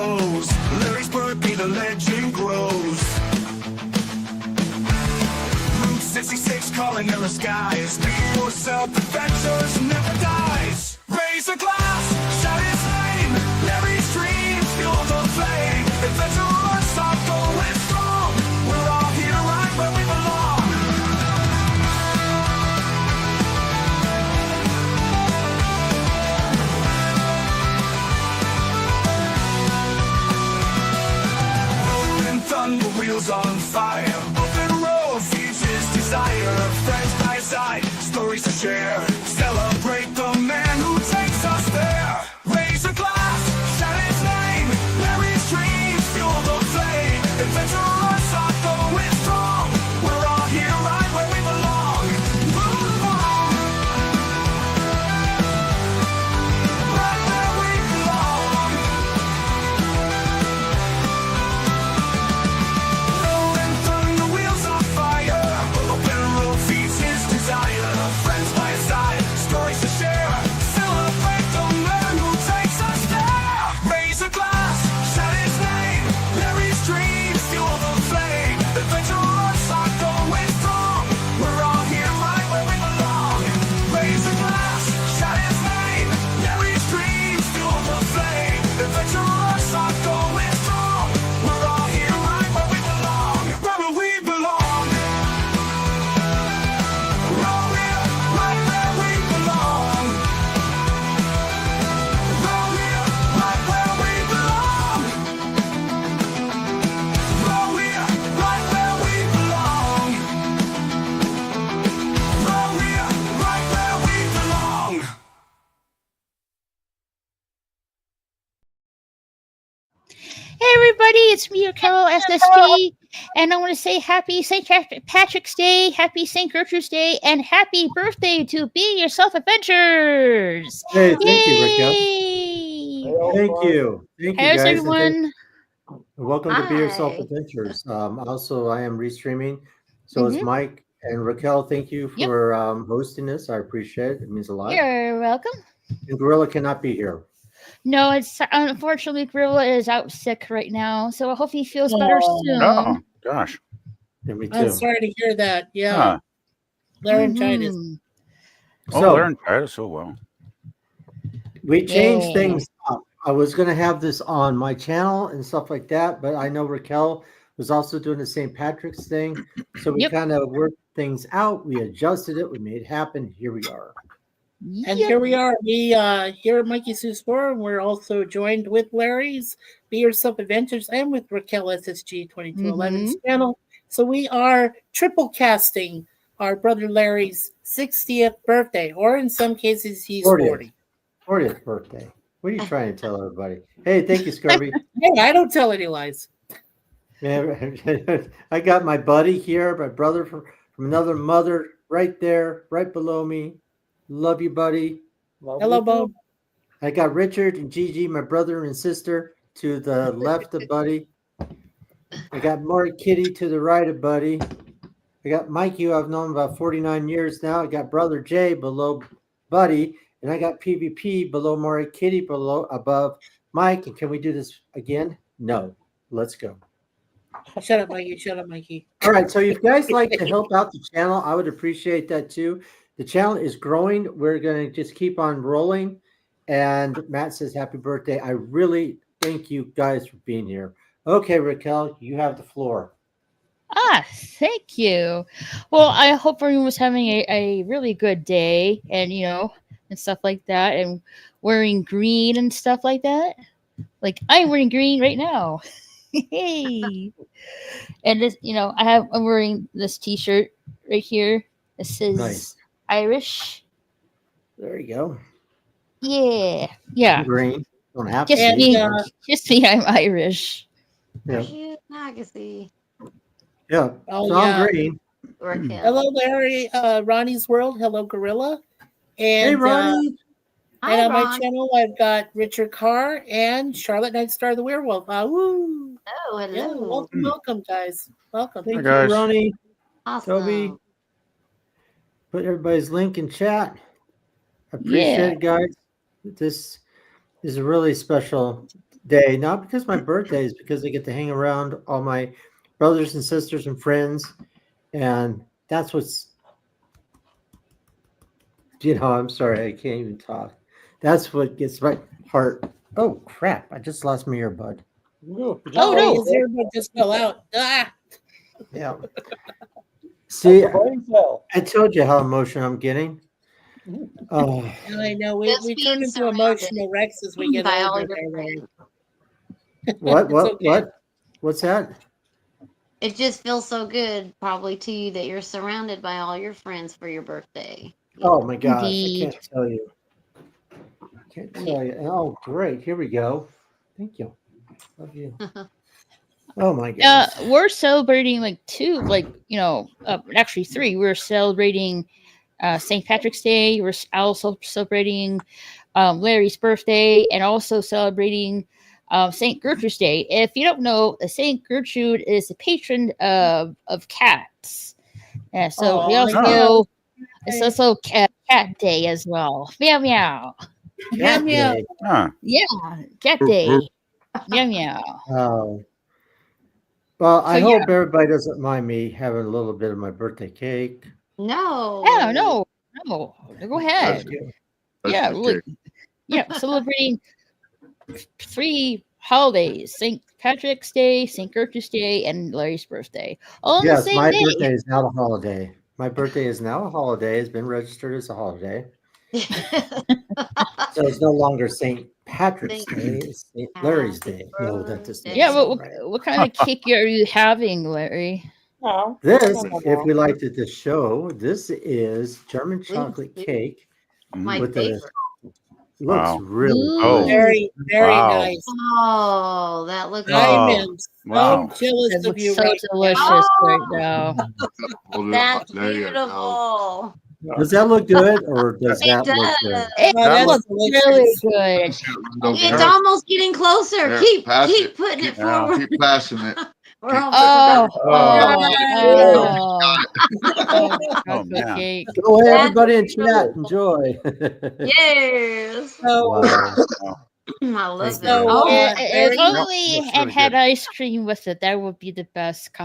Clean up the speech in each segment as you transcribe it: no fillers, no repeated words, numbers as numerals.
shows. Larry's birthday, the legend grows. Route 66 calling in the skies. Be yourself, adventures never dies. Raise a glass, shout his name. Larry's dreams fuel the flame. Adventurers are going strong. We're all here right where we belong. Rolling thunder, wheels on fire. Open road, futures desire. Friends by side, stories to share. Celebrate the man who takes us there. Raise a glass, shout his name. Larry's dreams fuel the flame. Adventurers are going strong. We're all here right where we belong. Right where we belong. Rolling thunder, wheels on fire. Open road, feeds his desire. Friends by his side, stories to share. Celebrate the man who takes us there. Raise a glass, shout his name. Larry's dreams fuel the flame. Adventurers are going strong. We're all here right where we belong. Raise a glass, shout his name. Larry's dreams fuel the flame. Adventurers are going strong. We're all here right where we belong. Where we belong. We're all here right where we belong. We're all here right where we belong. We're all here right where we belong. We're all here right where we belong. Hey everybody, it's me, Carol SSG, and I want to say happy St. Patrick's Day, happy St. Gertrude's Day, and happy birthday to Be Yourself Adventures! Hey, thank you, Raquel. Yay! Thank you. Thank you, How's guys. and everyone? welcome to Be Yourself Hi. Adventures. Also, I am restreaming. So is Mike and Raquel. Thank you Yep. for hosting this. I appreciate it. It means a lot. You're welcome. And Gorilla cannot be here. No, it's unfortunately Gorilla is out sick right now, so I hope he feels better soon. Oh, gosh. Yeah, me I'm too. sorry to hear that. Yeah, Huh. laryngitis. Mhm. Oh, So laryngitis. Oh, well. we changed Yay. things up. I was going to have this on my channel and stuff like that, but I know Raquel was also doing the St. Patrick's thing. So we Yep. kind of worked things out. We adjusted it. We made it happen. Here we are. And Yep. here we are. We here at Mikey Sue Spore, and we're also joined with Larry's Be Yourself Adventures and with Raquel SSG 2211's channel. So we are triple casting our brother Larry's 60th birthday, or in some cases, he's 40. 40th birthday. What are you trying to tell everybody? Hey, thank you, Scurvy. Hey, I don't tell any lies. Man, I got my buddy here, my brother from another mother right there, right below me. Love you, buddy. Hello, Bo. I got Richard and Gigi, my brother and sister, to the left of Buddy. I got Maury Kitty to the right of Buddy. I got Mikey, who I've known about 49 years now. I got Brother Jay below Buddy. And I got PvP below Maury Kitty, above Mike. And can we do this again? No. Let's go. Shut up, Mikey. Shut up, Mikey. All right. So if you guys like to help out the channel, I would appreciate that too. The channel is growing. We're going to just keep on rolling. And Matt says, happy birthday. I really thank you guys for being here. Okay, Raquel, you have the floor. Thank you. Well, I hope everyone was having a really good day and, and stuff like that, and wearing green and stuff like that. Like I'm wearing green right now. Hey. And this, I'm wearing this t-shirt right here. It says Nice. Irish. There you go. Yeah. Green. Don't have Just to. me. Just me. I'm Irish. Yeah. Oh, So yeah. I'm green. Hello, Larry. Ronnie's World. Hello, Gorilla. And, Hey, Ronnie. and on my channel, I've got Richard Carr and Charlotte Nightstar the Werewolf. Woo! Oh, hello. Yeah, welcome, guys. Welcome. Thank you, guys. Ronnie. Awesome. Toby. Put everybody's link in chat. I appreciate it, guys. This is a really special day, not because my birthday is because I get to hang around all my brothers and sisters and friends, and that's what's. I'm sorry, I can't even talk. That's what gets my heart. Oh crap! I just lost my earbud. Oh, no. His earbud just fell out. Ah! Yeah. See, How's the brain cell? I told you how emotional I'm getting. Oh, I know Just we being turn into surrounded emotional wrecks as we get by all older. your there, Larry. what? It's okay. What's that? It just feels so good, probably to you, that you're surrounded by all your friends for your birthday. Oh my gosh, I Indeed. can't tell you. Can't tell you. Oh, great. Here we go. Thank you. Love you. Oh my goodness. We're celebrating like two, like, actually three. We're celebrating St. Patrick's Day. We're also celebrating Larry's birthday, and also celebrating St. Gertrude's Day. If you don't know, St. Gertrude is the patron of cats. Yeah, so we Aw, also yeah. it's also cat day as well. Meow meow. Meow, Cat meow. day. Huh. Yeah, cat day. Meow meow. Oh. Well, I So, hope everybody doesn't mind me having a little bit of my birthday cake. No. Yeah, no. Go ahead. Thank you. Yeah, look, celebrating three holidays: St. Patrick's Day, St. Gertrude's Day, and Larry's birthday, all on the Yes, same my day. birthday is now a holiday. My birthday is now a holiday. It's been registered as a holiday. So it's no longer St. Patrick's Thank Day. It's St. Larry's Day. No, that does not Yeah, sound but right. what kind of cake are you having, Larry? No, This, no. if we liked it to show, this is German chocolate Ooh. cake. My With the- favorite. Looks Wow. really Oh. good. Very, very Wow. nice. Oh, that looks Oh, I am so wow. jealous It of looks you so right delicious right now. That's beautiful. Does that look good or does It that look does. good? It now. That looks That's really delicious. good. It's almost getting closer. There, keep pass keep it. putting it Yeah. forward. Keep passing it. We're almost Oh, Oh. chocolate man. cake. Go ahead, That's everybody in chat. Enjoy. Yes. So, Wow. I love Thank it. you. So, Oh, If Larry? only looks it really had good. ice cream with it, that would be the best Yeah, I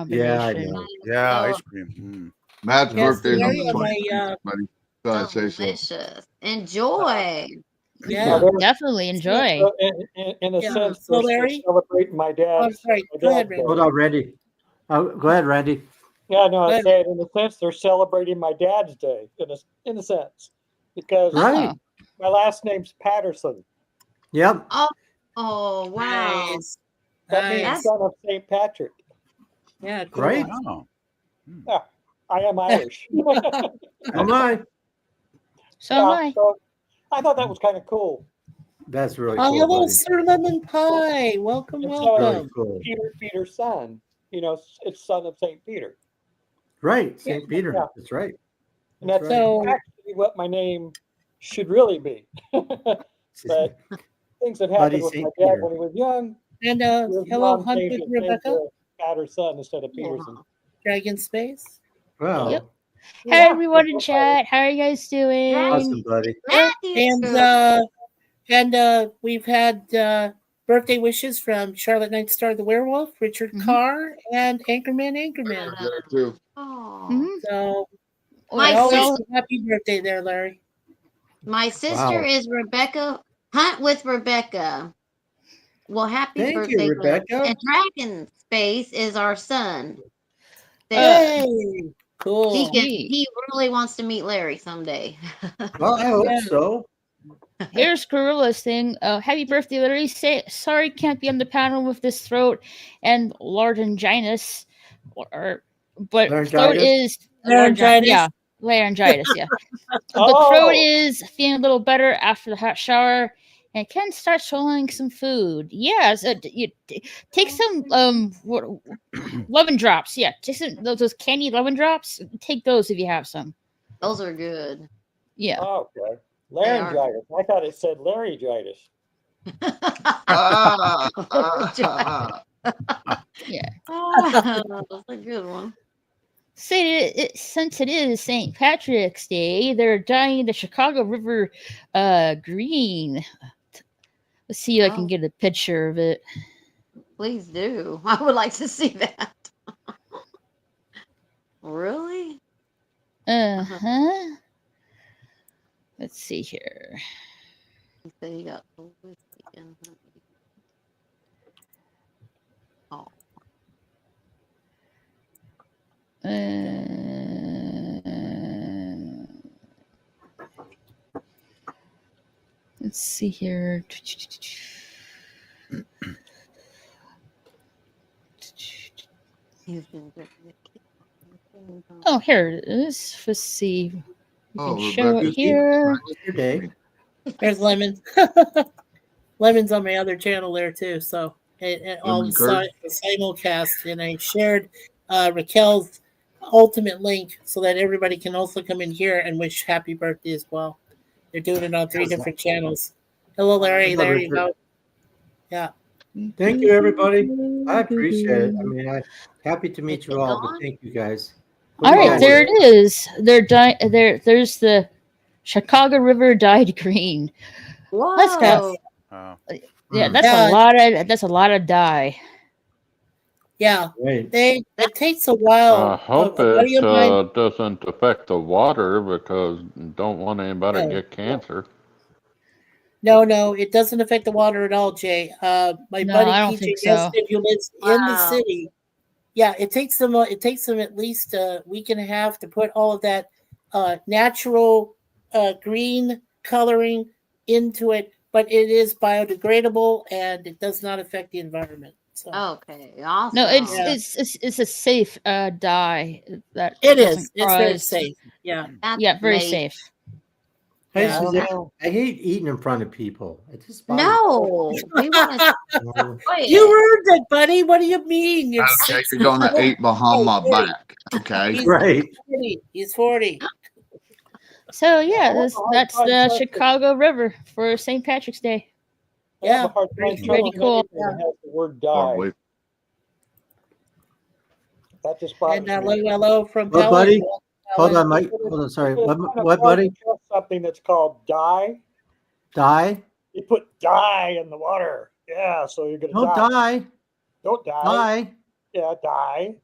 combination. know. Yeah, so ice cream. Matt's Yes, birthday's on Larry, the on my 26th, buddy. Thought I'd say so. delicious. Enjoy. yeah. Definitely enjoy. So in a Yeah, sense, so they're still Larry? celebrating my Oh, dad's. sorry. my Go ahead, dad's Randy. Hold on, Randy. Oh, go ahead, Randy. Yeah, no, Go I ahead. said in a sense they're celebrating my dad's day in a sense because Right. my last name's Patterson. Yep. Oh, wow. Nice. That means Nice. son of St. Patrick. Yeah, cool. Right. Wow. I am Irish. Oh my. So am I. so I thought that was kind of cool. That's really Oh, cool, hello, buddy. Sir Lemon Pie. Welcome, And so Really welcome. cool. Peter's son. It's son of St. Peter. Right. St. Peter. Yeah. That's right. And That's that's right. So, actually what my name should really be. But things that happened Buddy with St. my dad Peter. when he was young. and his hello, mom Hunt changed with his name Rebecca, to Patterson instead of Peterson. Dragon Space. Wow. Yep. Yeah, Hey, everyone in that's chat. How are you guys doing? Awesome, buddy. Matthew. And we've had birthday wishes from Charlotte Nightstar the Werewolf, Richard Mhm. Carr, and Anchorman Anchorman. There too. Oh. Mhm. So, My always sis- happy birthday there, Larry. My sister Wow. is Rebecca. Hunt with Rebecca. Well, happy Thank birthday, you, Rebecca. And Dragon Space is our son. Hey, cool. He really wants to meet Larry someday. Well, I hope Yeah. so. Here's Gorilla's thing. Happy birthday, Larry. Sorry, can't be on the panel with this throat and laryngitis. But throat Laryngitis? is Laryngitis? Yeah, laryngitis. Yeah, but Oh. throat is feeling a little better after the hot shower, and can start swallowing some food. Yeah, so you take some lemon drops. Yeah, take some those candy lemon drops. Take those if you have some. Those are good. Yeah. Oh, okay. Laryngitis. I thought it said laryngitis. Yeah. That's a good one. Since it is St. Patrick's Day, they're dyeing the Chicago River green. Let's see if I can Oh. get a picture of it. Please do. I would like to see that. Really? Uh-huh. Let's see here. He said he got the whiskey and honey. Oh. Let's see here. He's been good. Oh, here it is. Let's see. You Oh, can show it Rebecca. here. Your day. There's Lemon. Lemon's on my other channel there too. So all the simulcast, and I shared Raquel's ultimate link so that everybody can also come in here and wish happy birthday as well. They're doing it on 3 different channels. Hello, Larry. Hello, There you Richard. go. Yeah. Thank you, everybody. I appreciate it. I mean, happy to meet Is you it all, but gone? thank you guys. What All do you right, got there here? it is. There's the Chicago River dyed green. That's got Whoa. yeah, Hmm. that's Yeah. a lot of dye. Yeah. Great. It takes a while. I hope A buddy it of mine- doesn't affect the water because don't want anybody to No. get cancer. No, it doesn't affect the water at all, Jay. My No, buddy I don't PJ think so. Neston, who lives in the Wow. city. Yeah, it takes them at least a week and a half to put all of that natural green coloring into it, but it is biodegradable and it does not affect the environment. So Okay. Awesome. No, Yeah. it's a safe dye that it doesn't is. It's very cause- safe. Yeah. That's Yeah, very amazing. safe. Hey, Yeah. Suzanne, I hate eating in front of people. It just bothers No, we want to me. enjoy You it. earned it, buddy. What do you mean? You're Okay, you're gonna eat behind my back. Okay. He's Right. 40. He's 40. So yeah, I have a hard that's time the trusting- Chicago River for St. Patrick's Day. I have Yeah, a hard time pretty trusting cool. anything that has the word die. Probably. That just bothers And me. hello from What, Pelham. buddy? Pelham. Hold on, Mike. Hold on, sorry. It's kind of What, hard to buddy? trust something that's called die. Die? You put die in the water. Yeah, so you're gonna Don't die. die. Don't die. Die. Yeah, die.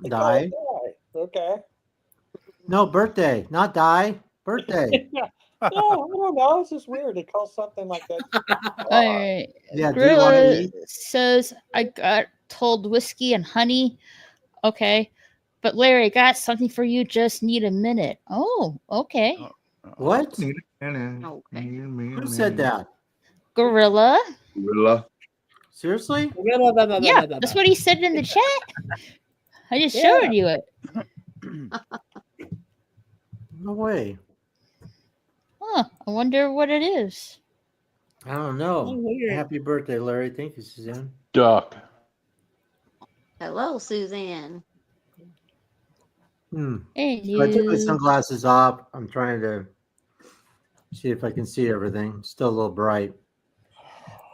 They call Die. it die. Okay. No, birthday. Not die. Birthday. No, I don't know. It's just weird. They call something like that. All right. Yeah, do you want to Gorilla eat? says I got told whiskey and honey. Okay. But Larry, I got something for you. Just need a minute. Oh, okay. What? Okay. Who said that? Gorilla. Gorilla. Seriously? Yeah, that's what he said in the chat. I just Yeah. showed you it. No way. Huh. I wonder what it is. I don't know. Oh, weird. Happy birthday, Larry. Thank you, Suzanne. Duck. Hello, Suzanne. Hey, So I took my you. sunglasses off. I'm trying to see if I can see everything. Still a little bright.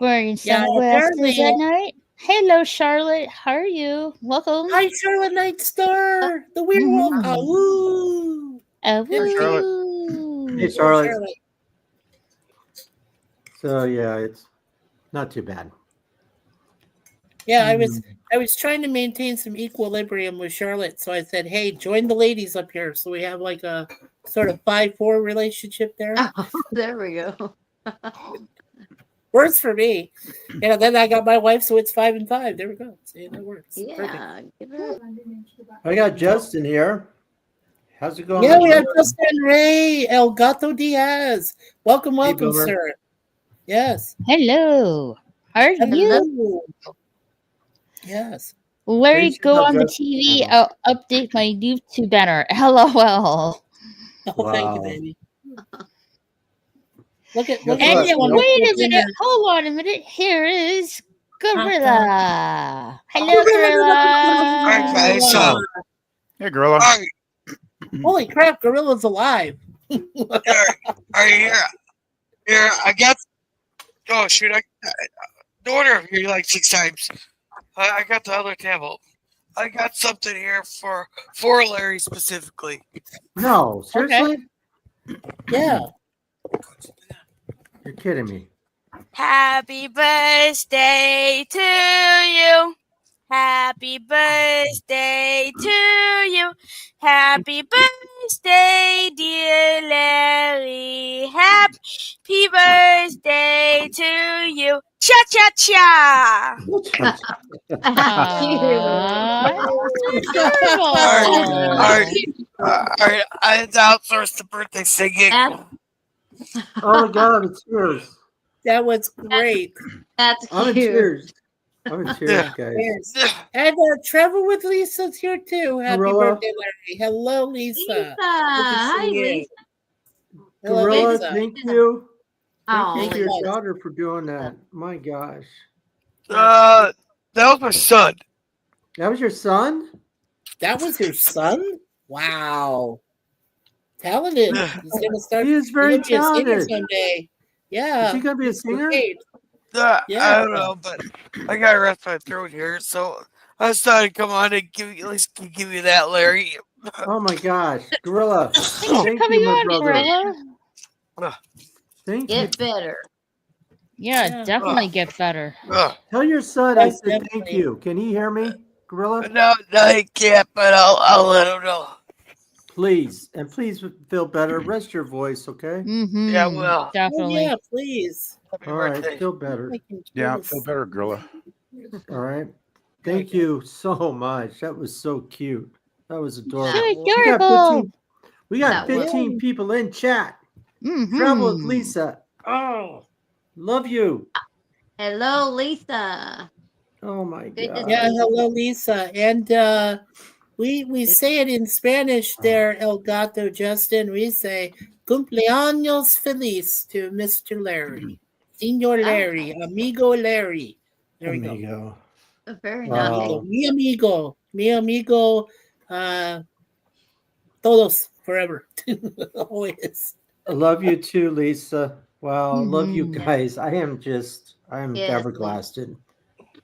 Wearing Yeah, sunglasses apparently- at night. Hello, Charlotte. How are you? Welcome. Hi, Charlotte Night Star, the werewolf. Mhm. Ah, woo. Woo. Hey, Charlotte. So yeah, it's not too bad. Yeah, I was trying to maintain some equilibrium with Charlotte, so I said, "Hey, join the ladies up here." So we have like a sort of 5-4 relationship there. Oh, there we go. Works for me. And then I got my wife, so it's 5 and 5. There we go. See, that works. Perfect. Yeah. Give her I got Justin here. How's it going? Yeah, we have Justin? Justin Ray El Gato Diaz. Welcome, welcome, Boomer. sir. Yes. Hello. How are you? Hello. Yes. Larry, Please go check out on the Justin's TV. channel. I'll update my YouTube banner. LOL. Oh, thank you, Wow. baby. Look at Guess look what? at And that one. wait a minute. Hold on a minute. Here is Gorilla. Hello, Gorilla. Gorilla. So, hey, Gorilla. Holy crap, Gorilla's alive. Are you here? Here, I got. Oh shoot! No wonder I'm here like 6 times. I got the other table. I got something here for Larry specifically. No, seriously? Yeah. You're kidding me. Happy birthday to you. Happy birthday to you. Happy birthday, dear Larry. Happy birthday to you. Cha cha cha. Adorable. All right. I had to outsource the birthday singing. Oh my God, it's yours. That was great. That's I'm in cute. tears. I'm in tears, guys. Yes. And Trevor with Lisa's here too. Happy Gorilla. birthday, Larry. Hello, Lisa. Lisa. Good to Hi, see you. Lisa. Hello, Gorilla, Lisa. thank you. Thank Oh, you for your Lisa. daughter for doing that. My gosh. That was my son. That was your son? That was your son? Wow. Talented. He's gonna start. He is very he's gonna be a singer talented. someday. Yeah. Is he going to be a he's singer? great. I Yeah. don't know, but I got rest my throat here, so I just thought I'd come on and at least give you that, Larry. Oh my gosh. Gorilla. Thanks for Thank coming you, my on, brother. Gorilla. Thank you. Get better. Yeah, definitely get better. Tell your son I Yes, said thank definitely. you. Can he hear me, Gorilla? No, he can't, but I'll let him know. Please. And please feel better. Rest your voice, okay? Mm-hmm. Yeah, well. Oh, Definitely. yeah, please. Happy All right. birthday. Feel better. I can Yeah, feel feel this. better, Gorilla. All right. Thank you so much. That was so cute. That was So adorable. adorable. We got That was. 15 people in chat. Mm-hmm. Travel with Lisa. Oh, love you. Hello, Lisa. Oh my Good to God. Yeah, see you. hello, Lisa. And we say it in Spanish there, El Gato Justin. We say cumpleaños feliz to Mr. Larry. Senor Larry, amigo Larry. There we go. Amigo. Very Wow. nice. Mi amigo, todos forever, always. I love you too, Lisa. Wow. Love you Mhm. guys. I am Yes, flabbergasted.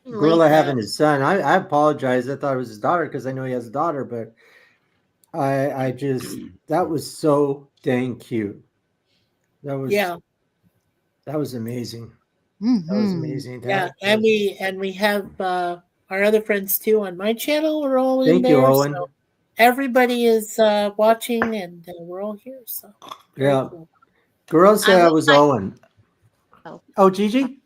Gorilla Lisa. having his son. I apologize. I thought it was his daughter because I know he has a daughter, but I just that was so dang cute. That was amazing. That was Mhm. amazing. Yeah, That- and we have our other friends too on my channel. We're all in Thank there. you, Owen. So everybody is watching, and we're all here. So very Yeah. cool. Gorilla said I I would was like- Owen. Oh, Gigi?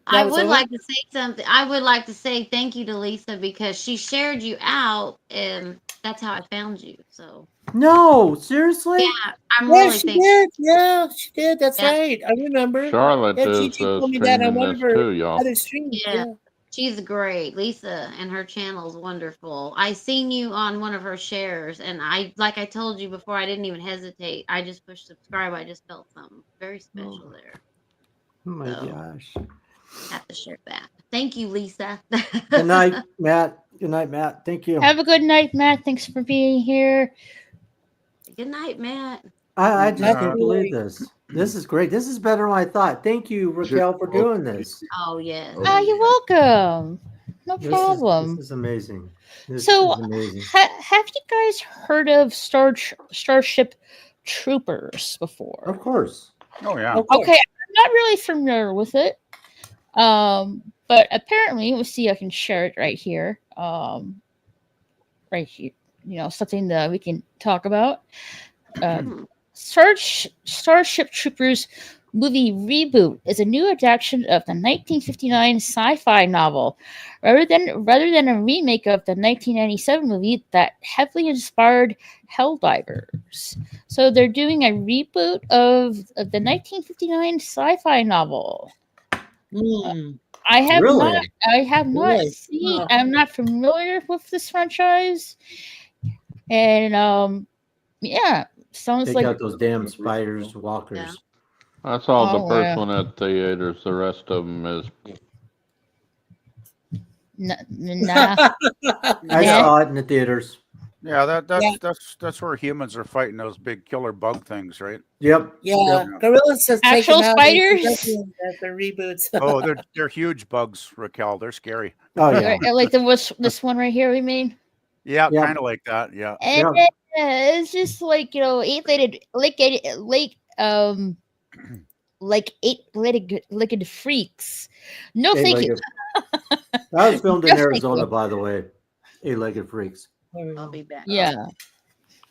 I was would Owen? like to say something. I would like to say thank you to Lisa because she shared you out, and that's how I found you. So No, seriously? yeah, I'm Yeah, really she thankful. did. Yeah, she did. That's Yeah. right. I remember. Charlotte Yeah, is Gigi told me that on streaming one this of her too, y'all. other streams. Yeah. Yeah. She's great. Lisa and her channel is wonderful. I seen you on one of her shares, and like I told you before, I didn't even hesitate. I just pushed subscribe. I just felt something very special there. Oh my So- gosh. Have to share that. Thank you, Lisa. Good night, Matt. Good night, Matt. Thank you. Have a good night, Matt. Thanks for being here. Good night, Matt. I just can't Absolutely. believe this. This is great. This is better than I thought. Thank you, Raquel, for doing this. Oh yes. Oh, you're welcome. No This problem. is amazing. This So, is amazing. have you guys heard of Starship Troopers before? Of course. Oh yeah. Of course. Okay, I'm not really familiar with it. But apparently, let's see, I can share it right here. Right here, something that we can talk about. Starship Troopers movie reboot is a new adaptation of the 1959 sci-fi novel, rather than a remake of the 1997 movie that heavily inspired Helldivers. So they're doing a reboot of the 1959 sci-fi novel. Mm. I have Really? not Really? seen. Wow. I'm not familiar with this franchise, and yeah, sounds Take like out those damn spiders, walkers. Yeah. I saw the Oh, first yeah. one at theaters. The rest of them is nah. I Yeah. saw it in the theaters. Yeah, that's where humans are fighting those big killer bug things, right? Yep. Yeah, Yep. Gorillas has Actual taken out spiders? the reboots. Oh, they're huge bugs, Raquel. They're scary. Oh yeah. Like this one right here. We mean, Yeah, Yeah. kind of like that. Yeah. and Yeah. it's just like eight-legged, like like eight-legged freaks. No, thank you. That was filmed in No, thank Arizona, you. by the way. Eight-legged freaks. I'll be back. Yeah.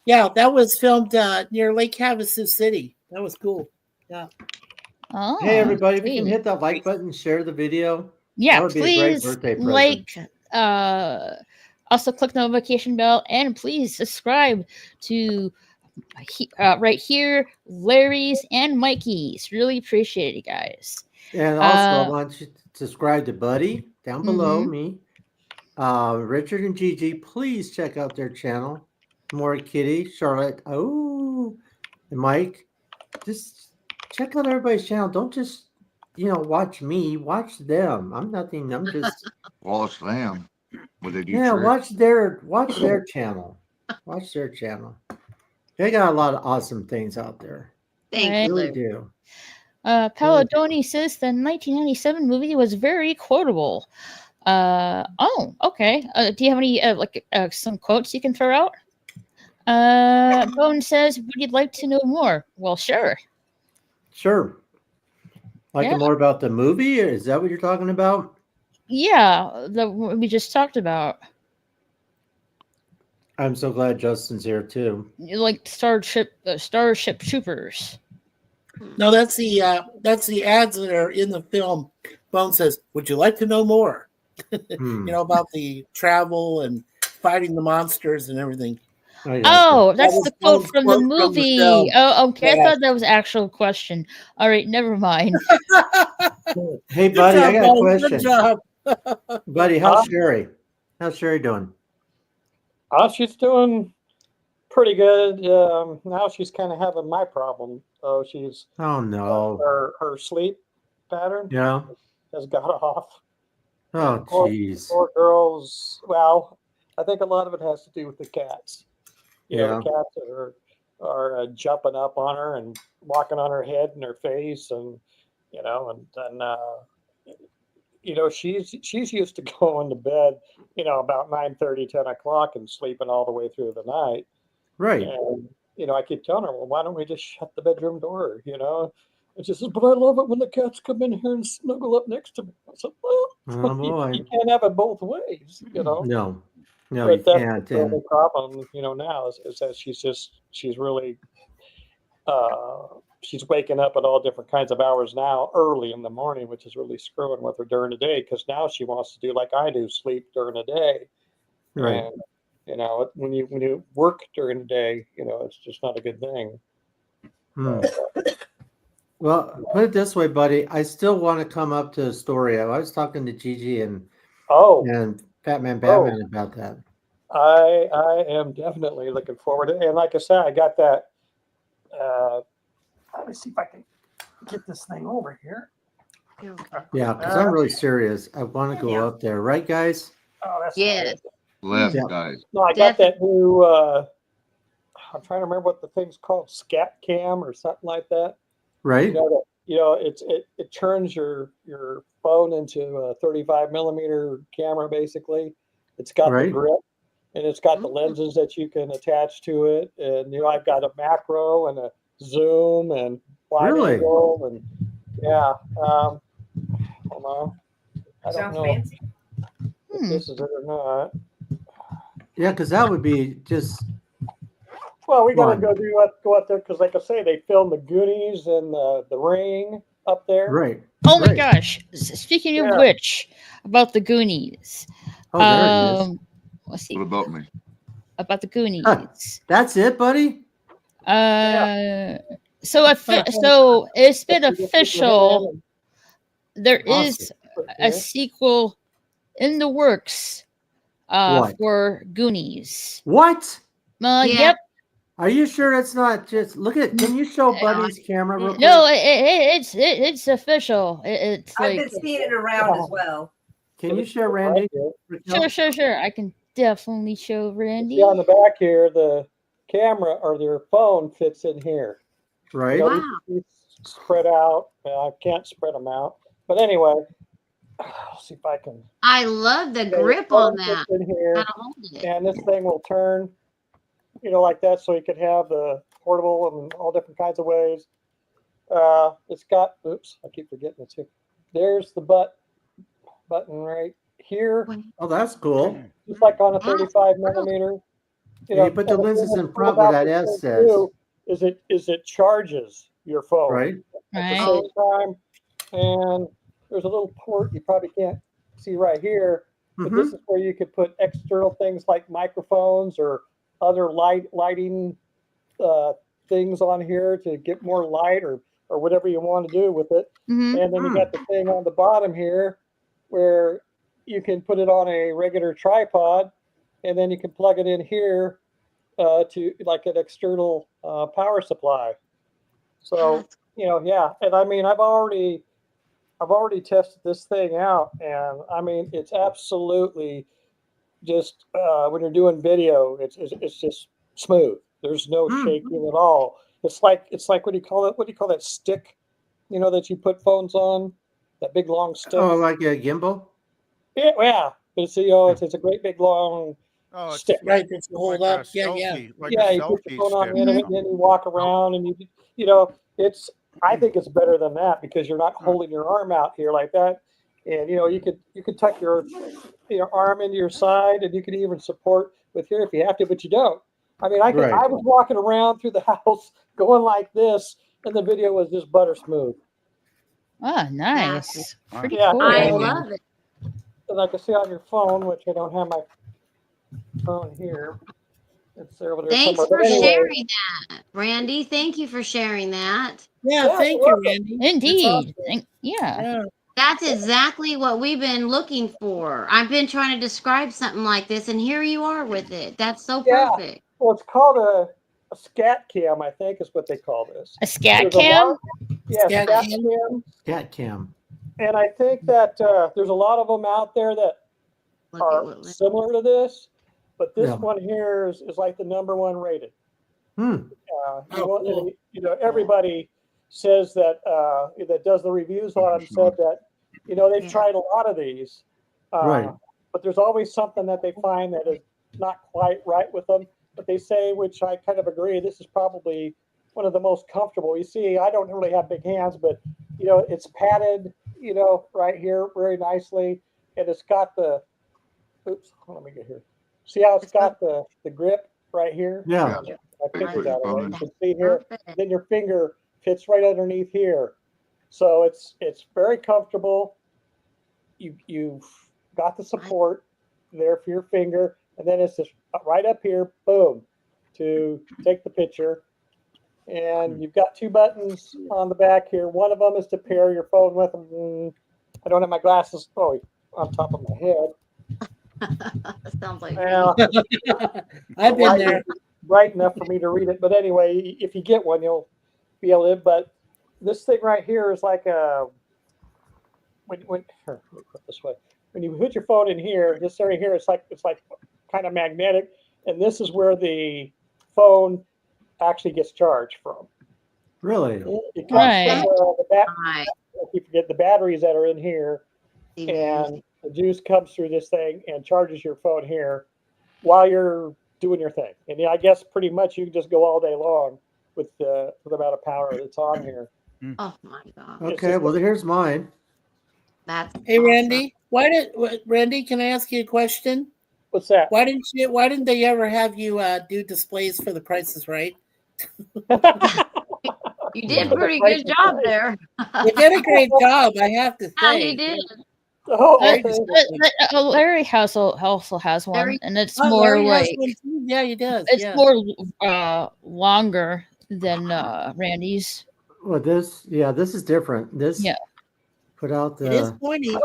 Yeah, that was filmed near Lake Havasu City. That was cool. Yeah. Oh, Hey, everybody, if you can sweet. hit that like button, share the video. Yeah, That would be a great please birthday present. like, also click the notification bell, and please subscribe to right here, Larry's and Mikey's. Really appreciate it, guys. And also, I want you to subscribe to Buddy down below me. Richard and Gigi, please check out their channel. More Kitty, Charlotte, and Mike. Just check out everybody's channel. Don't just, watch me. Watch them. I'm nothing. I'm just. Watch them. What did you? Yeah, watch their channel. Watch their channel. They got a lot of awesome things out there. Thank They you, really Larry. do. Paladoni says the 1997 movie was very quotable. Oh, okay. Do you have any some quotes you can throw out? Bone says, would you like to know more? Well, sure. Sure. Yeah. More about the movie? Is that what you're talking about? Yeah, what we just talked about. I'm so glad Justin's here too. You like Starship Troopers. No, that's the ads that are in the film. Bone says, "Would you like to know more?" About the travel and fighting the monsters and everything. Oh, that's the quote from the From the movie. film. Oh, okay. Yeah. I thought that was an actual question. All right, never mind. Hey, buddy, job, I got a Bone. question. Good job. Buddy, how's Sherry? How's Sherry doing? She's doing pretty good. Now she's kind of having my problem. So she's Oh no. her sleep pattern Yeah. has got off. Oh jeez. Poor girls. Well, I think a lot of it has to do with the cats. The cats are jumping up on her and walking on her head and her face, and she's used to going to bed, about 9:30, 10 o'clock and sleeping all the way through the night. Right. And, I keep telling her, well, why don't we just shut the bedroom door, And she says, but I love it when the cats come in here and snuggle up next to me. I said, well, Oh boy. you can't have it both ways, No, but you that's can't. the only problem, now is that she's really, she's waking up at all different kinds of hours now, early in the morning, which is really screwing with her during the day. Because now she wants to do like I do, sleep during the day. Right. And, when you work during the day, it's just not a good thing. Well, put it this way, buddy. I still want to come up to a story. I was talking to Gigi and Batman about that. I am definitely looking forward to it. And like I said, I got that. Let me see if I can get this thing over here. Yeah, because I'm really serious. I want to go up there, right, guys? Oh, that's Yes. Left, guys. No, I got that new. I'm trying to remember what the thing's called, Scat Cam or something like that. Right. It turns your phone into a 35 millimeter camera. Basically, it's got the grip, and it's got the lenses that you can attach to it. And I've got a macro and a zoom and wide angle, and hold on. I don't know if this is it or not. Yeah, because that would be just. Well, we gotta go out there because, like I say, they filmed the Goonies and the Ring up there. Right. Oh my gosh! Speaking of which, about the Goonies. Oh, there it is. Let's see. What about me? About the Goonies. That's it, buddy. So it's been official. There is a sequel in the works for Goonies. What? Yep. Are you sure that's not just? Look at. Can you show Buddy's camera real quick? No, it's official. It's I've like been seeing it around as well. Can you show Randy? Sure. I can definitely show Randy. See on the back here, the camera or your phone fits in here. Right. These spread out. I can't spread them out. But anyway, I'll see if I can. I love the grip on that. In here, how to hold it. And this thing will turn, like that, so you could have the portable in all different kinds of ways. it's got, oops, I keep forgetting it too. There's the button right here, Oh, that's cool. just like on a 35 millimeter. You put the and lenses thing in that's front cool where about that this S thing, says. too, is it charges your phone Right. at the same time. And there's a little port you probably can't see right here, but this is where you could put external things like microphones or other lighting things on here to get more light or whatever you want to do with it. Mhm. And then you got the thing on the bottom here where you can put it on a regular tripod, and then you can plug it in here to like an external power supply. So, yeah. And I mean, I've already tested this thing out, and I mean, it's absolutely just when you're doing video, it's just smooth. There's no shaking at all. It's like what do you call it? What do you call that stick? That you put phones on, that big long stick. Oh, like a gimbal? Yeah. But it's a great big long stick. Right, that you hold up. Yeah. You put your phone on the end of it, and then you walk around, and it's. I think it's better than that because you're not holding your arm out here like that, and you could tuck your arm into your side, and you could even support with here if you have to, but you don't. I mean, I was walking around through the house going like this, and the video was just butter smooth. Oh, nice. Pretty Yeah, cool. I love it. And I can see on your phone, which I don't have my phone here. It's there over there Thanks somewhere. for But anyway, sharing that, Randy. Thank you for sharing that. Yeah, thank you, Randy. Indeed. Awesome. Yeah. That's exactly what we've been looking for. I've been trying to describe something like this, and here you are with it. That's so perfect. Well, it's called a scat cam, I think is what they call this. A scat There's cam? Scat cam. Scat cam. And I think that there's a lot of them out there that are similar to this, but this one here is like the #1 rated. Everybody says that that does the reviews on them said that they've tried a lot of these, but there's always something that they find that is not quite right with them. But they say, which I kind of agree, this is probably one of the most comfortable. You see, I don't really have big hands, but it's padded, right here very nicely, and it's got the. Oops, let me get here. See how it's got the grip right here? Yeah. I figured that out. You can see here. Then your finger fits right underneath here, so it's very comfortable. You've got the support there for your finger, and then it's just right up here, boom, to take the picture. And you've got 2 buttons on the back here. One of them is to pair your phone with. I don't have my glasses on top of my head. Sounds like I've been there. Bright enough for me to read it, but anyway, if you get one, you'll be able to. But this thing right here is like a when let me put it this way. When you put your phone in here, this area here, it's like kind of magnetic, and this is where the phone actually gets charged from. Really? It comes from you forget the batteries that are in here, and the juice comes through this thing and charges your phone here while you're doing your thing. And I guess pretty much you can just go all day long with the amount of power that's on here. Oh my God. Okay, well here's mine. That's Hey, awesome. Randy, Randy, can I ask you a question? What's that? Why didn't they ever have you do displays for The Price is Right? You did a pretty good job there. You did a great job, I have to say. Yeah, you did. Larry also has one, and it's more Larry has like one too. Yeah, he does. it's yeah. more longer than Randy's. Well, this is different. This put out the. It is pointy.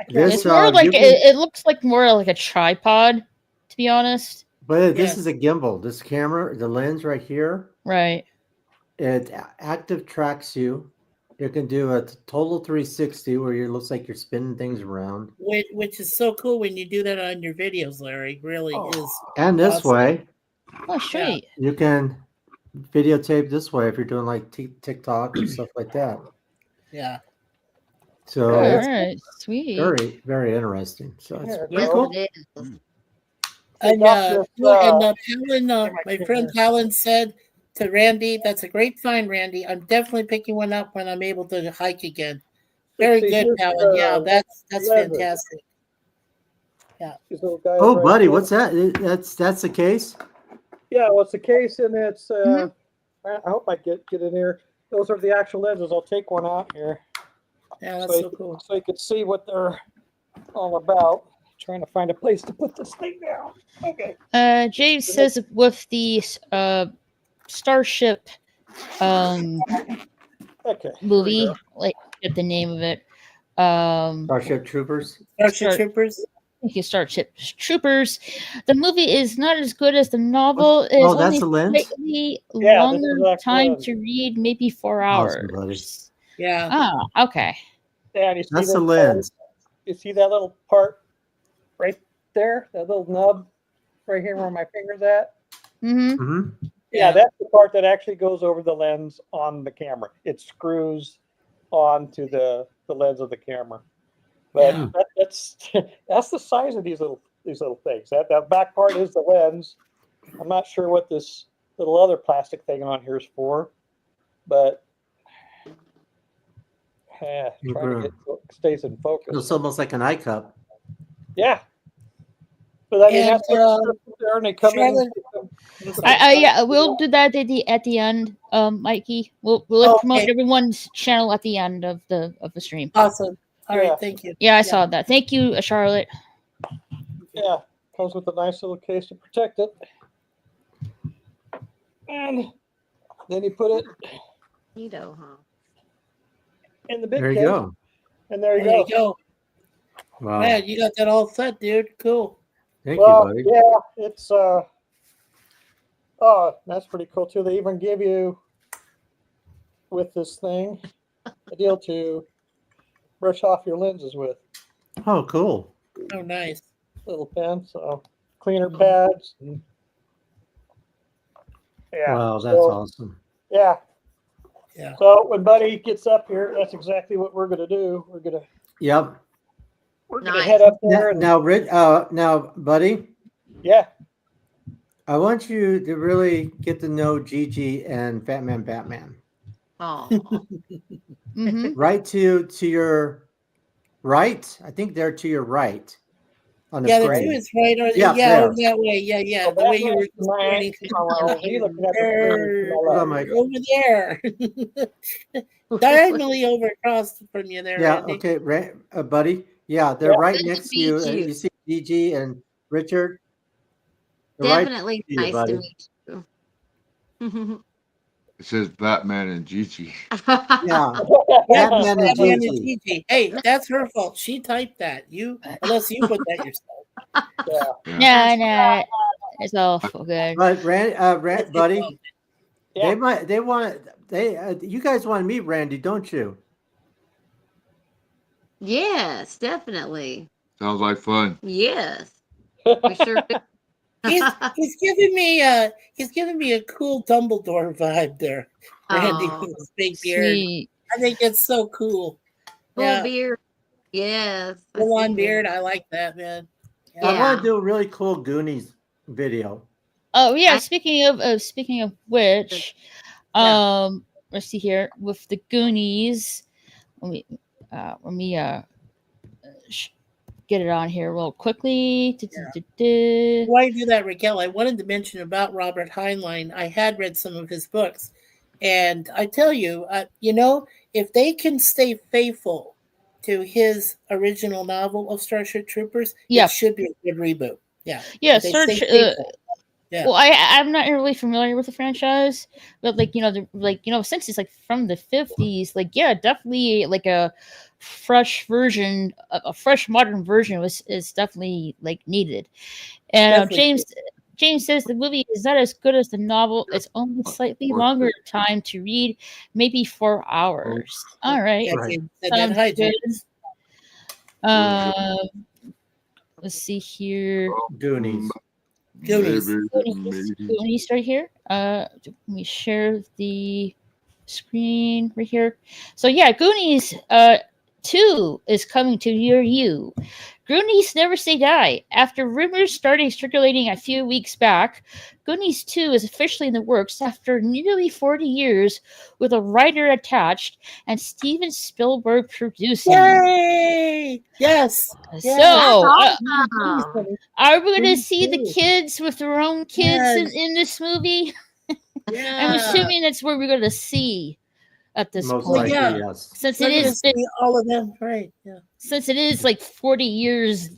It's more like it looks like more like a tripod, to be honest. But this is a gimbal. This camera, the lens right here, right? It active tracks you. You can do a total 360 where it looks like you're spinning things around. Which is so cool when you do that on your videos, Larry. Really is. And this awesome. way, Oh, sweet. you can videotape this way if you're doing like TikTok and stuff like that. Yeah. So All it's right, sweet. very, very interesting. So it's pretty Yes, cool. it is. And Palin, my friend Palin said to Randy. That's a great find, Randy. I'm definitely picking one up when I'm able to hike again. Very See, good, here's Palin. the Yeah, that's lenses. fantastic. These little guys Oh, right buddy, here. what's that? That's the case? Yeah, well, it's the case, and it's. Mhm. I hope I get in here. Those are the actual lenses. I'll take one out here. Yeah, that's so cool. So you can see what they're all about. Trying to find a place to put this thing down. Okay. James says with the Starship Okay. movie, like get the name of it. Starship Troopers. Starship Troopers. Thank you, Starship Troopers. The movie is not as good as the novel. It's Oh, that's only a lens? slightly Yeah, this longer is actual time lens. to read, maybe 4 Awesome, buddy. hours. Yeah. Ah, okay. Yeah, and you see That's this the lens. You see that little part right there? That little nub right here where my finger's at? Mm-hmm. Mm-hmm. Yeah, that's the part that actually goes over the lens on the camera. It screws onto the lens of the camera. But that's that's the size of these little things. That back part is the lens. I'm not sure what this little other plastic thing on here is for, but trying to get stays in focus. It's almost like an eye cup. Yeah. But I mean, And, that's what there, and they come in. Yeah, we'll do that at the end, Mikey. We'll promote everyone's channel at the end of the stream. Awesome. All right, thank you. Yeah, I saw that. Thank you, Charlotte. Yeah, comes with a nice little case to protect it. And then you put it Neato, huh? in the big There you case. go. And there you There go. you go. Wow. Man, you got that all set, dude. Cool. Thank Well, you, buddy. yeah, it's oh, that's pretty cool too. They even give you with this thing a deal to brush off your lenses with. Oh, cool. Oh, nice. Little pen, so cleaner pads. Yeah. Wow, that's so, awesome. Yeah. Yeah. So when Buddy gets up here, that's exactly what we're gonna do. We're gonna Yep. head up there. Now, buddy. Yeah. I want you to really get to know Gigi and Fat Man Batman. Oh. Mm-hmm. Right to your right. I think they're to your right on the Yeah, the screen. two is right. Or, Yeah, yeah, there. over that way. Yeah, yeah. The way you were explaining. Over there. Diagonally over across from you there, Yeah, Randy. okay, buddy. Yeah, they're right Good next to to you. meet you. You see Gigi and Richard. They're Definitely right nice buddy. to meet you. It says Batman and Gigi. Yeah. Batman and and Gigi. Gigi. Hey, that's her fault. She typed that. Unless you put that yourself. No, it's all good. But buddy, you guys want to meet Randy, don't you? Yes, definitely. Sounds like fun. Yes. We sure do. He's giving me a cool Dumbledore vibe there. Randy Oh, with his big beard. Sweet. I think it's so cool. Full beard. Yes. Full on beard. I like that, man. I Yeah. want to do a really cool Goonies video. Oh yeah. Speaking of which, let's see here with the Goonies. Let me get it on here real quickly. Why you do that, Raquel? I wanted to mention about Robert Heinlein. I had read some of his books, and I tell you, if they can stay faithful to his original novel of Starship Troopers, it should be a good reboot. Yeah. Yeah, If they stay search. faithful. Well, I'm not really familiar with the franchise, but since it's like from the 50s, definitely like a fresh version, a fresh modern version is definitely like needed. And James says the movie is not as good as the novel. It's only slightly longer time to read, maybe 4 hours. All right, sounds good. Let's see here. Goonies. Goonies right here. Let me share the screen right here. So yeah, Goonies 2 is coming to near you. Goonies Never Say Die. After rumors started circulating a few weeks back, Goonies 2 is officially in the works after nearly 40 years with a writer attached and Steven Spielberg producing. Yay! Yes. So, are we going to see the kids with their own kids in this movie? Yeah. I'm assuming that's where we're going to see at this Most point. likely, yes. Since We're it gonna is see all of them, right? Yeah. since it is like 40 years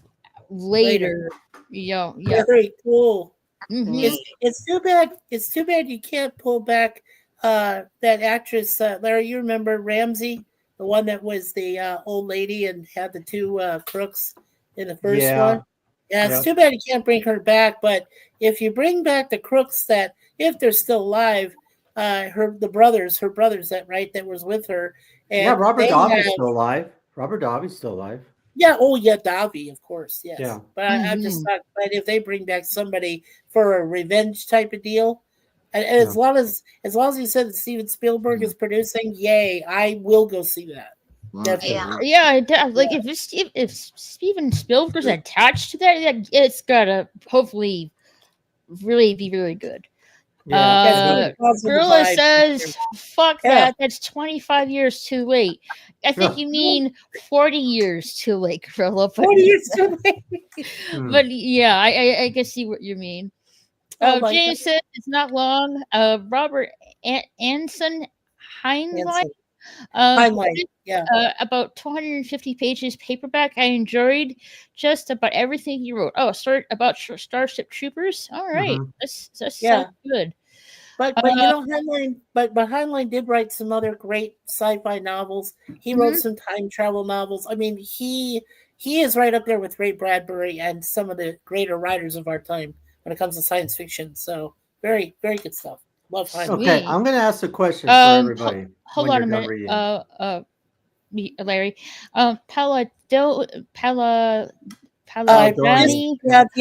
later. Yeah. Very cool. Mhm. It's too bad. It's too bad you can't pull back that actress. Larry, you remember Ramsey, the one that was the old lady and had the two crooks in the first one. Yeah, it's too bad you can't bring her back. But if you bring back the crooks, that if they're still alive, her brothers, that was with her. And Yeah, Robert they Davi's have- still alive. Robert Davi's still alive. Yeah, oh yeah, Davi, of course, yes. Yeah. But I'm just not glad if they bring back somebody for a revenge type of deal. And as long as you said that Steven Spielberg is producing, yay, I will go see that. Definitely. Like if Steven Spielberg's attached to that, it's gotta hopefully really be really good. Gorilla says, "Fuck that! That's 25 years too late." I think you mean 40 years too late, Gorilla. 40 years too late. But yeah, I can see what you mean. James says it's not long. Robert Anson Heinlein. About 250 pages paperback. I enjoyed just about everything he wrote. Oh, sorry, about Starship Troopers. All right, that's so good. But you know, Heinlein, but Heinlein did write some other great sci-fi novels. He wrote some time travel novels. I mean, he is right up there with Ray Bradbury and some of the greater writers of our time when it comes to science fiction. So very, very good stuff. Love Heinlein. Okay, I'm going to ask a question for everybody. Hold on a minute, Larry. Paladani. That's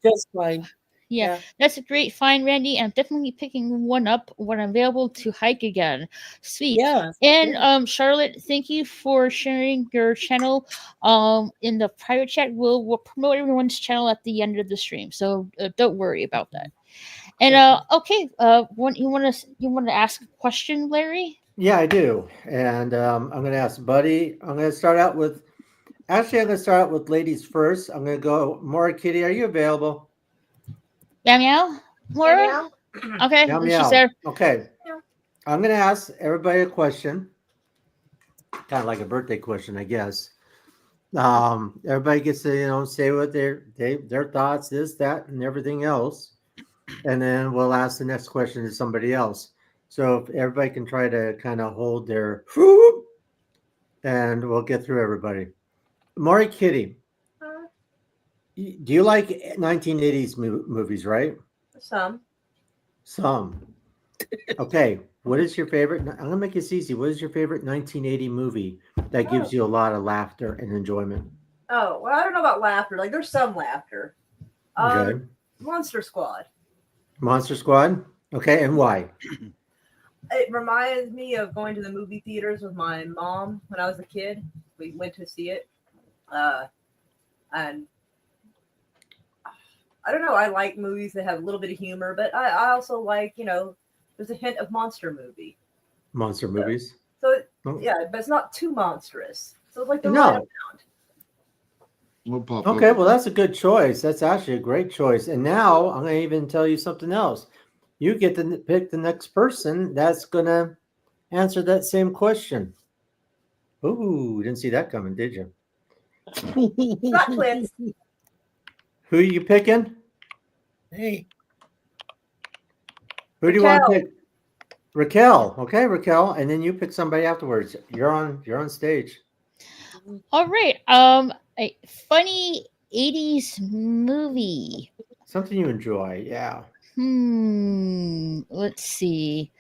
just fine. Yeah, that's a great find, Randy. I'm definitely picking one up when I'm available to hike again. Sweet. Yeah. And Charlotte, thank you for sharing your channel in the private chat. We'll promote everyone's channel at the end of the stream, so don't worry about that. And okay, you want to ask a question, Larry? Yeah, I do. And I'm going to ask Buddy. I'm going to start out with ladies first. I'm going to go, Maura Kitty, are you available? Meow meow, Laura. Okay, Meow, she's meow. there. Okay, I'm going to ask everybody a question, kind of like a birthday question, I guess. Everybody gets to say what their thoughts, this, that, and everything else, and then we'll ask the next question to somebody else. So if everybody can try to kind of hold their, and we'll get through everybody. Maury Kitty. Do you like 1980s movies, right? Some. Okay. What is your favorite? I'm going to make this easy. What is your favorite 1980 movie that gives you a lot of laughter and enjoyment? Oh, well, I don't know about laughter. Like, there's some laughter. Okay. Monster Squad. Monster Squad? Okay. And why? It reminds me of going to the movie theaters with my mom when I was a kid. We went to see it. And I don't know. I like movies that have a little bit of humor, but I also like, there's a hint of monster movie. Monster movies? Yeah, but it's not too monstrous. So it's like the No. right amount. Okay, well, that's a good choice. That's actually a great choice. And now I'm going to even tell you something else. You get to pick the next person that's going to answer that same question. Ooh, didn't see that coming, did you? Not twins. Who are you picking? Hey. Who do you want to pick? Raquel. Okay, Raquel. And then you pick somebody afterwards. You're on stage. All right. A funny 80s movie. Something you enjoy, yeah. Let's see.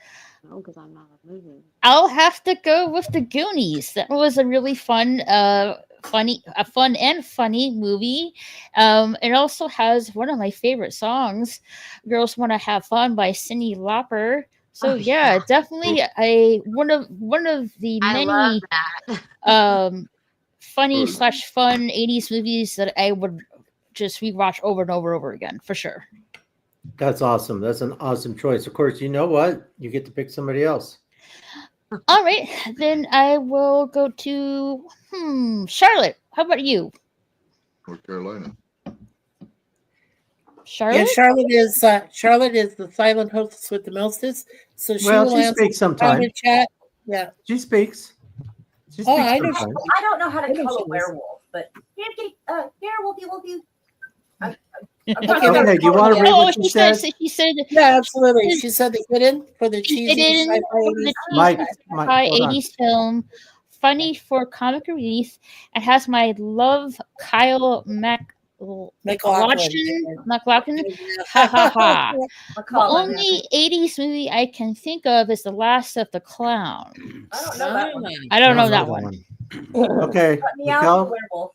No, because I'm not a movie. I'll have to go with The Goonies. That was a really fun and funny movie. It also has one of my favorite songs, "Girls Want to Have Fun" by Cyndi Lauper. So definitely one of the I many love that. funny / fun 80s movies that I would just rewatch over and over again for sure. That's awesome. That's an awesome choice. Of course, you know what? You get to pick somebody else. All right, then I will go to Charlotte. How about you? North Carolina. Charlotte? Yeah, Charlotte is the silent hostess with the mostest. So she will answer speaks sometime. private chat. Yeah. She speaks. She speaks I know. sometimes. I don't know how to I know tell she a is. werewolf, but here, Wolfie. Okay, do you want to read what she said? She said, Yeah, absolutely. She said the hidden for the cheesy hidden sci-fi 80s. Mike, sci-fi hold on. 80s film, funny for comic relief, and has my love Kyle MacLachlan. Ha ha ha. The only 80s movie I can think of is The Last of the Clown. I don't know that one. I don't know that one. Okay, Cut me out, Mikhail? werewolf.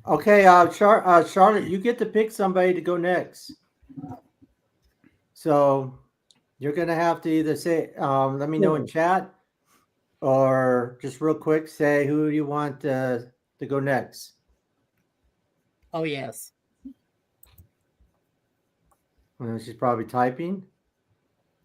Okay, Charlotte, you get to pick somebody to go next. So you're gonna have to either say, let me know in chat, or just real quick say who do you want to go next. Oh yes. Well, she's probably typing.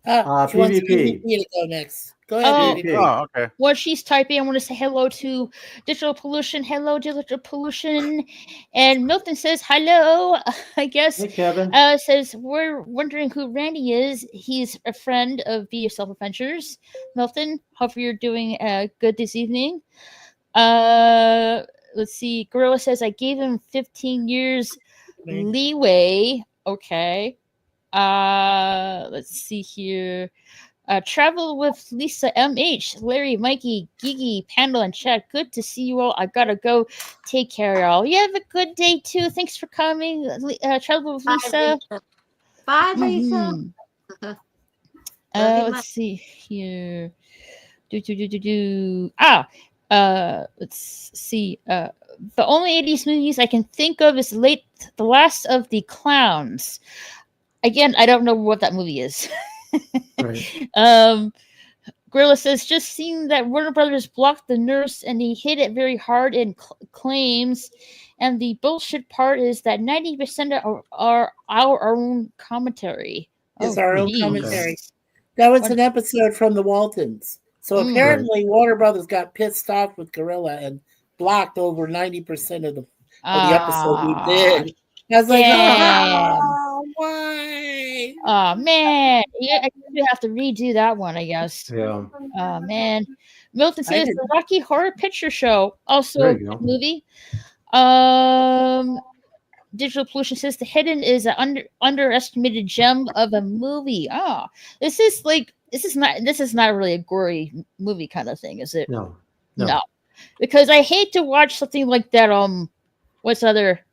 She wants PvP. PvP to go next. Go ahead, PvP. Oh, okay. While she's typing, I want to say hello to Digital Pollution. Hello, Digital Pollution. And Milton says hello, I guess. Hey, Kevin. Says, we're wondering who Randy is. He's a friend of Be Yourself Adventures. Milton, hope you're doing good this evening. Let's see. Gorilla says, I gave him 15 years leeway. Okay. Let's see here. Travel with Lisa MH, Larry, Mikey, Gigi, Panda, and Chat. Good to see you all. I gotta go. Take care, y'all. You have a good day too. Thanks for coming. Travel with Lisa. Bye, Lisa. Let's see here. Let's see. The only 80s movies I can think of is The Last of the Clowns. Again, I don't know what that movie is. Right. Gorilla says, just seeing that Warner Brothers blocked the nurse and he hit it very hard in claims. And the bullshit part is that 90% are our own commentary. It's our own geez. commentary. That was an episode from the Waltons. So apparently Warner Brothers got pissed off with Gorilla and blocked over 90% of the episode we did. I was like, oh, why? Oh man, I have to redo that one, I guess. Yeah. Oh man. Milton says the Rocky Horror Picture Show, also a good movie. Digital Pollution says The Hidden is an underestimated gem of a movie. Oh, this is not really a gory movie kind of thing, is it? No. Because I hate to watch something like that. What's the other?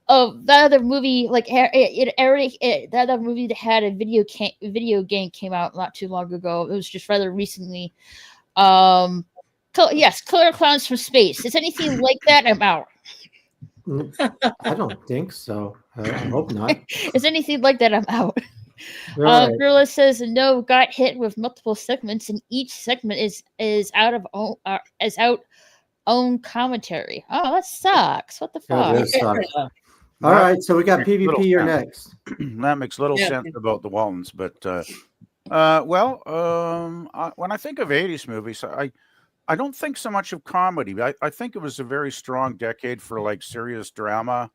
That other movie, like that other movie that had a video game came out not too long ago. It was just rather recently. Yes, Killer Clowns from Space. Is anything like that? I'm out. I don't think so. I hope not. Is anything like that? I'm out. Right. Gorilla says no. Got hit with multiple segments, and each segment is out own commentary. Oh, that sucks. What the fuck? That sucks. All right, so we got PvP. You're next. That makes little sense about the Waltons, but when I think of 80s movies, I don't think so much of comedy. I think it was a very strong decade for like serious drama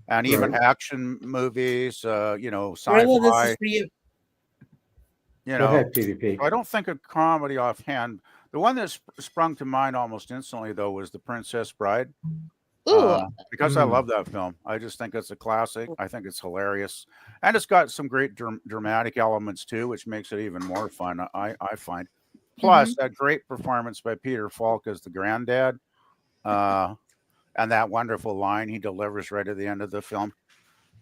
and even action movies. Sci-fi. Gorilla, this is for you. Go ahead, PvP. I don't think of comedy offhand. The one that sprung to mind almost instantly, though, was The Princess Bride. Because I love that film. I just think it's a classic. I think it's hilarious. And it's got some great dramatic elements, too, which makes it even more fun, I find. Plus, that great performance by Peter Falk as the granddad. And that wonderful line he delivers right at the end of the film.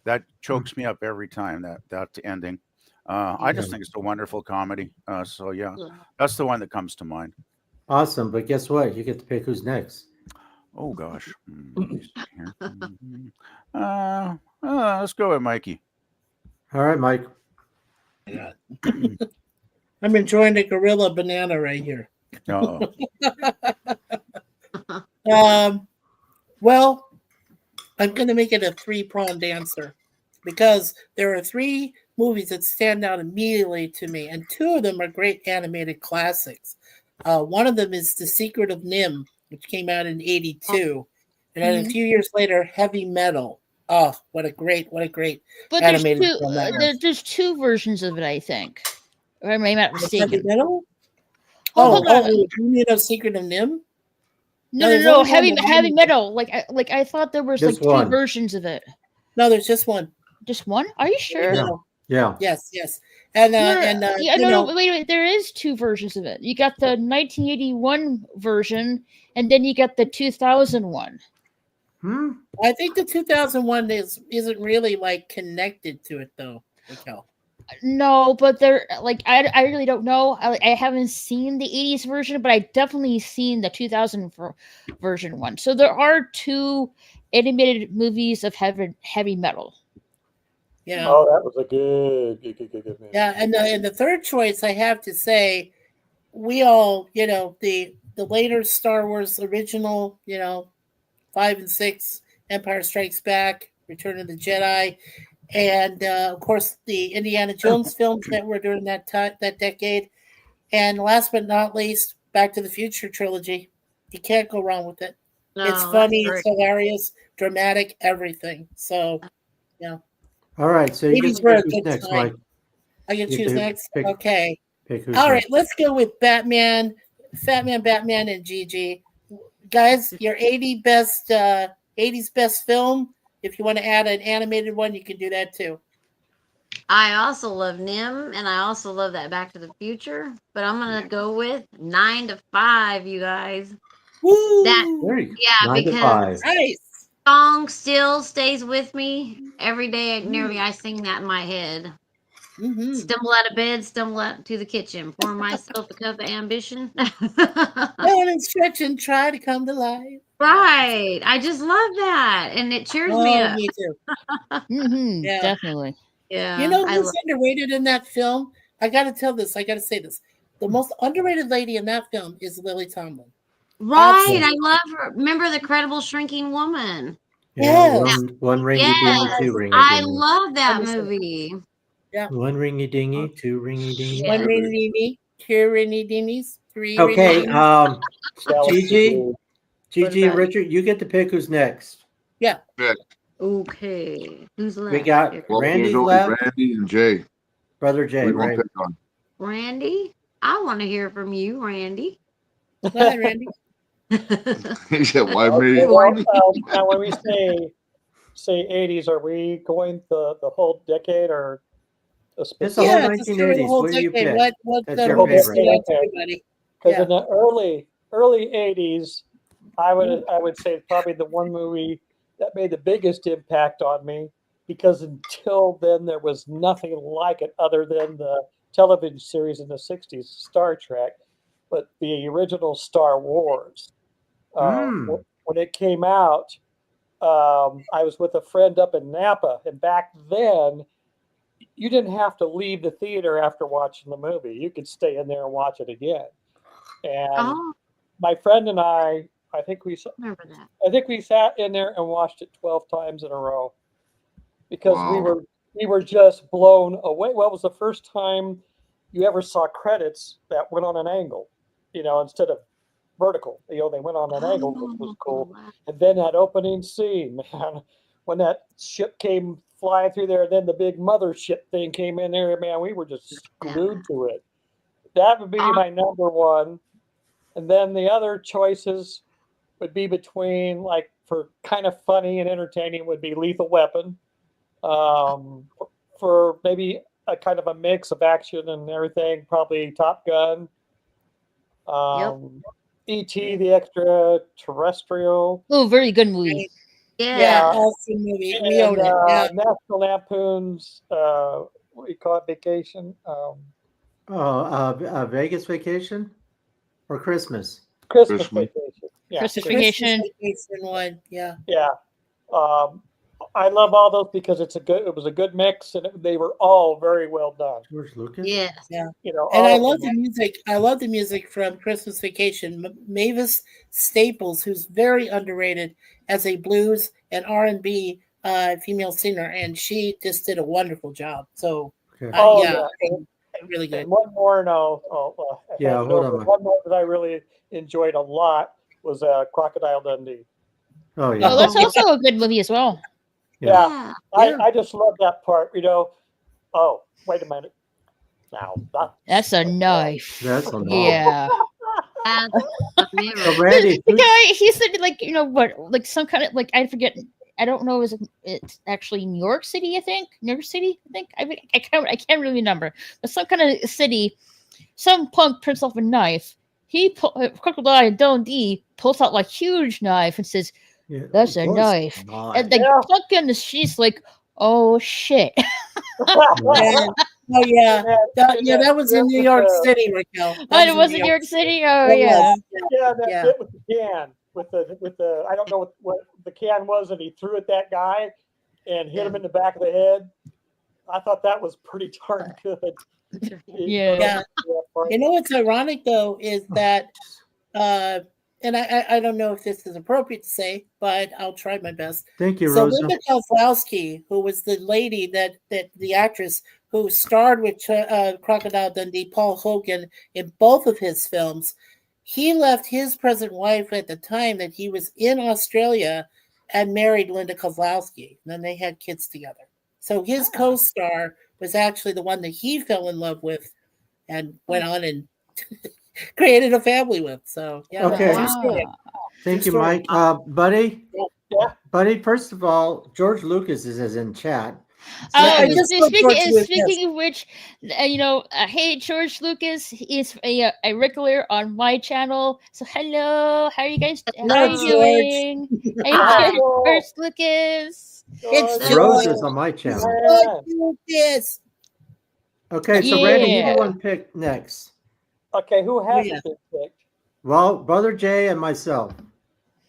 That chokes me up every time, that ending. I just think it's a wonderful comedy. So, yeah, that's the one that comes to mind. Awesome. But guess what? You get to pick who's next. Oh, gosh. Let's go with Mikey. All right, Mike. Yeah. I'm enjoying the gorilla banana right here. Well, I'm going to make it a three-pronged answer because there are three movies that stand out immediately to me, and two of them are great animated classics. One of them is The Secret of Nim, which came out in '82, and then a few years later, Heavy Metal. Oh, what a great But animated film that is. there's two versions of it, I think. Or am I not Heavy mistaken? Metal? Hold on. You mean of Secret of Nim? No, there's no, only one that heavy metal. Like I thought there was Just like two one. versions of it. No, there's just one. Just one? Are you sure? Yeah. Yes. And wait. There is two versions of it. You got the 1981 version, and then you got the 2001. I think the 2001 isn't really like connected to it though, Raquel. No, but they're like I really don't know. I haven't seen the 80s version, but I definitely seen the 2000 version one. So there are two animated movies of heavy metal. Yeah. Oh, that was a good movie. Yeah, and the third choice, I have to say, we all, the later Star Wars original, 5 and 6, Empire Strikes Back, Return of the Jedi, and of course the Indiana Jones films that were during that decade, and last but not least, Back to the Future trilogy. You can't go wrong with it. No, It's funny, that's it's hilarious, dramatic, everything. So, yeah. All right, so you get to pick who's next, Mike. I can You choose can next. pick- Okay. Pick who's All right, next. let's go with Batman, Batman, and Gigi. Guys, your 80s best film. If you want to add an animated one, you can do that too. I also love Nim, and I also love that Back to the Future. But I'm gonna go with 9 to 5, you guys. Woo! There you go. Yeah, 9 to because 5. Nice. song still stays with me every day. Nearly, I sing that in my head. Mm-hmm. Stumble out of bed, stumble out to the kitchen, pour myself a cup of ambition. Go and stretch and try to come to life. Right. I just love that. And it cheers me up. Me too. Yeah. Definitely. Yeah. You know I who's love underrated in that film? I got to say this. The most underrated lady in that film is Lily Tomlin. Right. Absolutely. I love her. Remember the Credible Shrinking Woman? Yeah, Yes. one ringy dingy, Yes. two ringy I dingy. love that Understood. movie. Yeah. One ringy dingy, two ringy dingy. One rainy dingy, two rainy dingies, three Okay, rainy dingies. Gigi and Richard, you get to pick who's next. Yeah. Okay. Who's left? We got Randy left. Randy and Jay. Brother Jay, We're gonna right? pick on. Randy? I want to hear from you, Randy. Hi, Randy. He said, "Why me?" Okay, well, now when we say 80s, are we going the whole decade or a It's the specific? whole Yeah, it's the 1980s. whole What do you decade. pick? What That's the your whole favorite. stood out to Okay. everybody? Because Yeah. in the early 80s, I would say probably the one movie that made the biggest impact on me, because until then there was nothing like it other than the television series in the 60s, Star Trek, but the original Star Wars. When it came out, I was with a friend up in Napa, and back then you didn't have to leave the theater after watching the movie. You could stay in there and watch it again. And my friend and I think we remember that. I think we sat in there and watched it 12 times in a row because we were just blown away. Well, it was the first time you ever saw credits that went on an angle, instead of vertical. They went on an angle, which was cool. And then that opening scene, man, when that ship came flying through there, and then the big mothership thing came in there, man, we were just glued to it. That would be my number one. And then the other choices would be between, like, for kind of funny and entertaining, would be Lethal Weapon. For maybe a kind of a mix of action and everything, probably Top Gun. E.T. the Extraterrestrial. Oh, very good movie. Yeah, awesome movie. We own it. Yeah. National Lampoon's, what do you call it, Vacation? Vegas Vacation or Christmas? Christmas Vacation. Yeah. Christmas Vacation. One. Yeah. Yeah. I love all those because it was a good mix, and they were all very well done. George Lucas. Yes. Yeah. You know, And all I of love them. the music. I love the music from Christmas Vacation. Mavis Staples, who's very underrated as a blues and R&B female singer, and she just did a wonderful job. So, Okay. Oh yeah, yeah. really good. And one more, and I'll Yeah, hand it hold over. on. One more that I really enjoyed a lot was Crocodile Dundee. Oh yeah. Oh, that's also a good movie as well. Yeah, Yeah. I just love that part. You know, oh wait a minute, now That's a knife. That's a knife. Yeah. That's a mirror. So Randy, The guy, he said like, you know what, like some kind of, like, I forget, I don't know, it's actually New York City, I think. New York City, I think. I can't really remember. But some kind of city, some punk prints off a knife. Crocodile Dundee pulls out like huge knife and says, yeah, "That's a of course, knife." knife. And like Yeah. fucking, she's like, "Oh shit." Yeah. Oh yeah, Yeah, that was in with New York the- City, Raquel. That Oh, it was in New York City. Oh It yeah. was. Yeah, that Yeah. bit with the can, with the I don't know what the can was, and he threw at that guy and hit him in the back of the head. I thought that was pretty darn good. Yeah. Yeah. You know what's ironic though is that, and I don't know if this is appropriate to say, but I'll try my best. Thank you, So Rosa. Linda Kozlowski, who was the lady that the actress who starred with Crocodile Dundee, Paul Hogan, in both of his films, he left his present wife at the time that he was in Australia and married Linda Kozlowski. And then they had kids together. So his co-star was actually the one that he fell in love with and went on and created a family with. So yeah, Okay. true story. Thank you, True story. Mike. Buddy. Yeah. Buddy, first of all, George Lucas is in chat. I Oh, just put George Lucas. speaking of which, you know, hey, George Lucas is a regular on my channel. So hello, how are you guys? Hello, How are you George. doing? Hey, Hi. George Lucas. It's George. Rosa's on my channel. George Lucas. Okay, so Randy, you Yeah. the one pick next. Okay, who hasn't Yeah. been picked? Well, Brother Jay and myself.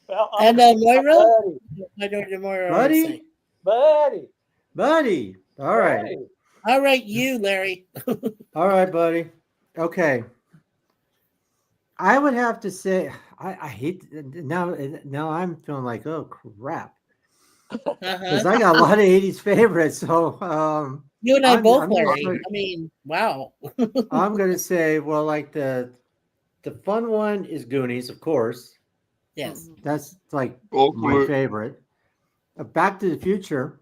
Well, And Moira? Buddy. My daughter Moira. Buddy? Buddy. Buddy. All right. Buddy. All right, you, Larry. All right, buddy. Okay. I would have to say I hate now I'm feeling like, oh crap. Because I got a lot of 80s favorites. So You and I I'm both, gonna Larry. say- I mean, wow. I'm gonna say, well, like the fun one is Goonies, of course. Yes. That's like my Ultimate. favorite. Back to the Future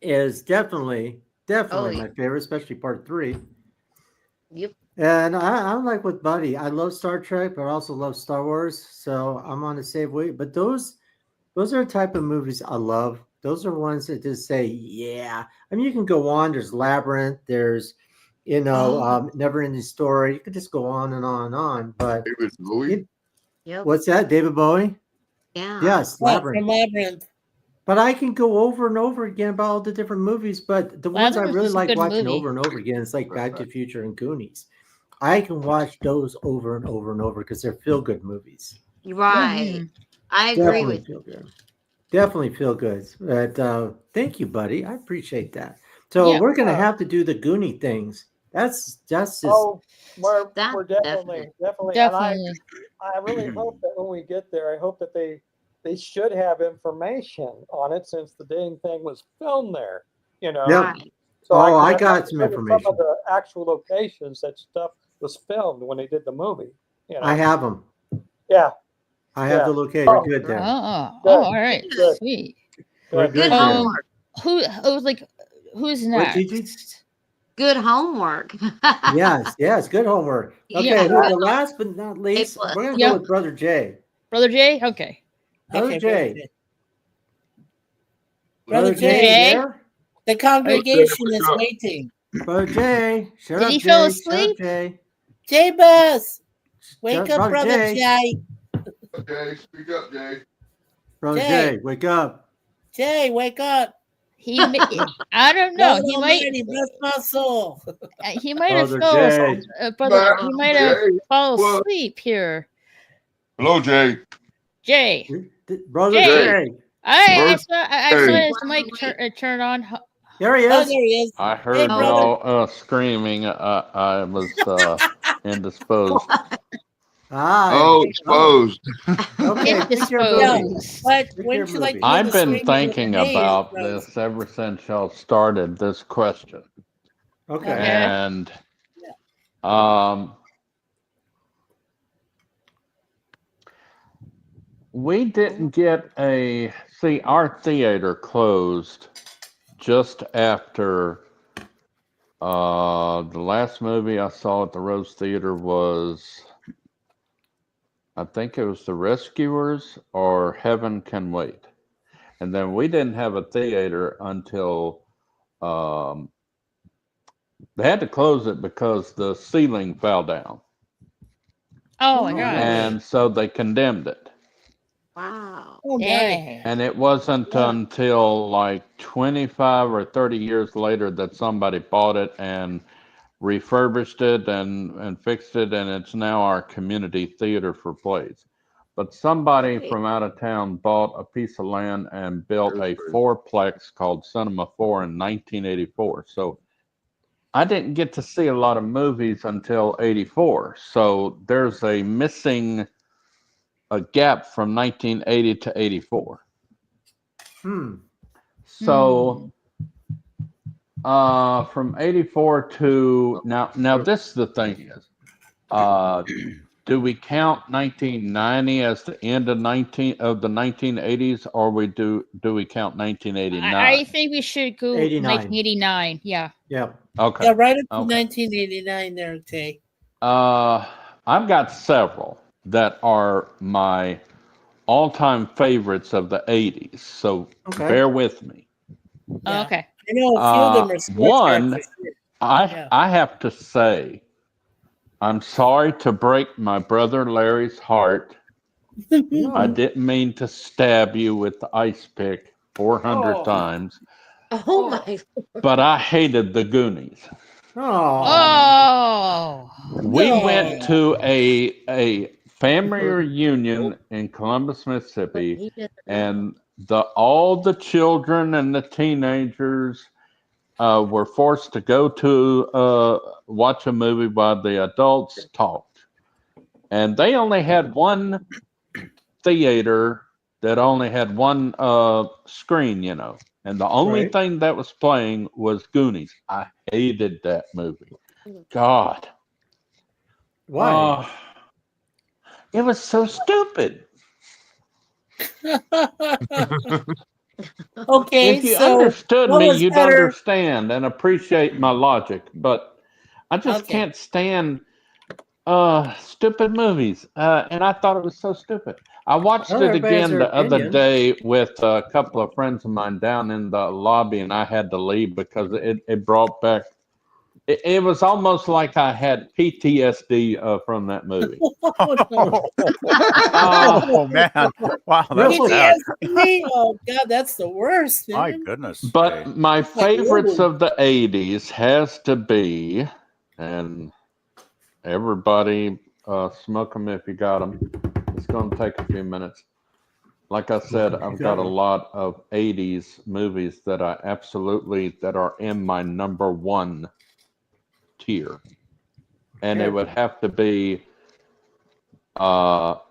is definitely Oh, my favorite, especially part 3. Yep. And I'm like with Buddy. I love Star Trek, but I also love Star Wars. So I'm on the same way. But those are the type of movies I love. Those are ones that just say, yeah. I mean, you can go on. There's Labyrinth. There's, Never Ending Story. You could just go on and on and on. But David Bowie. Yep. what's that? David Bowie? Yeah. Yes, From Labyrinth. Labyrinth. But I can go over and over again about all the different movies. But the ones I Labyrinth really is a like good watching movie. over and over again, it's like Back to the Future and Goonies. I can watch those over and over and over because they're feel-good movies. Right. I agree Definitely with feel good. Definitely feel good. But thank you, buddy. I appreciate that. So Yeah. we're gonna have to do the Goonie things. That's just Oh, we're That- definitely. And Definitely. I really hope that when we get there, I hope that they should have information on it since the dang thing was filmed there. You know. Yep. Right. So Oh, I can got some look at information. Some of the actual locations that stuff was filmed when they did the movie. You know. I have them. Yeah. I have Yeah. the locator. Oh, Good there. Oh, Good. all right. Good. Sweet. We're Good. good Good there. homework. Who's What, next? Gigi? Good homework. Yes. Good homework. Okay, Yeah. who's the last but not least? plus. We're gonna Yeah. go with Brother Jay. Brother Jay? Okay. Brother Okay, Jay. Brother Jay, Jay? you there? The congregation is waiting. Brother Jay, shut Did up, he Jay. fall Shut asleep? up, Jay. Jay Buzz, wake Shut- up, Brother Brother Jay. Jay. Okay, speak up, Jay. Brother Jay. Jay, wake up. Jay, wake up. I don't know. God Almighty, bless my soul. He might have Brother fell. Jay. Brother, he might have Jay, fall what? asleep here. Hello, Jay. Jay. Brother Jay. Jay. I First, saw hey, his mic turn on. There he Oh, is. there he is. I Hey, heard brother. y'all screaming. I was indisposed. oh, exposed. Okay, pick your Yeah, movie. but Pick your wouldn't you like to movie. hear the I've been screaming of thinking the maze, about Rose? this ever since y'all started this question. Okay. And um, we didn't get our theater closed just after the last movie I saw at the Rose Theater was, I think it was The Rescuers or Heaven Can Wait. And then we didn't have a theater until they had to close it because the ceiling fell down. Oh my gosh. And so they condemned it. Wow. Oh, my. Dang. And it wasn't until like 25 or 30 years later that somebody bought it and refurbished it and fixed it, and it's now our community theater for plays. But somebody Great. from out of town bought a piece of land and built a fourplex called Cinema 4 in 1984. So I didn't get to see a lot of movies until 84. So there's a gap from 1980 to 84. So from 84 to now this is the thing is, do we count 1990 as the end of the 1980s, or do we count 1989? I think we should go 89. 1989. Yeah. Yep. Okay. Yeah, right up to Okay. 1989 there, Tay. I've got several that are my all-time favorites of the 80s, so bear with me. Yeah. Okay. I know a few of them are stretch One, marks for sure. I have to say, I'm sorry to break my brother Larry's heart. I didn't mean to stab you with the ice pick 400 times, Oh my. but I hated the Goonies. Oh. We went to a family reunion in Columbus, Mississippi, and all the children and the teenagers were forced to go to watch a movie while the adults talked. And they only had one theater that only had one screen, and the only thing that was playing was Goonies. I hated that movie. God. Why? It was so stupid. Okay, if you so understood what me, was you'd better? understand and appreciate my logic. But I just can't stand stupid movies. And I thought it was so stupid. I watched Well, it everybody has again their the other opinion. day with a couple of friends of mine down in the lobby, and I had to leave because it brought back. It was almost like I had PTSD from that movie. Oh man! Wow, that's sad. PTSD? Oh God, that's the worst. My Man. goodness. But my favorites of the 80s has to be, and everybody smoke them if you got them. It's going to take a few minutes. Like I said, I've got a lot of 80s movies that are in my number one tier. And it would have to be, let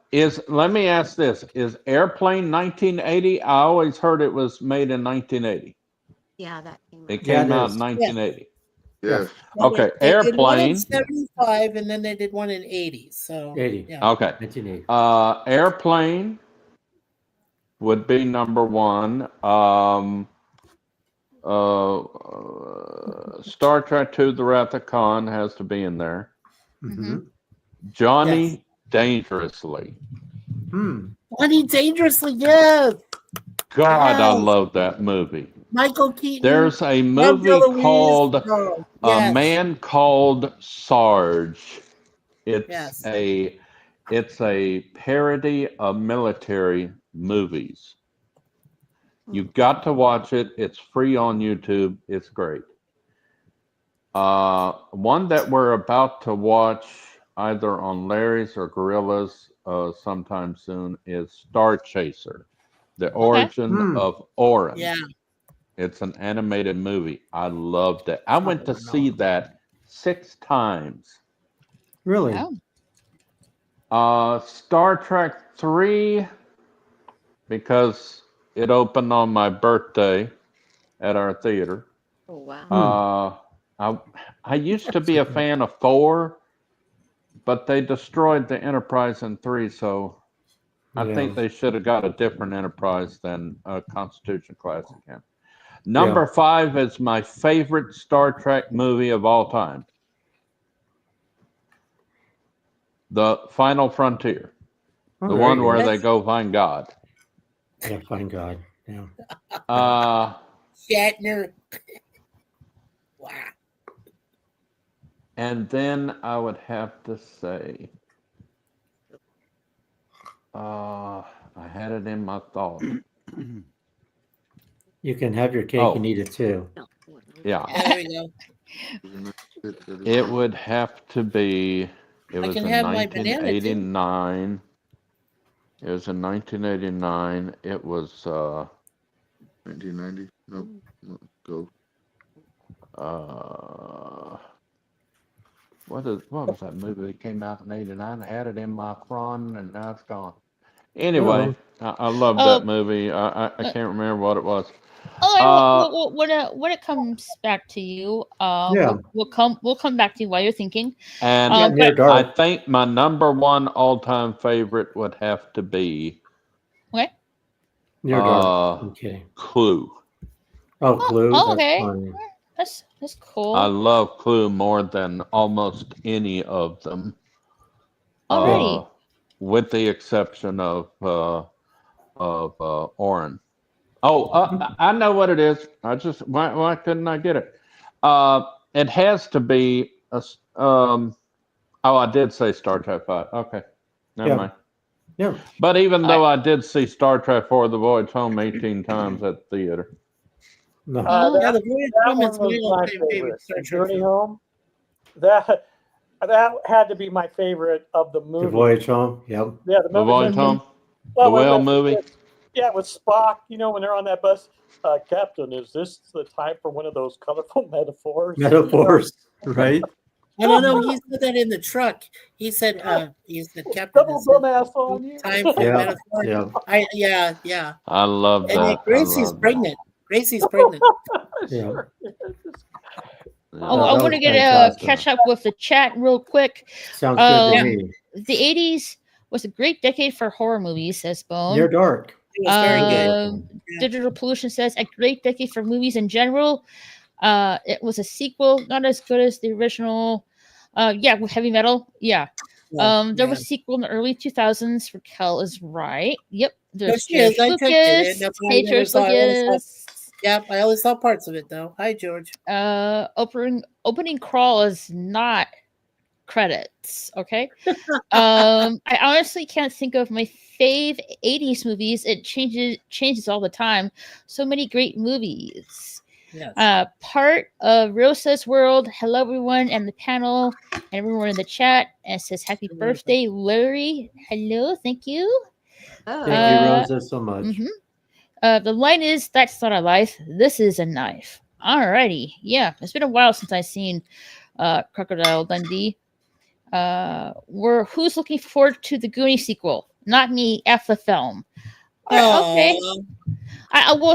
me ask this, is Airplane 1980? I always heard it was made in 1980. Yeah, that came out. It came out in 1980. Yes. Okay, They did one in Airplane. 75, and then they did one in 80. So 80. Yeah. Okay. 1980. Airplane would be number one. Star Trek II: The Wrath of Khan has to be in there. Johnny Dangerously. Johnny Dangerously, yes. God, I Yes. love that movie. Michael Keaton. There's a Dom movie DeLuise. called Oh, A yes. Man Called Sarge. It's Yes. it's a parody of military movies. You've got to watch it. It's free on YouTube. It's great. One that we're about to watch either on Larry's or Gorilla's sometime soon is Star Chaser. The Origin of Orin. Yeah. It's an animated movie. I loved it. I went to see that 6 times. Really? Star Trek 3, because it opened on my birthday at our theater. Oh, wow. I used to be a fan of 4, but they destroyed the Enterprise in 3, so I think they should have got a different Enterprise than a Constitution Classic. Number 5 is my favorite Star Trek movie of all time. The Final Frontier. The one where they go find God. Yeah, find God. Yeah. Shatner. Wow. And then I would have to say, I had it in my thought. You can have your cake and eat it too. Yeah. There we go. It would have to be, it was in have my banana, too. 1989. It was in 1989. It was 1990. Nope. Go. What was that movie that came out in 89? I had it in my phone and now it's gone. Anyway, I love that movie. I can't remember what it was. When it comes back to you, we'll come back to you while you're thinking. And I think my number 1 all-time favorite would have to be Near Dark. Okay. Clue. Oh, Clue. Oh, That's okay. funny. That's cool. I love Clue more than almost any of them. Alrighty. With the exception of Orin. I know what it is. Why couldn't I get it? It has to be I did say Star Trek 5. Okay. Never mind. Yeah. But even though I did see Star Trek 4 The Voyage Home 18 times at the theater. No. Yeah, the Voyage that Home one is was my my favorite favorite. Star The Trek Journey film. Home. That had to be my favorite of the movie. The Voyage Home. Yep. Yeah, The Voyage Home. Well, The whale movie. With Spock, when they're on that bus. Captain, is this the time for one of those colorful metaphors? Metaphors, right? No, he said that in the truck. He said, Captain, Double dumbass on you. time for metaphor. Yeah. I love that. And then Gracie's pregnant. Gracie's pregnant. Yeah. I want to get catch up with the chat real quick. Sounds good to me. The 80s was a great decade for horror movies, says Bone. Near Dark. It was very good. Digital Pollution says a great decade for movies in general. It was a sequel, not as good as the original. With Heavy Metal. Yeah. There was a sequel in the early 2000s. Raquel is right. Yep. There's George Lucas. Hey, George Lucas. Yep, I always saw parts of it though. Hi, George. Opening crawl is not credits. Okay. I honestly can't think of my fave 80s movies. It changes all the time. So many great movies. Yes. Part of Rosa's World. Hello, everyone, and the panel, and everyone in the chat. And it says, "Happy birthday, Larry." Hello, thank you. Thank you, Rosa, so much. The line is, "That's not a life. This is a knife." Alrighty, yeah. It's been a while since I've seen Crocodile Dundee. Who's looking forward to the Goonies sequel? Not me. F the film. Okay.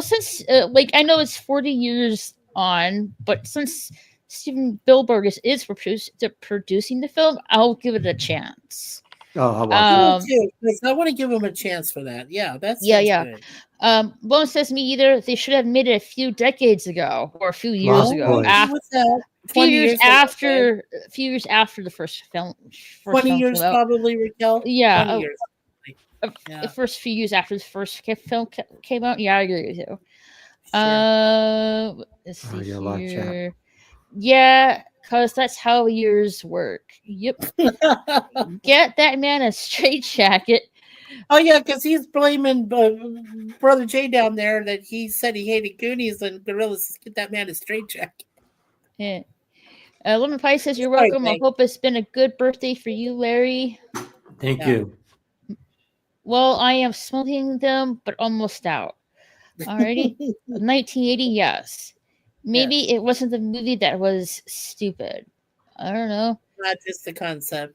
Since I know it's 40 years on, but since Steven Spielberg is producing the film, I'll give it a chance. Oh, I want to give him a chance for that. Yeah, that's good. Bone says me either. They should have made it a few decades ago or a few years ago. A few years after the first film. 20 years probably, Raquel. Yeah. 20 years. The first few years after the first film came out. Yeah, I agree with you. Let's see here. Yeah, because that's how years work. Yep. Get that man a straitjacket. Oh yeah, because he's blaming Brother Jay down there that he said he hated Goonies, and Gorilla says, "Get that man a straitjacket." Yeah. Lemon Pie says, "You're welcome. I hope it's been a good birthday for you, Larry." Thank you. Well, I am smoking them, but almost out. Alrighty. 1980, yes. Maybe it wasn't the movie that was stupid. I don't know. Not just the concept.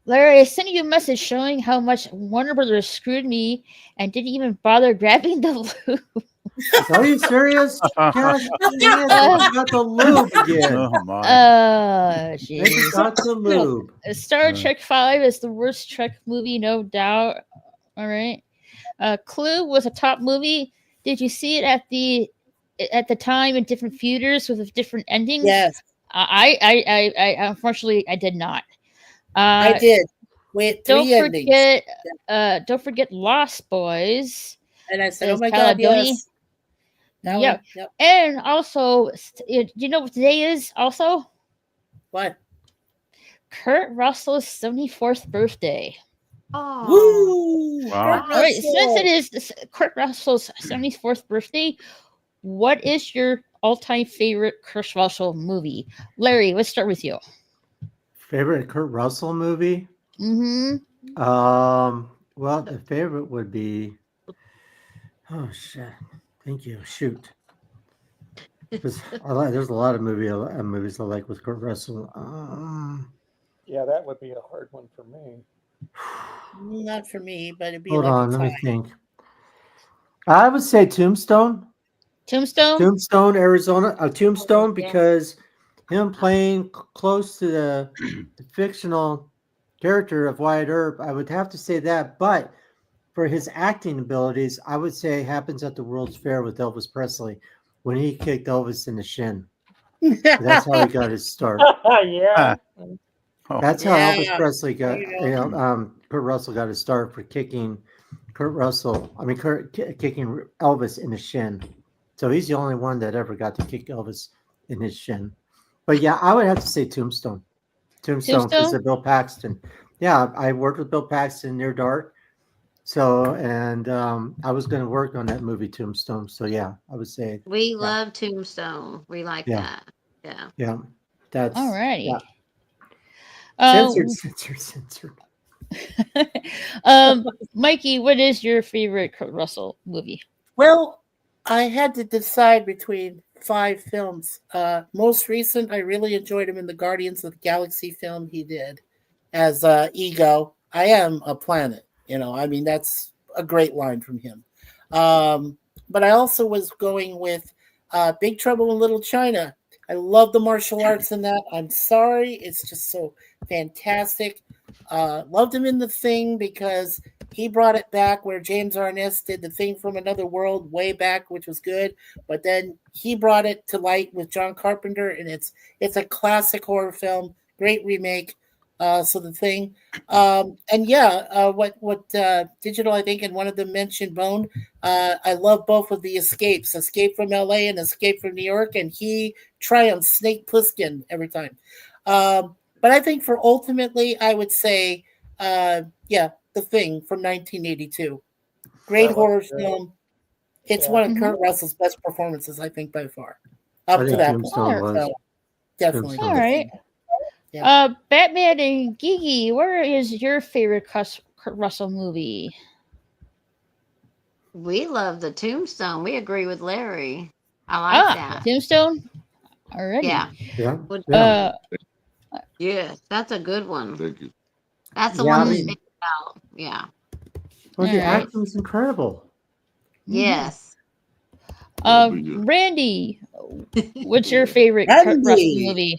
Larry, I sent you a message showing how much Warner Brothers screwed me and didn't even bother grabbing the lube. Are you serious? Gosh, dang it, they got the lube again. Oh my. They Jeez. got the lube. Star Trek 5 is the worst Trek movie, no doubt. All right. Clue was a top movie. Did you see it at the time in different theaters with different endings? Yes. I unfortunately I did not. I did. With Don't 3 endings. don't forget Lost Boys. And I said, Says "Oh my God, Paladoni. yes." That Yeah. one, yep. And also, do you know what today is also? What? Kurt Russell's 74th birthday. Oh, Woo! Wow. Kurt All right, since Russell. it is Kurt Russell's 74th birthday, what is your all-time favorite Kurt Russell movie? Larry, let's start with you. Favorite Kurt Russell movie? Mm-hmm. Well, the favorite would be. Oh shit! Thank you. Shoot. There's a lot of movies I like with Kurt Russell. Yeah, that would be a hard one for me. Not for me, but it'd be Hold like on, a let tie. me think. I would say Tombstone. Tombstone, Arizona. Tombstone, because him playing close to the fictional character of Wyatt Earp, I would have to say that. But for his acting abilities, I would say happens at the World's Fair with Elvis Presley when he kicked Elvis in the shin. That's how he got his start. Yeah. That's how Yeah. Elvis Presley got, There you go. Kurt Russell got his start for kicking kicking Elvis in the shin. So he's the only one that ever got to kick Elvis in his shin. But yeah, I would have to say Tombstone. Tombstone because of Bill Paxton. Yeah, I worked with Bill Paxton Near Dark. So, and I was going to work on that movie Tombstone. So yeah, I would say. we love Tombstone. We like that. Yeah. Yeah, that's All righty. Yeah. Censored. Mikey, what is your favorite Kurt Russell movie? Well, I had to decide between 5 films. Most recent, I really enjoyed him in the Guardians of the Galaxy film he did as Ego. I am a planet. I mean, that's a great line from him. But I also was going with Big Trouble in Little China. I love the martial arts in that. I'm sorry. It's just so fantastic. Loved him in The Thing because he brought it back where James Arness did The Thing from Another World way back, which was good. But then he brought it to light with John Carpenter, and it's a classic horror film. Great remake. So The Thing. And yeah, what Digital, I think, and one of them mentioned Bone. I love both of the Escapes, Escape from LA and Escape from New York, and he triumphs Snake Plissken every time. But I think for ultimately, I would say, The Thing from 1982. Great horror film. It's one of Kurt Russell's best performances, I think, by far. Up to that point. So, definitely. All right. Batman and Gigi, where is your favorite Kurt Russell movie? We love the Tombstone. We agree with Larry. I like that. Tombstone? Already. Yeah. Yes, that's a good one. Thank you. That's the one that stands out. Yeah. Well, the acting's incredible. Yes. Randy, what's your favorite Kurt Russell movie?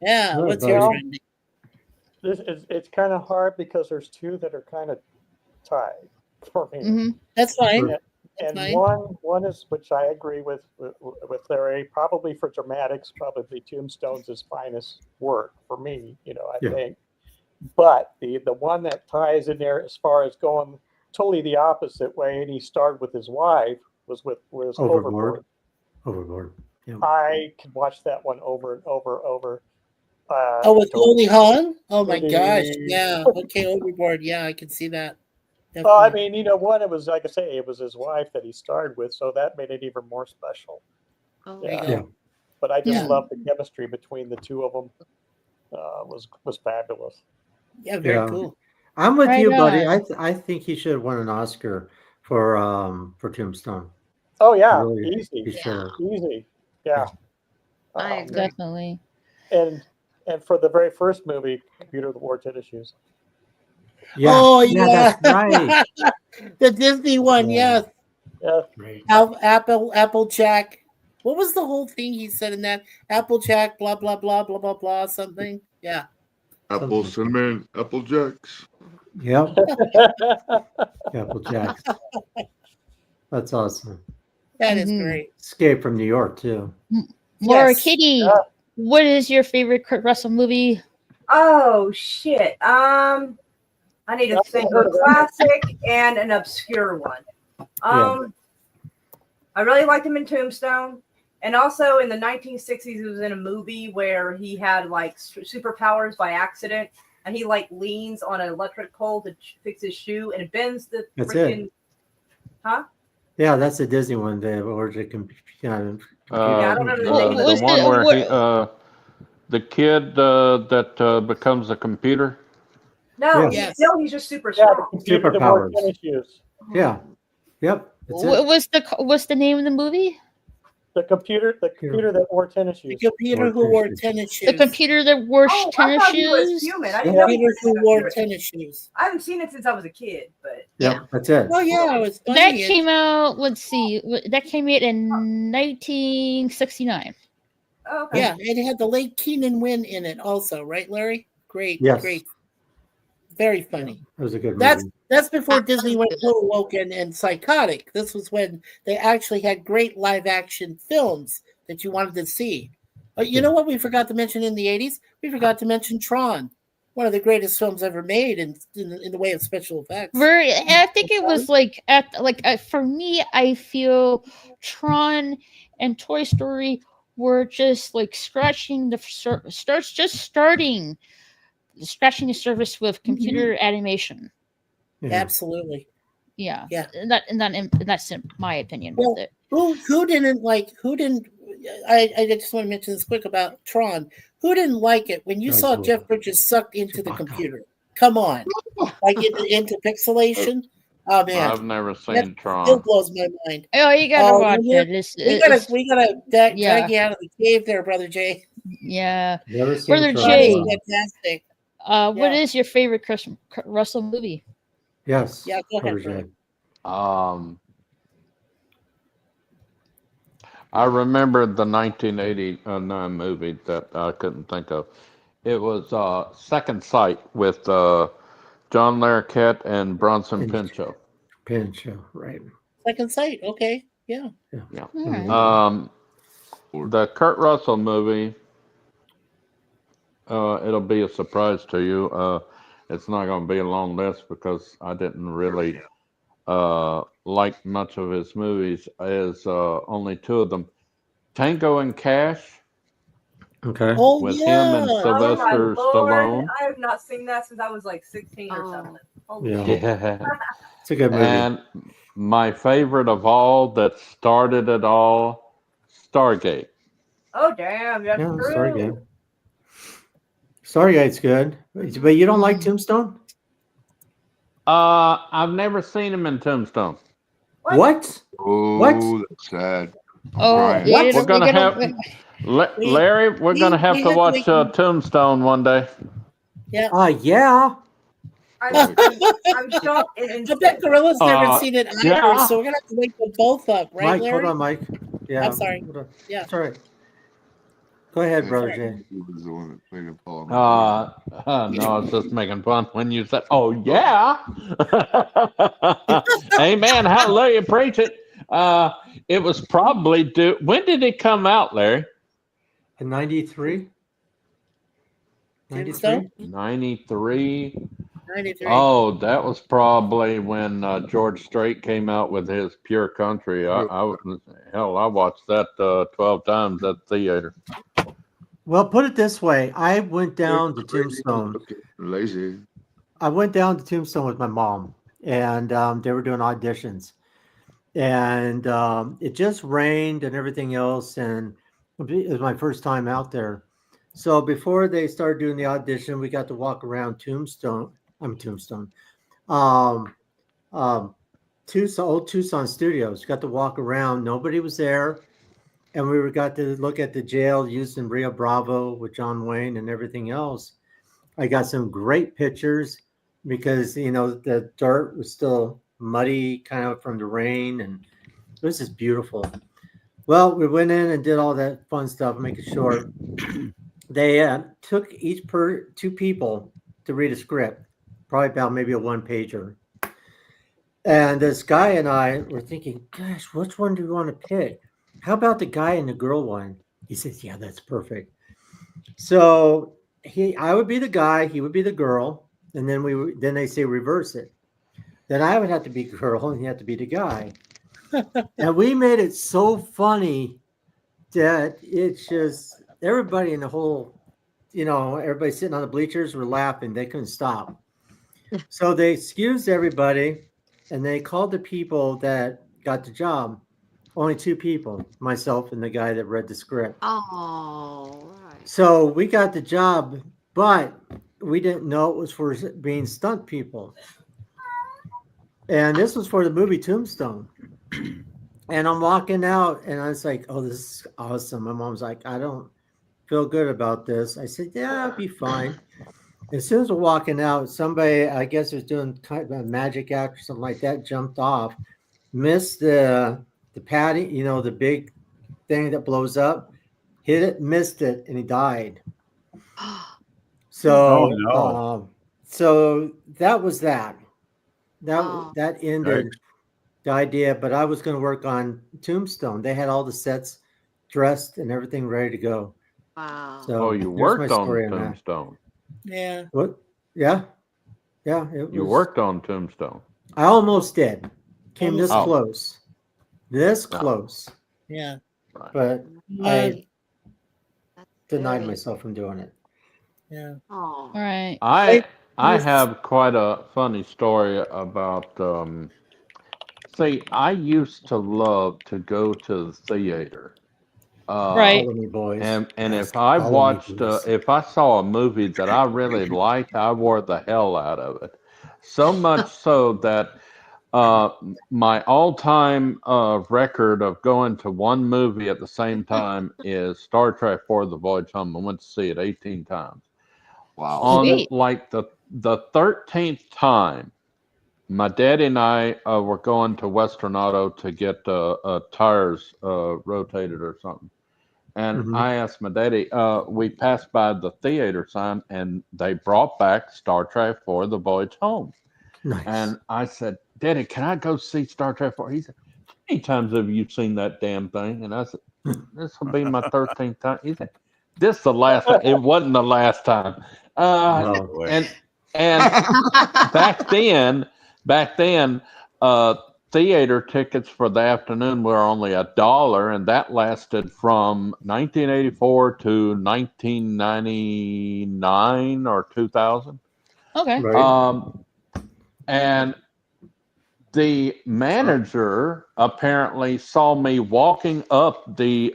Yeah, what's your Randy? It's kind of hard because there's 2 that are kind of tied for me. Mm-hmm. That's fine. And one is, which I agree with Larry, probably for dramatics, probably Tombstone's his finest work for me, I think. But the one that ties in there as far as going totally the opposite way, and he starred with his wife, was Overboard. Overboard. Yeah. I could watch that one over and over. With Goldie Hawn? Oh my gosh. Yeah. Okay, Overboard. Yeah, I can see that. Well, I mean, one, it was, like I say, it was his wife that he starred with, so that made it even more special. Oh, yeah. But I just love the chemistry between the 2 of them. Was fabulous. Yeah, very cool. I'm with Right you, buddy. on. I think he should have won an Oscar for Tombstone. Oh yeah, Really, easy, he should have. easy. Yeah. I agree. Definitely. And for the very first movie, Computer that wore tennis shoes. Yeah. Oh yeah, yeah, that's right. the Disney one. Yeah. Yes, Yeah. Great. Applejack. What was the whole thing he said in that? Applejack, blah blah blah blah blah blah something. Yeah. Apple cinnamon, apple jacks. Yep. Apple Jacks. That's awesome. That is Mhm. great. Escape from New York too. Laura Yes. Kitty, Yeah. what is your favorite Kurt Russell movie? Oh shit. I need to I've think of heard a of that. classic and an obscure one. I really liked him in Tombstone, and also in the 1960s, he was in a movie where he had like superpowers by accident, and he like leans on an electric pole to fix his shoe, and it bends the That's freaking. it. Huh? Yeah, that's a Disney one. The origin computer. I don't know the name of the Was one it- where what- the kid that becomes a computer. No, Yeah. he's just super Yeah, the strong. computer that wore Superpowers. tennis shoes. Yeah. Yep. That's it. What's the name of the movie? The computer that wore tennis The shoes. computer who wore tennis shoes. The computer that wore Oh, I tennis thought he was shoes. human. I Yeah. didn't know he Computer was who wore human. tennis shoes. I haven't seen it since I was a kid, but Yep. That's it. Oh yeah, it was funny. That came out. Let's see. That came out in 1969. oh, okay. Yeah, it had the late Keenan Wynn in it also, right, Larry? Great, Yes. great. Very funny. It was a good That's movie. that's before Disney went total woke and psychotic. This was when they actually had great live action films that you wanted to see. But you know what we forgot to mention in the 80s? We forgot to mention Tron, one of the greatest films ever made in the way of special effects. I think it was for me. I feel Tron and Toy Story were just like scratching the scratching the surface with computer animation. Yeah. Absolutely. Yeah, Yeah. and that's my opinion Well, with it. who didn't I just want to mention this quick about Tron. Who didn't like it when you That's saw cool. Jeff Bridges sucked into the Chewbacca. computer? Come on. Like into pixelation? Oh man. I've never seen That still Tron. blows my mind. Oh, you gotta Oh, watch yeah. it. We gotta drag yeah. you out of the cave there, Brother Jay. Yeah. Never seen Brother Tron. Tron is Jay. fantastic. What Yeah. is your favorite Kurt Russell movie? Yes. Yeah, go ahead, Protege. I remember the 1989 movie that I couldn't think of. It was Second Sight with John Larroquette and Bronson Pinchot. Pinchot, right. Second Sight, okay. Yeah. Yeah. All right. The Kurt Russell movie, it'll be a surprise to you. It's not going to be a long list because I didn't really like much of his movies. Is only two of them, Tango and Cash Okay. Oh with yeah. him and Oh my Sylvester Lord, Stallone. I have not seen that since I was like 16 or Oh. something. Holy Yeah. shit. Yeah. It's a good movie. And my favorite of all that started it all, Stargate. Oh damn, that's Yeah, true. Stargate. Stargate's good. But you don't like Tombstone? I've never seen him in Tombstone. What? Oh, What? that's sad. I'm Oh, crying. yeah, We're gonna have Larry. We're gonna have to watch Tombstone one day. Yeah. Yeah. I'm shocked and I bet Gorilla's never seen it either, yeah. so we're gonna have to wake them both up, right, Mike, Larry? hold on, Mike. Yeah. I'm sorry. Hold on. Yeah. That's all right. Go ahead, Brother Jay. He was the one that made him fall in love. No, I was just making fun when you said, "Oh yeah." Amen. Hallelujah. Preach it. It was probably due. When did it come out, Larry? In 93? Tombstone? 93. 93. Oh, that was probably when George Strait came out with his Pure Country. I watched that 12 times at the theater. Well, put it this way. I went down to Tombstone. Lazy. I went down to Tombstone with my mom, and they were doing auditions. And it just rained and everything else, and it was my first time out there. So before they started doing the audition, we got to walk around Tombstone, I'm Tombstone. Um, old Tucson studios. Got to walk around. Nobody was there, and got to look at the jail used in Rio Bravo with John Wayne and everything else. I got some great pictures because the dirt was still muddy, kind of from the rain, and it was just beautiful. Well, we went in and did all that fun stuff. Make it short. They took two people to read a script, probably about maybe a one pager. And this guy and I were thinking, gosh, which one do we want to pick? How about the guy and the girl one? He says, yeah, that's perfect. So I would be the guy, he would be the girl, and then they say reverse it. Then I would have to be girl and he had to be the guy. And we made it so funny that it's just everybody in the whole, everybody sitting on the bleachers were laughing. They couldn't stop. So they excused everybody and they called the people that got the job. Only two people, myself and the guy that read the script. Oh, right. So we got the job, but we didn't know it was for being stunt people. And this was for the movie Tombstone. And I'm walking out and I was like, oh, this is awesome. My mom's like, I don't feel good about this. I said, yeah, I'll be fine. As soon as we're walking out, somebody, I guess was doing kind of a magic act or something like that, jumped off, missed the padding, the big thing that blows up, hit it, missed it, and he died. So, so that was that. That ended the idea, but I was going to work on Tombstone. They had all the sets dressed and everything ready to go. Wow. So you worked on Tombstone. Yeah. What? Yeah. You worked on Tombstone. I almost did. Came this close. This close. Yeah. But I denied myself from doing it. Yeah. All right. I have quite a funny story about. See, I used to love to go to the theater. Right. Follow me, boys. And if I watched, if I saw a movie that I really liked, I wore the hell out of it. So much so that my all-time record of going to one movie at the same time is Star Trek IV: The Voyage Home. I went to see it 18 times. Wow. On like the 13th time, my daddy and I were going to Western Auto to get tires rotated or something. And I asked my daddy, we passed by the theater sign and they brought back Star Trek IV: The Voyage Home. Nice. And I said, Daddy, can I go see Star Trek IV? He said, how many times have you seen that damn thing? And I said, this will be my 13th time. He said, this is the last time. It wasn't the last time. And back then, theater tickets for the afternoon were only $1, and that lasted from 1984 to 1999 or 2000. Okay. Right. And the manager apparently saw me walking up the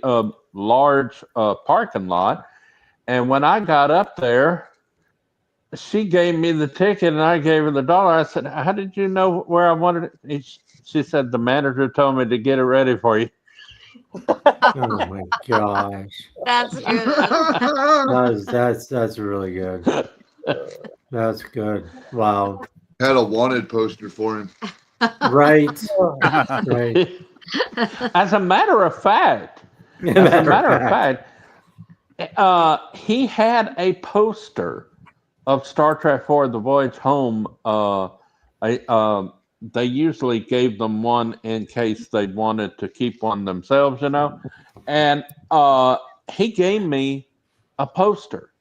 large parking lot, and when I got up there, she gave me the ticket and I gave her the $1. I said, how did you know where I wanted it? She said, the manager told me to get it ready for you. Oh my gosh. That's good. That's really good. That's good. Wow. Had a wanted poster for him. Right. Right. As a matter of fact, he had a poster of Star Trek IV: The Voyage Home. They usually gave them one in case they wanted to keep one themselves, And he gave me a poster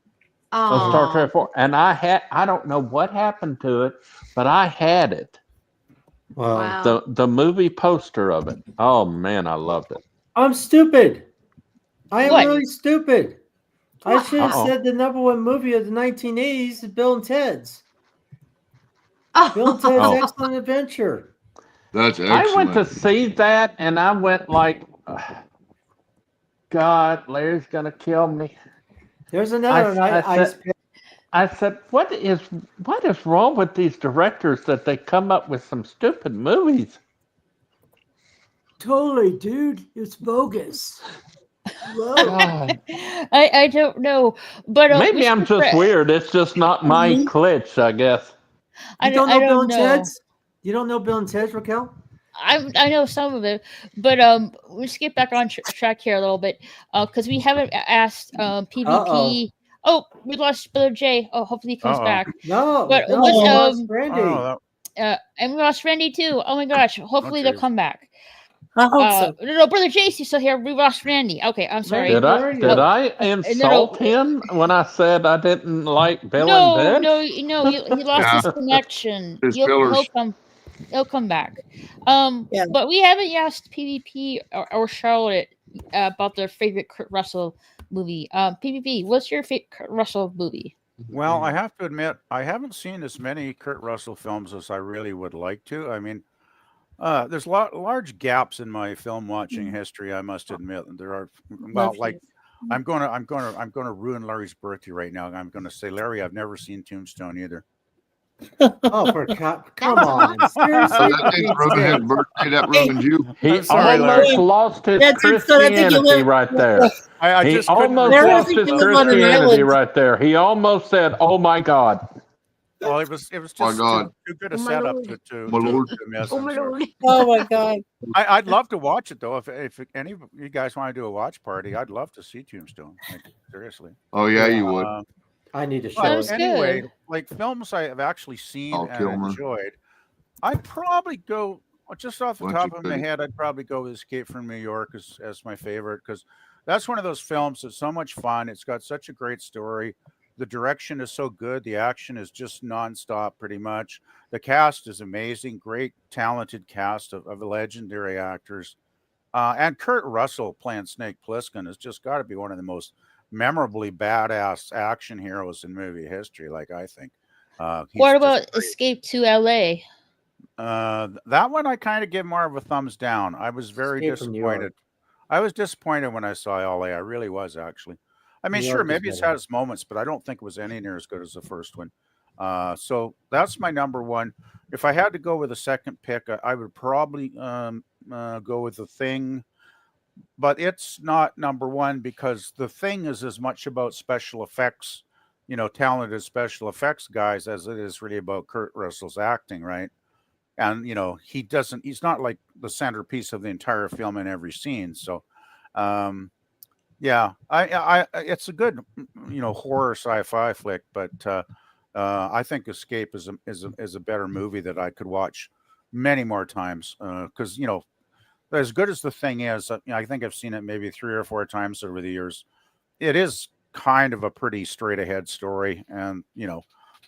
of Star Trek IV, and I don't know what happened to it, but I had it. Wow. The movie poster of it. Oh man, I loved it. I'm stupid. I am What? really stupid. I should have said the #1 movie of the 1980s is Bill and Ted's. Bill and Ted's Excellent Adventure. That's excellent. I went to see that, and I went like, God, Larry's gonna kill me. There's another one. I said, what is wrong with these directors that they come up with some stupid movies? Totally, dude. It's bogus. Whoa. God. I don't know, but Maybe I'm just weird. It's just not my glitch, I guess. I You don't know I Bill don't and know. Ted's? You don't know Bill and Ted's, Raquel? I know some of it, but let's get back on track here a little bit, because we haven't asked PvP. Oh, we lost Brother Jay. Oh, hopefully he comes back. No, But no, let's we lost Randy. and we lost Randy too. Oh my gosh! Hopefully they'll come back. I hope so. No, Brother Jay's still here. We lost Randy. Okay, I'm sorry. Did I insult him when I said I didn't like Bill and Ted? No. He lost his connection. His He'll pillars. come. He'll come back. But we haven't asked PvP or Charlotte about their favorite Kurt Russell movie. PvP, what's your favorite Kurt Russell movie? Well, I have to admit, I haven't seen as many Kurt Russell films as I really would like to. I mean, there's large gaps in my film watching history. I must admit, there are. Well, like I'm gonna ruin Larry's birthday right now. I'm gonna say, Larry, I've never seen Tombstone either. Oh, come on! Seriously, That didn't ruin his birthday. That ruined you. He sorry, almost Larry. lost his That's it, so I think you Christianity went- right there. I He just couldn't almost resist lost think his you live on an Christianity island. right there. He almost said, "Oh my God." Well, it was just My God. too good a Oh my setup Lord. to My Lord. miss. Oh I'm my sorry. lord. Oh my God. I'd love to watch it though. If any of you guys want to do a watch party, I'd love to see Tombstone. Like, seriously. Oh yeah, you would. I need to show Sounds it. Anyway, good. like films I have actually seen Oh, and Kilmer. enjoyed, I'd probably go just off the Bunch top of of my goodies. head. I'd probably go with Escape from New York as my favorite because that's one of those films that's so much fun. It's got such a great story. The direction is so good. The action is just nonstop, pretty much. The cast is amazing. Great, talented cast of legendary actors. And Kurt Russell playing Snake Plissken has just got to be one of the most memorably badass action heroes in movie history. Like I think. He's What just about great. Escape to LA? That one I kind of give more of a thumbs down. I was very Escape from New York. disappointed. I was disappointed when I saw LA. I really was actually. I mean, New sure, York is maybe it's better. had its moments, but I don't think it was any near as good as the first one. So that's my number one. If I had to go with a second pick, I would probably go with The Thing, but it's not number one because The Thing is as much about special effects, talented special effects guys as it is really about Kurt Russell's acting, right? And he's not like the centerpiece of the entire film in every scene. So, yeah, I it's a good, horror sci-fi flick, but I think Escape is a better movie that I could watch many more times because as good as The Thing is, I think I've seen it maybe 3 or 4 times over the years. It is kind of a pretty straight ahead story, and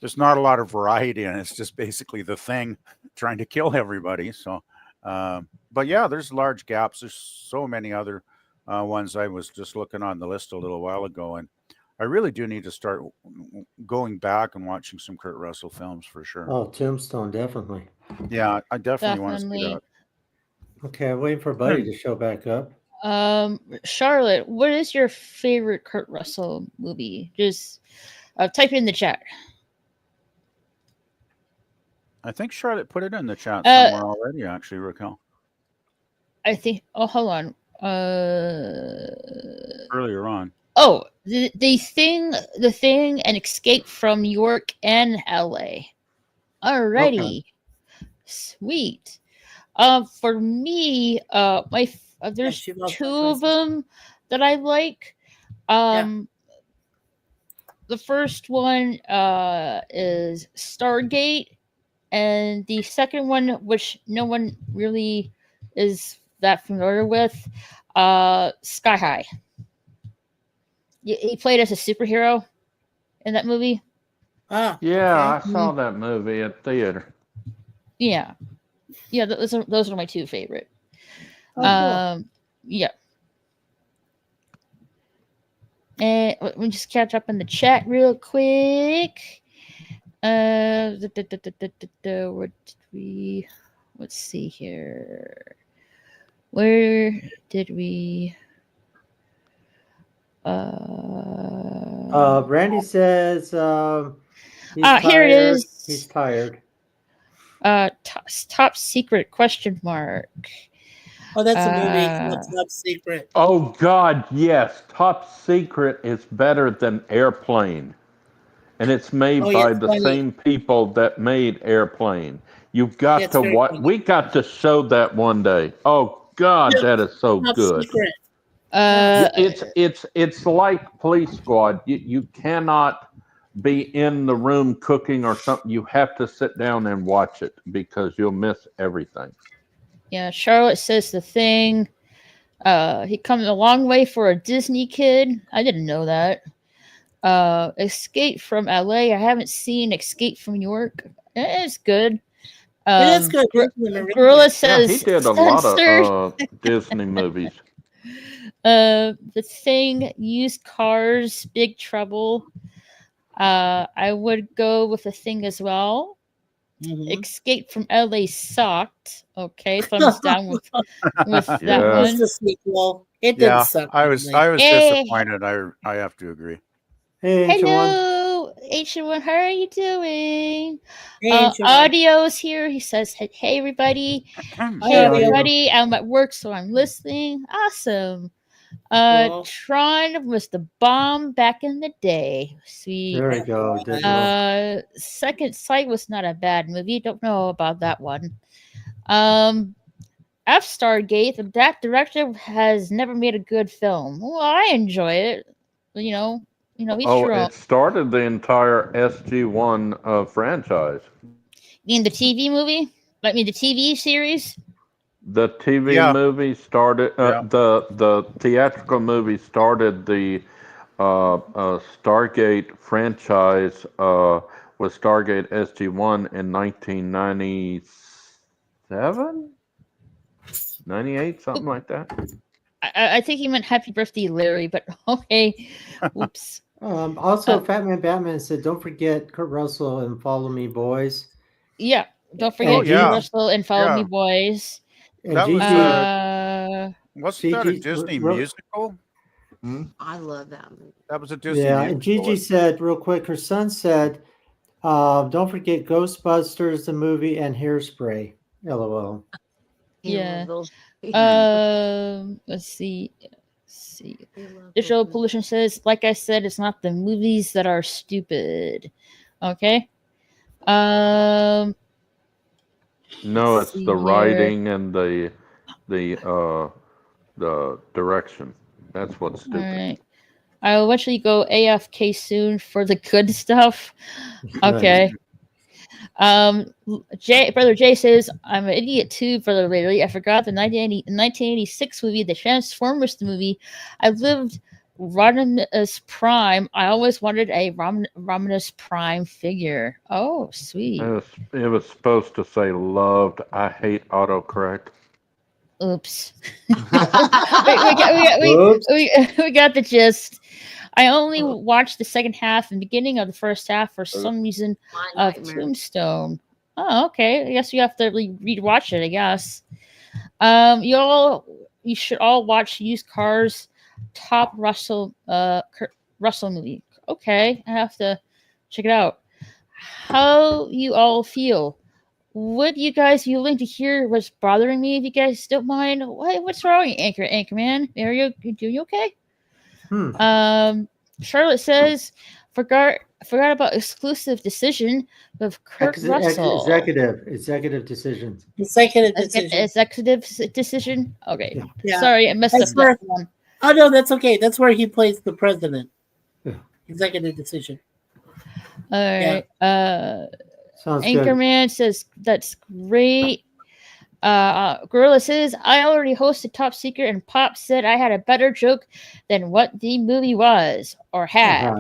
there's not a lot of variety in it. It's just basically The Thing trying to kill everybody. So, but yeah, there's large gaps. There's so many other ones. I was just looking on the list a little while ago, and I really do need to start going back and watching some Kurt Russell films for sure. Oh, Tombstone, definitely. Yeah, I definitely want to see Definitely. that. Okay, I'm waiting for Buddy to show back up. Charlotte, what is your favorite Kurt Russell movie? Just type it in the chat. I think Charlotte put it in the chat somewhere already, actually, Raquel. I think. Oh, hold on. Earlier on. Oh, the thing, and Escape from New York and LA. Alrighty, Okay. Sweet. For me, there's she loves two my of them that I like. The first one is Stargate, and the second one, which no one really is that familiar with, Sky High. He played as a superhero in that movie. Ah, Yeah, okay. I saw that movie at theater. Yeah, those are my two favorite. Oh, cool. Yeah. And let me just catch up in the chat real quick. What did we? Let's see here. Where did we? Randy says he's Here it tired. is. He's tired. Top secret question mark. Oh, that's a movie. It's Top Secret. Oh God, yes. Top Secret is better than Airplane. And it's made by it's the funny. same people that made Airplane. You've got It's to very watch. funny. We got to show that one day. Oh God, that is so Top good. Secret. It's like Police Squad. You cannot be in the room cooking or something. You have to sit down and watch it because you'll miss everything. Yeah, Charlotte says The Thing. He comes a long way for a Disney kid. I didn't know that. Escape from LA. I haven't seen Escape from New York. It's good. It is good. Gorilla Yeah, says he did a lot censored. of Disney movies. The Thing, Used Cars, Big Trouble. I would go with The Thing as well. Escape from LA sucked. Okay, thumbs down with that Yeah. one. It's the sequel. It didn't suck. I was disappointed. I have to agree. Hey, Ancient One. Hello, Ancient One. How are you doing? Hey, Ancient One. Audio's here. He says, "Hey, everybody. Hey, everybody. I'm at work, so I'm listening. Awesome. Cool. Tron was the bomb back in the day. Sweet. There we go. Second Sight was not a bad movie. Don't know about that one. F Stargate. That director has never made a good film. Well, I enjoy it. You know, he's It started the entire SG-1 franchise. In the TV movie? The TV series? The TV movie started. The theatrical movie started the Stargate franchise with Stargate SG-1 in 1997, 98, something like that. I think he meant Happy Birthday, Larry, but okay. Oops. Also, Fat Man Batman said, "Don't forget Kurt Russell and Follow Me, Boys." Yeah, don't forget Kurt Russell and Follow Me, Boys. And That Gigi, wasn't that a Disney musical? I love that movie. That was a Disney Yeah, musical. and Gigi said real quick. Her son said, "Don't forget Ghostbusters the movie and Hairspray." LOL. Yeah. Let's see. Digital Pollution says, like I said, it's not the movies that are stupid. Okay. No, it's the writing and the direction. That's what's stupid. All right. I'll eventually go AFK soon for the good stuff. Okay. Brother Jay says, I'm an idiot too, Brother Larry. I forgot the 1986 movie, the Transformers movie. I lived Rodimus Prime. I always wanted a Rodimus Prime figure. Oh, sweet. It was supposed to say loved. I hate autocorrect. Oops. we got the gist. I only watched the second half and beginning of the first half for some reason of Tombstone. Oh, okay. I guess you have to rewatch it, I guess. You should all watch Used Cars Top Russell movie. Okay, I have to check it out. How you all feel? Would you guys be willing to hear what's bothering me if you guys don't mind? What's wrong, Anchorman? Are you doing okay? Charlotte says, forgot about exclusive decision with Kurt Russell. Executive decisions. Executive decision. Okay. Yeah. Sorry, I messed up that one. Oh no, that's okay. That's where he plays the president. Executive decision. All right. Sounds Anchorman says that's great. Gorilla says, I already hosted Top Secret and Pop said I had a better joke than what the movie was or had.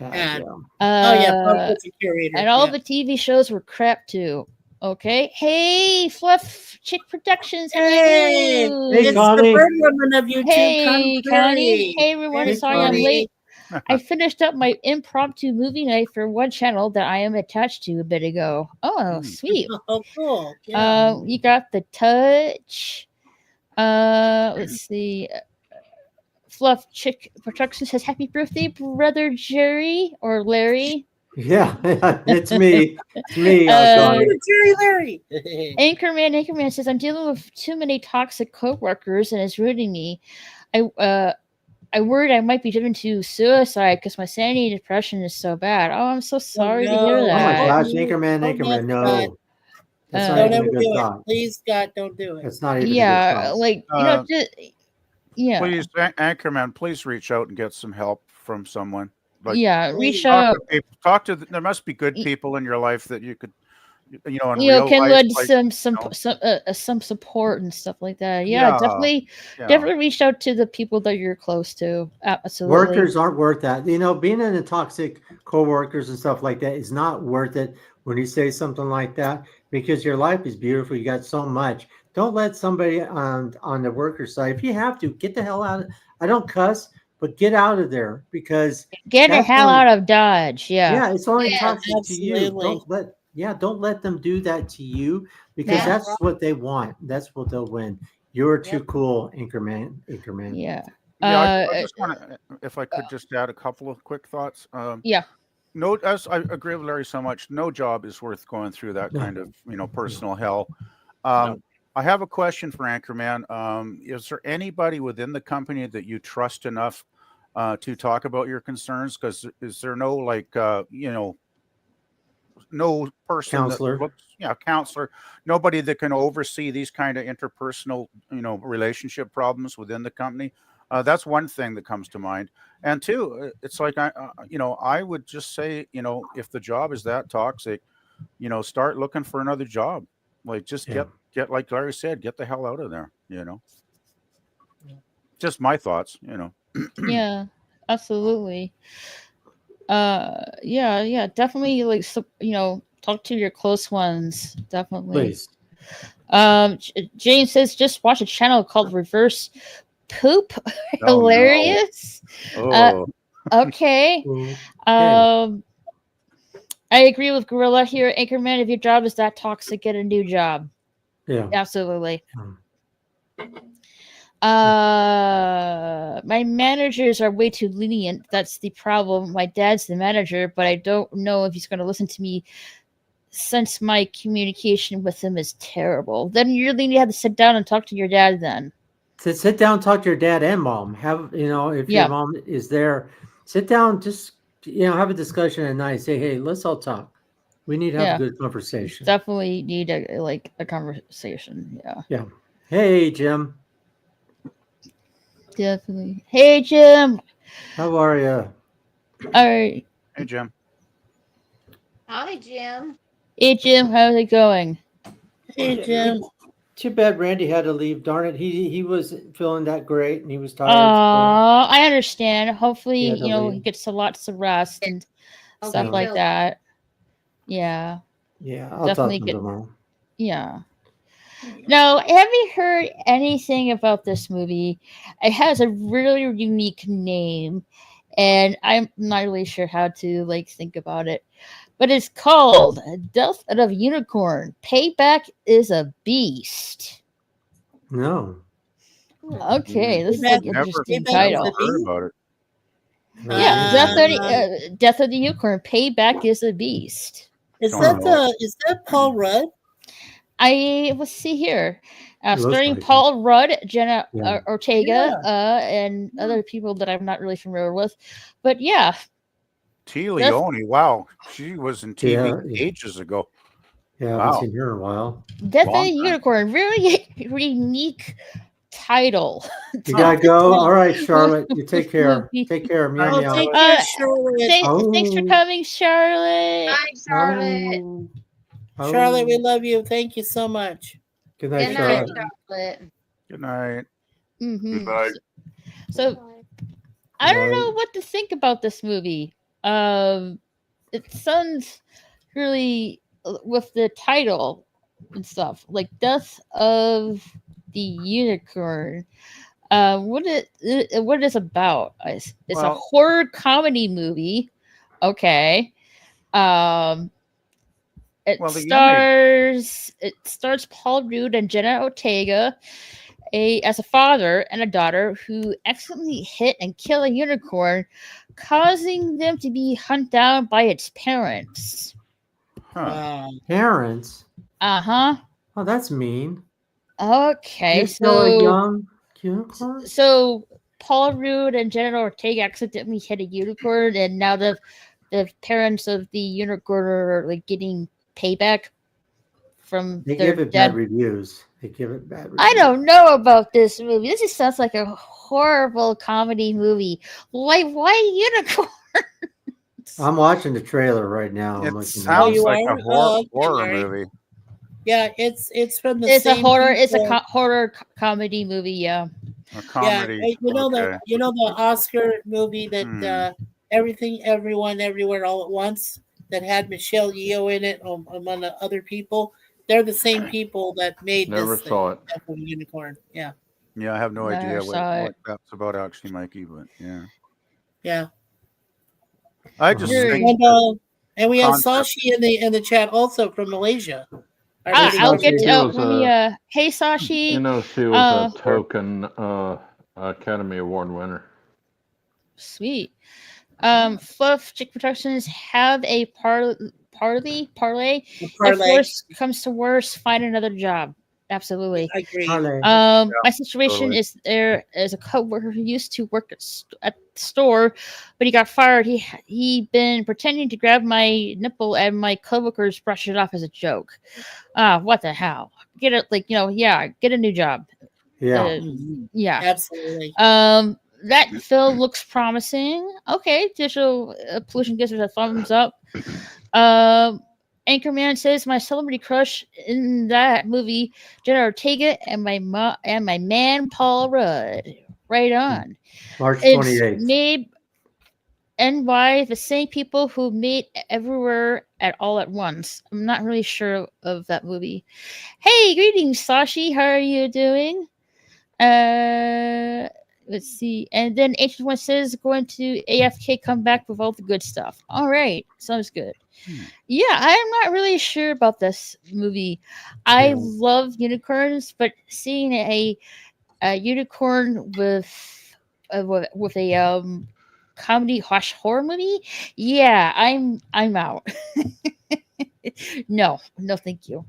And all the TV shows were crap too. Okay. Hey, Fluff Chick Productions. Hey, it's Connie. the bird woman of YouTube. Hey, Connie. Hey, everyone. Hey, Sorry I'm late. I finished up my impromptu movie night for one channel that I am attached to a bit ago. Oh, sweet. Oh, cool. Yeah. You got The Touch. Let's see. Fluff Chick Productions says, "Happy birthday, brother Jerry or Larry." Yeah, it's me. It's me, Johnny. Jerry Larry. Anchorman says, "I'm dealing with too many toxic coworkers and it's ruining me. I worried I might be driven to suicide because my sanity and depression is so bad." Oh, I'm so sorry to hear Oh my that. gosh, Anchorman, no. That's not Don't even ever a good do thought. it. Please, God, don't do it. That's not even a Yeah, good thought. like yeah. Please, Anchorman, please reach out and get some help from someone. Like, Yeah, reach talk out. to people. There must be good people in your life that you could, in You know, real can life, lend like, some support and stuff like that. Yeah, Yeah, definitely reach out to the people that you're close to. Absolutely. Workers aren't worth that. You know, being in a toxic co-workers and stuff like that is not worth it when you say something like that, because your life is beautiful. You got so much. Don't let somebody on the worker side, if you have to, get the hell out of, I don't cuss, but get out of there, because Get the that's hell only, out of Dodge. Yeah. it's only Yes, toxic to you. absolutely. Don't let them do that to you, because Yeah. that's what they want. That's what they'll win. You're too cool, Anchorman. Yeah. I just want to, if I could just add a couple of quick thoughts. Yeah. No, as I agree with Larry so much, no job is worth going through that kind of, personal hell. I have a question for Anchorman. Is there anybody within the company that you trust enough to talk about your concerns? Because is there no no person Counselor. that looks, counselor, nobody that can oversee these kind of interpersonal, relationship problems within the company? That's one thing that comes to mind. And two, it's like, I would just say, if the job is that toxic, start looking for another job. Like, just get, like Larry said, get the hell out of there, Just my thoughts, Yeah, absolutely. Yeah, definitely. Like, talk to your close ones. Definitely. Please. James says, "Just watch a channel called Reverse Poop." Oh, no. Hilarious. Oh. Okay. I agree with Gorilla here. Anchorman, if your job is that toxic, get a new job. Yeah. Absolutely. My managers are way too lenient. That's the problem. My dad's the manager, but I don't know if he's going to listen to me since my communication with him is terrible. Then you really have to sit down and talk to your dad then. To sit down, talk to your dad and mom. Have, if your mom is there, sit down, just, have a discussion at night. Say, hey, let's all talk. We need to have a good conversation. Definitely need a conversation. Yeah. Yeah. Hey, Jim. Definitely. Hey, Jim. How are you? All right. Hey, Jim. Hi, Jim. Hey, Jim. How's it going? Hey, Jim. Too bad Randy had to leave. Darn it. He wasn't feeling that great and he was tired. I understand. Hopefully, leave. he gets lots of rest and stuff like that. Yeah. Yeah, I'll definitely talk to him tomorrow. Yeah. Now, have you heard anything about this movie? It has a really unique name, and I'm not really sure how to think about it. But it's called Death of a Unicorn. Payback is a Beast. No. Okay, this is an interesting title. Never heard about it. Yeah, Death of the Unicorn. Payback is a Beast. Is that Paul Rudd? Let's see here. Starring Paul Rudd, Jenna Ortega, and other people that I'm not really familiar with. But yeah. T. Leone, wow. She was in TV ages ago. Yeah, I haven't seen her in a while. Death of a Unicorn. Really unique title. You gotta go. All right, Charlotte. You take care. Take care. Meow, meow. Take care, Charlotte. Thanks for coming, Charlotte. Hi, Charlotte. Charlotte, we love you. Thank you so much. Good night, Charlotte. Good night. Mm-hmm. Good night. So, I don't know what to think about this movie. It sounds really, with the title and stuff, like Death of the Unicorn. What it is about? It's a horror comedy movie. Okay. It stars Paul Rudd and Jenna Ortega, as a father and a daughter who accidentally hit and killed a unicorn, causing them to be hunted down by its parents. Huh. Parents? Uh-huh. Oh, that's mean. Okay, You kill a young unicorn? So Paul Rudd and Jenna Ortega accidentally hit a unicorn, and now the parents of the unicorn are like getting payback from They their give it dead. bad reviews. They give it bad reviews. I don't know about this movie. This just sounds like a horrible comedy movie. Why unicorn? I'm watching the trailer right now. It I'm looking sounds you like are? a Oh, okay, horror Larry. movie. Yeah, it's from the It's a same horror. It's a people. horror comedy movie. Yeah. A comedy. You know Okay. the Oscar movie that Hmm. Everything, Everyone, Everywhere, All at Once that had Michelle Yeoh in it, among the other people. They're the same people that made Never this thing, saw it. Death of a Unicorn. Yeah, Yeah, I have no Never idea saw what it. that's about actually, Mikey, but yeah. yeah. I just Very- think And we have concept- Sashi in the chat also from Malaysia. Our Ah, lady I'll from get Sashi to was let me hey Sashi. You know, she was a token Academy Award winner. Sweet. Fluff Chick Productions have a parlay. If worse comes to worse, find another job. Absolutely. I agree. My situation is there is a coworker who used to work at the store, but he got fired. He been pretending to grab my nipple, and my coworkers brushed it off as a joke. What the hell? Get it, get a new job. Yeah. Yeah. Absolutely. That film looks promising. Okay, digital pollution gives us a thumbs up. Anchorman says my celebrity crush in that movie, Jenna Ortega, and my man Paul Rudd. Right on. March It's 28th. made and by the same people who made Everywhere at All at Once. I'm not really sure of that movie. Hey, greetings, Sashi. How are you doing? Let's see. And then Ancient One says going to AFK come back with all the good stuff. All right. Sounds good. Yeah, I'm not really sure about this movie. I love unicorns, but seeing a unicorn with a comedy horror movie, yeah, I'm out. No, thank you.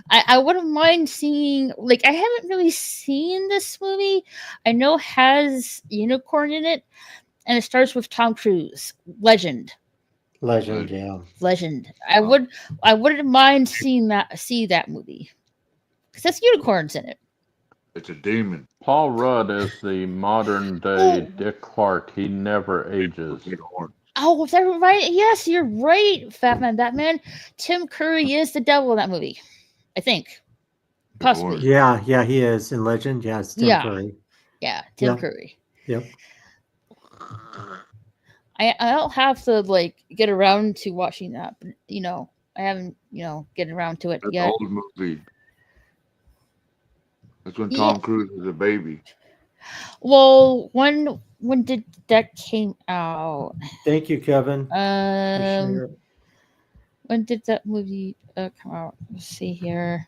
I wouldn't mind seeing, like, I haven't really seen this movie. I know it has unicorn in it, and it starts with Tom Cruise. Legend. Yeah. Legend. I wouldn't mind see that movie. Because that's unicorns in it. It's a demon. Paul Rudd is the modern day Dick Clark. He never ages. Oh, is that right? Yes, you're right, Fat Man Batman. Tim Curry is the devil in that movie. I think. Possibly. Yeah, he is in Legend. Yeah, it's Tim Curry. Yeah, Tim Curry. Yep. I'll have to get around to watching that, but I haven't get around to it That's yet. an old movie. That's when Tom Cruise was a baby. Well, when did that came out? Thank you, Kevin. When did that movie come out? Let's see here.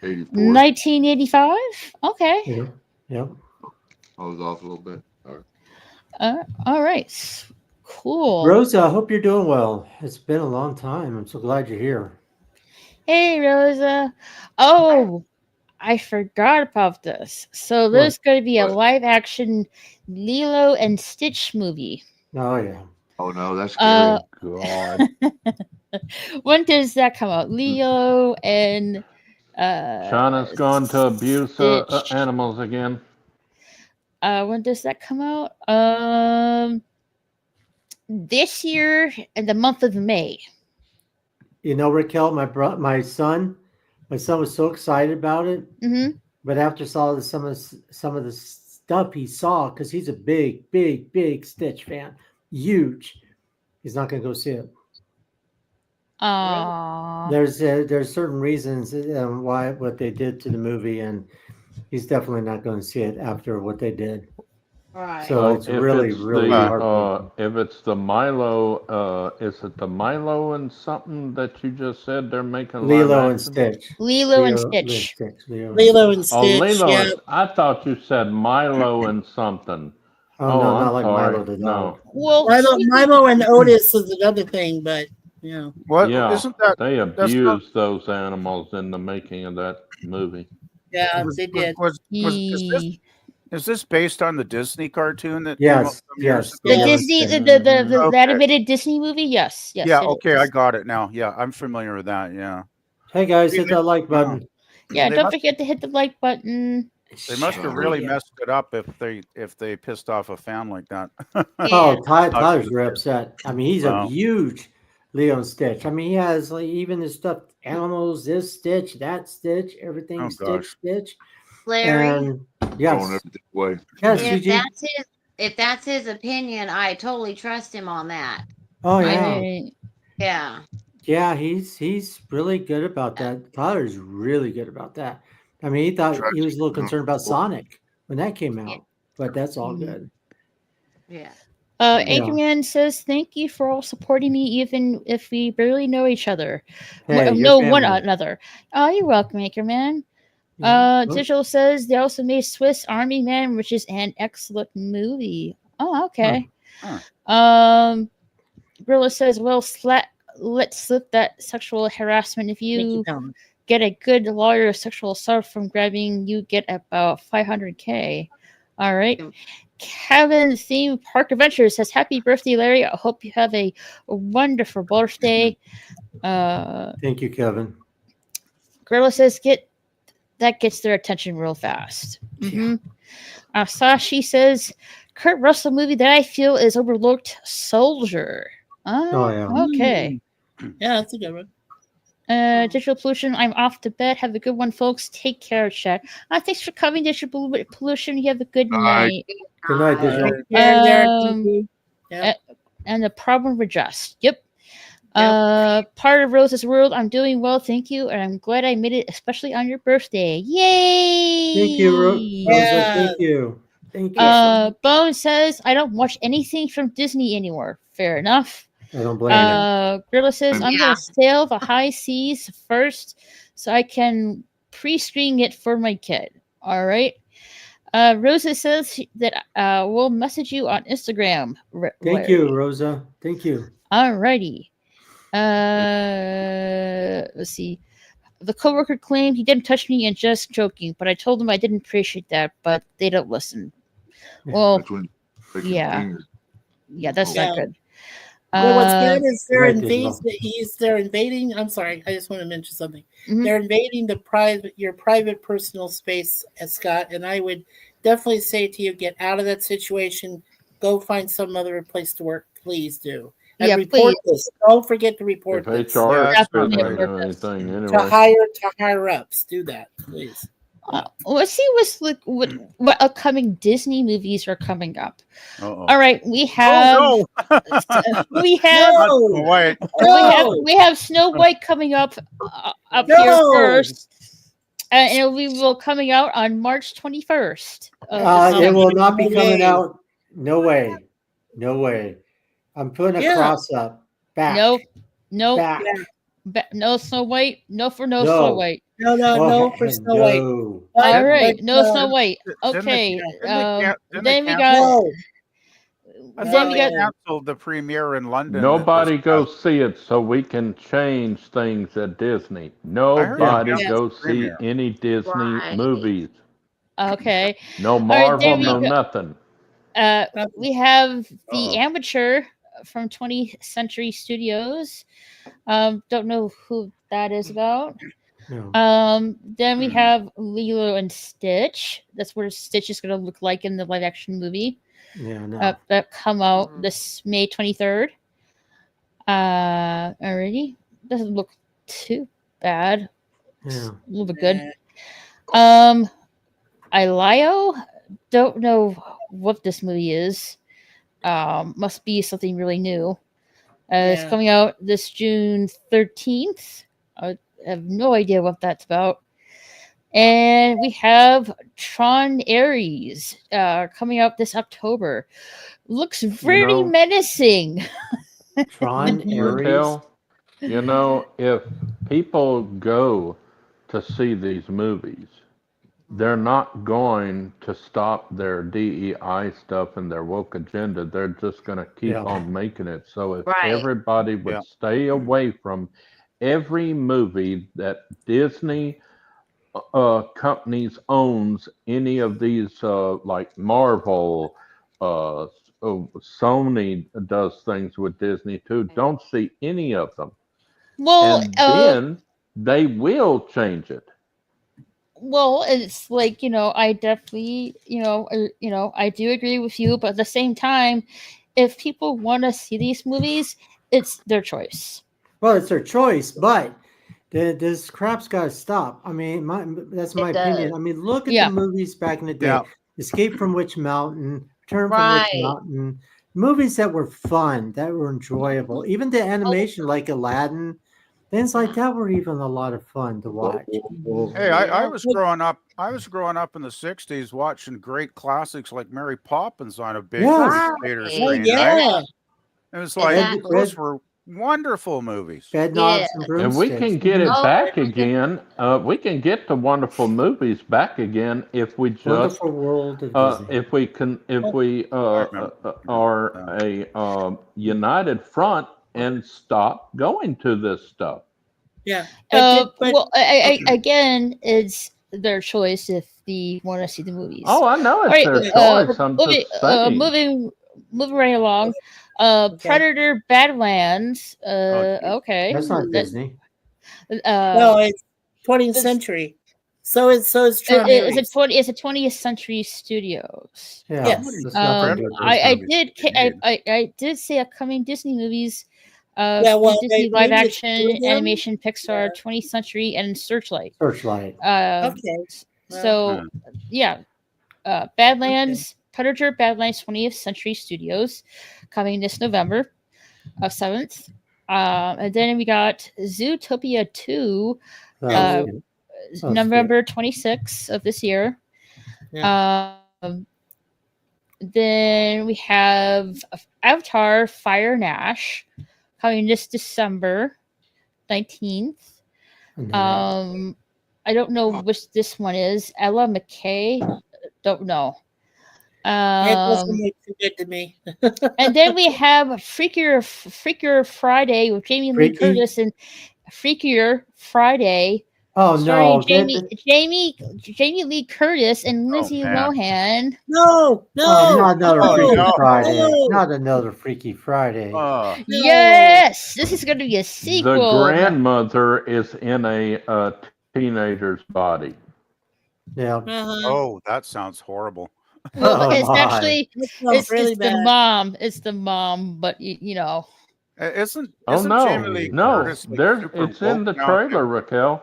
84. 1985. Okay. Yep. I was off a little bit. All right. Cool. Rosa, I hope you're doing well. It's been a long time. I'm so glad you're here. Hey, Rosa. Oh, I forgot about this. So there's going to be a live action Lilo and Stitch movie. Oh, yeah. Oh, no, that's scary. God. When does that come out? Leo and China's gone to abuse animals again. When does that come out? This year in the month of May. You know, Raquel, my son was so excited about it. Mm-hmm. But after saw some of the stuff he saw, because he's a big Stitch fan, huge, he's not going to go see it. There's certain reasons why what they did to the movie, and he's definitely not going to see it after what they did. Right. So it's really, really heartbreaking. if it's the Milo, is it the Milo and something that you just said they're making live Lilo and action? Stitch. Lilo and Lilo and Stitch. Stitch. Lilo and Oh, Stitch. Lilo. Yeah. I thought you said Milo and something. Oh, no, I'm not like sorry. Milo the dog. No. Well, Milo and Otis is another thing, but you know. What Yeah, isn't that? they That's not. abused those animals in the making of that movie. Yeah, Was, they did. is this based on the Disney cartoon that came out Yes, some years yes. ago? The Disney, the Okay. animated Disney movie. Yes, yes. Yeah. it Okay, is. I got it now. Yeah, I'm familiar with that. Yeah. Hey guys, hit that like button. Yeah, They don't must- forget to hit the like button. They must have really messed it up if they pissed off a fan like that. Oh, Tyler's very upset. I mean, he's Wow. a huge Leo and Stitch. I mean, he has like even his stuffed animals, this Stitch, that Stitch, everything Oh, Stitch, gosh. Stitch. Larry, And yes, Throwing everything away. yes, if Gigi. that's his opinion, I totally trust him on that. Oh yeah, Yeah. yeah. He's really good about that. Tyler's really good about that. I mean, he thought he was a little concerned about Sonic when that came out, but that's all good. Yeah. Anchorman says, "Thank you for all supporting me, even if we barely know each other. Hey, Know you're one family. another." Oh, you're welcome, Anchorman. Yeah. Digital says they also made Swiss Army Man, which is an excellent movie. Oh, okay. Gorilla says, "Well, let's slip that sexual harassment. If you get a good lawyer sexual assault from grabbing, you get about 500K. All right." Kevin Theme Park Adventures says, "Happy birthday, Larry. I hope you have a wonderful birthday." Thank you, Kevin. Gorilla says, gets their attention real fast. Sashi says, "Kurt Russell movie that I feel is overlooked, Soldier." Oh, yeah. Okay. Yeah, that's a good one. Digital Pollution, I'm off to bed. Have a good one, folks. Take care, chat. Thanks for coming, Digital Pollution. You have a good night. Good night, Digital. And the problem adjust. Yep. Part of Rose's world. I'm doing well, thank you, and I'm glad I made it, especially on your birthday. Yay! Thank you, Rosa. Thank you. Thank you. Bone says, "I don't watch anything from Disney anymore." Fair enough. I don't blame you. Grilla says, "I'm gonna sail the high seas first, so I can pre-screen it for my kid." All right. Rosa says that we'll message you on Instagram. Thank you, Rosa. Thank you. Alrighty. Let's see. The coworker claimed he didn't touch me and just joking, but I told him I didn't appreciate that, but they don't listen. Well, yeah, that's not good. Well, what's good is they're Right, invading. I'm sorry, I just want to mention something. Mhm. They're invading your private personal space, Scott. And I would definitely say to you, get out of that situation. Go find some other place to work. Please do. And report this. Don't forget to report If this. HR Yeah, couldn't definitely do anything To anyway. higher ups. Do that, please. Let's see what upcoming Disney movies are coming up. Uh-oh. All right, we have we have Snow White coming up here first, and it will be coming out on March 21st. It will not be coming out. No way. No way. I'm putting a cross up. Back. No. Back. No Snow White. No for No. Snow White. No for Snow White. All right, no Snow White. Okay. Then we got. I thought they canceled the premiere in London. Nobody go see it so we can change things at Disney. Nobody go see any Disney movies. Okay. No All right, Marvel, there we no go. nothing. We have The Amateur from 20th Century Studios. Don't know who that is about. No. Then we have Lilo and Stitch. That's what Stitch is going to look like in the live action movie. Yeah, no. That come out this May 23rd. Already doesn't look too bad. Yeah. A little bit good. Ilio, don't know what this movie is. Must be something really new. It's coming out this June 13th. I have no idea what that's about. And we have Tron Ares coming out this October. Looks very menacing. Tron Ares. Raquel, if people go to see these movies, they're not going to stop their DEI stuff and their woke agenda. They're just going to keep on making it. So if everybody would stay away from every movie that Disney companies owns, any of these like Marvel, Sony does things with Disney too. Don't see any of them. Well, and then they will change it. Well, it's like, I definitely, I do agree with you, but at the same time, if people want to see these movies, it's their choice. Well, it's their choice, but this crap's got to stop. I mean, that's my opinion. I mean, look at the movies back in the day. Escape from Witch Mountain, Return from Witch Mountain. Movies that were fun, that were enjoyable. Even the animation like Aladdin, things like that were even a lot of fun to watch. Hey, I was growing up. I was growing up in the '60s watching great classics like Mary Poppins on a big theater screen. Right? It was like those were wonderful movies. Bedknobs and And Broomsticks. we can get it back again. We can get the wonderful movies back again if we just Wonderful World of Disney. if we are a united front and stop going to this stuff. Yeah. Again, it's their choice if they want to see the movies. Oh, I know it's their choice. I'm just saying. Moving right along. Predator Badlands. Okay. That's not Disney. No, it's 20th century. So it's Tron Ares. It's a 20th Century Studios. Yeah. Yes. I did say upcoming Disney movies. Disney live action, animation, Pixar, 20th Century, and Searchlight. Searchlight. Okay. So, Badlands, Predator Badlands 20th Century Studios, coming this November 7th. And then we got Zootopia 2, November 26th of this year. Then we have Avatar Fire Nash coming this December 19th. I don't know which this one is. Ella McKay. Don't know. It doesn't look too good to me. And then we have Freakier Friday with Jamie Lee Curtis and Freakier Friday. Oh no! Jamie Lee Curtis and Lindsay Lohan. No, not another Freaky Friday. Not another Freaky Friday. Yes, this is going to be a sequel. The grandmother is in a teenager's body. Yeah. Oh, that sounds horrible. Well, it's actually it's really the mom. It's the mom, but Isn't no, Jamie Lee no. Curtis, like, There's super it's in the woke now, trailer, too? Raquel.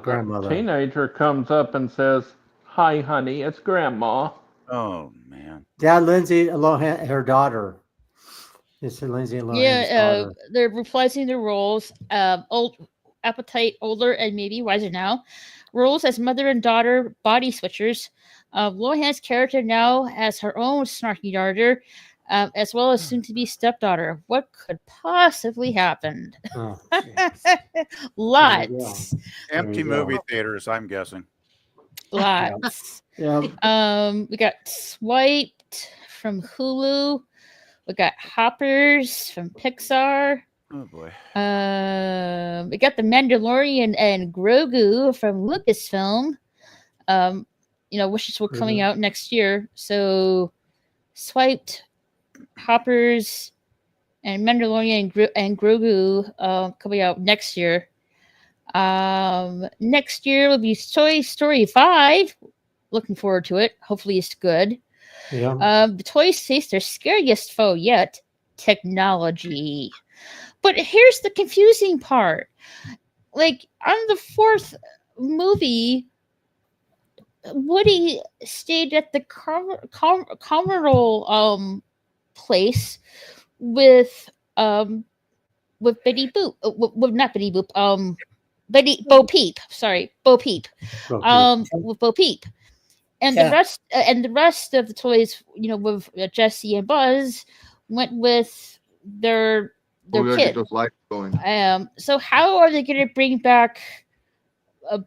Grandmother. A teenager comes up and says, "Hi, honey, it's Grandma." Oh man. Yeah, Lindsay Lohan, her daughter. It's Lindsay Lohan's daughter. They're reprising their roles. Old appetite, older and maybe wiser now. Roles as mother and daughter, body switchers. Lohan's character now has her own snarky daughter, as well as soon-to-be stepdaughter. What could possibly happen? Oh, Lots. Empty movie theaters, I'm guessing. Lots. Yeah. We got Swiped from Hulu. We got Hoppers from Pixar. Oh boy. We got The Mandalorian and Grogu from Lucasfilm. Which were coming out next year. So, Swiped, Hoppers, and Mandalorian and Grogu coming out next year. Next year will be Toy Story 5. Looking forward to it. Hopefully it's good. Yeah. The toys face their scariest foe yet, technology. But here's the confusing part. Like, on the fourth movie, Woody stayed at the Commodore place with Betty Boop. Not Betty Boop. Bo Peep. Sorry, Bo Peep. Okay. With Bo Peep, and Yeah. the rest of the toys, with Jesse and Buzz, went with their We gotta get kid. those lights going. So how are they going to bring back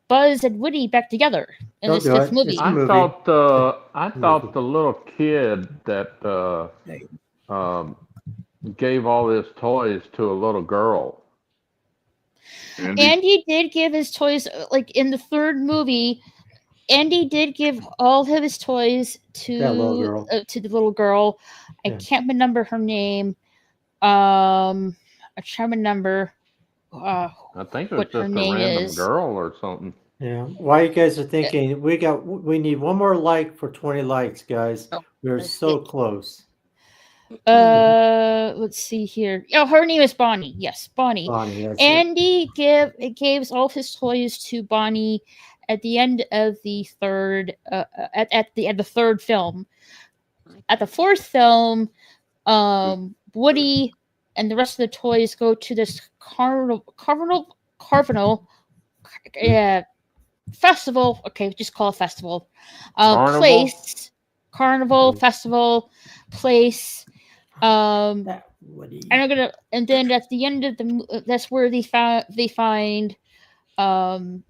Buzz and Woody back together in Don't this do fifth it. movie? It's a I movie. thought the little kid that gave all his toys to a little girl. Andy did give his toys, like in the third movie. Andy did give all of his toys to That little girl. To the little girl. I Yeah. can't remember her name. I can't remember I think it was what her just a name random is. girl or something. Yeah. While you guys are thinking, we need one more like for 20 likes, guys. We're so close. Let's see here. Oh, her name is Bonnie. Yes, Bonnie. Bonnie, that's it. Andy gives all his toys to Bonnie at the end of the third at the end of the third film. At the fourth film, Woody and the rest of the toys go to this carnival festival. Okay, just call it festival. Carnival? Place, carnival, festival, place. Woody. And then at the end of that's where they find I'm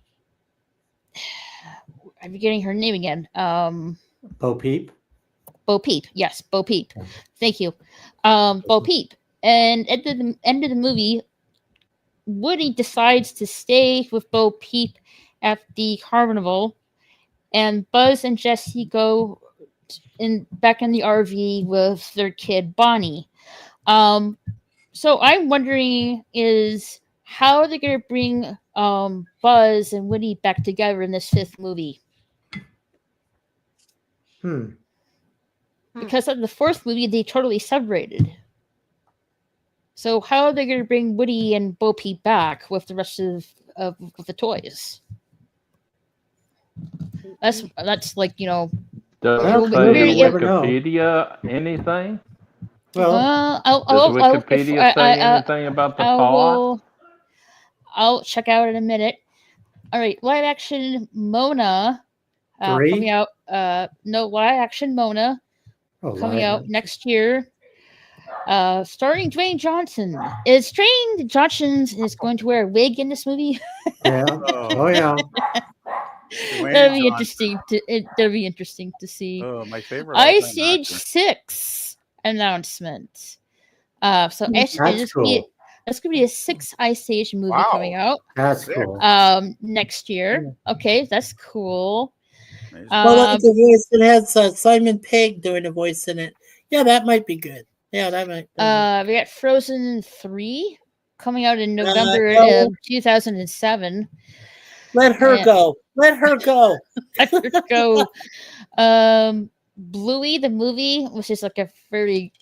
forgetting her name again. Bo Peep. Bo Peep. Yes, Bo Peep. Thank you. Bo Peep. And at the end of the movie, Woody decides to stay with Bo Peep at the carnival, and Buzz and Jesse go back in the RV with their kid Bonnie. So I'm wondering is how are they going to bring Buzz and Woody back together in this fifth movie? Because of the fourth movie, they totally separated. So how are they going to bring Woody and Bo Peep back with the rest of the toys? That's like Does Wikipedia anything? Well, does Wikipedia say anything about the plot? I'll check out in a minute. All right, live action Mona coming out. No, live action Mona coming out next year. Starring Dwayne Johnson. Is Dwayne Johnson is going to wear a wig in this movie? Yeah. Oh yeah. That'd be interesting. That'd be interesting to see. Oh, my favorite. Ice Age 6 announcement. So that's cool. That's gonna be a 6 Ice Age movie coming out. That's cool. Next year. Okay, that's cool. Well, it's a voice. It has Simon Pegg doing a voice in it. Yeah, that might be good. Yeah, that might. We got Frozen 3 coming out in November of 2007. Let her go. Let her go. Let her go. Bluey the movie, which is like a very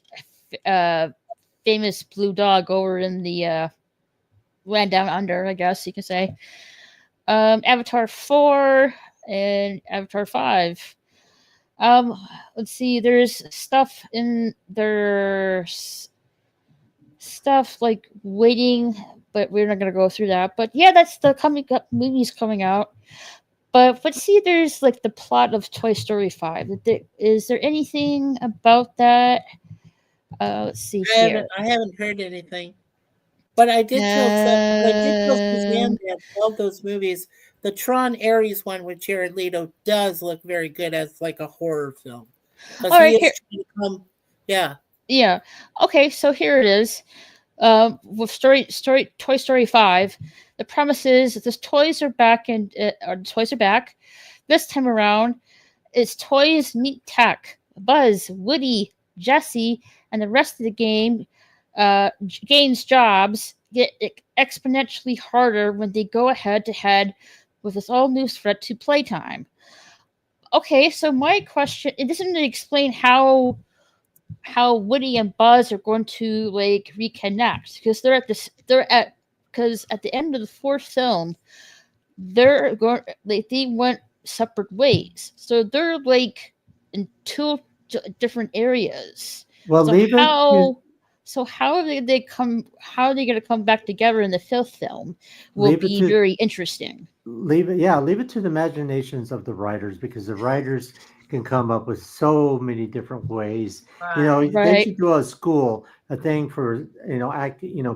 famous blue dog over in the land down under, I guess you can say. Avatar 4 and Avatar 5. Let's see, there's stuff in there's stuff like waiting, but we're not gonna go through that. But yeah, that's the coming up movies coming out. But see, there's like the plot of Toy Story 5. Is there anything about that? Let's see here. I haven't heard anything. But I did tell Suzanne that all those movies, the Tron Ares one with Jared Leto does look very good as like a horror film. All right, yeah. Yeah. Okay, so here it is. With Toy Story 5, the premise is that the toys are back and toys are back. This time around, it's toys meet tech. Buzz, Woody, Jesse, and the rest of the game game's jobs get exponentially harder when they go head to head with this all new threat to playtime. Okay, so my question, it doesn't really explain how Woody and Buzz are going to like reconnect because because at the end of the fourth film, they went separate ways. So they're like in two different areas. Well, so So how are they come? How are they going to come back together in the fifth film? Will Leave it be to- very interesting. Leave it to the imaginations of the writers, because the writers can come up with so many different ways. They Right. should do a school, a thing for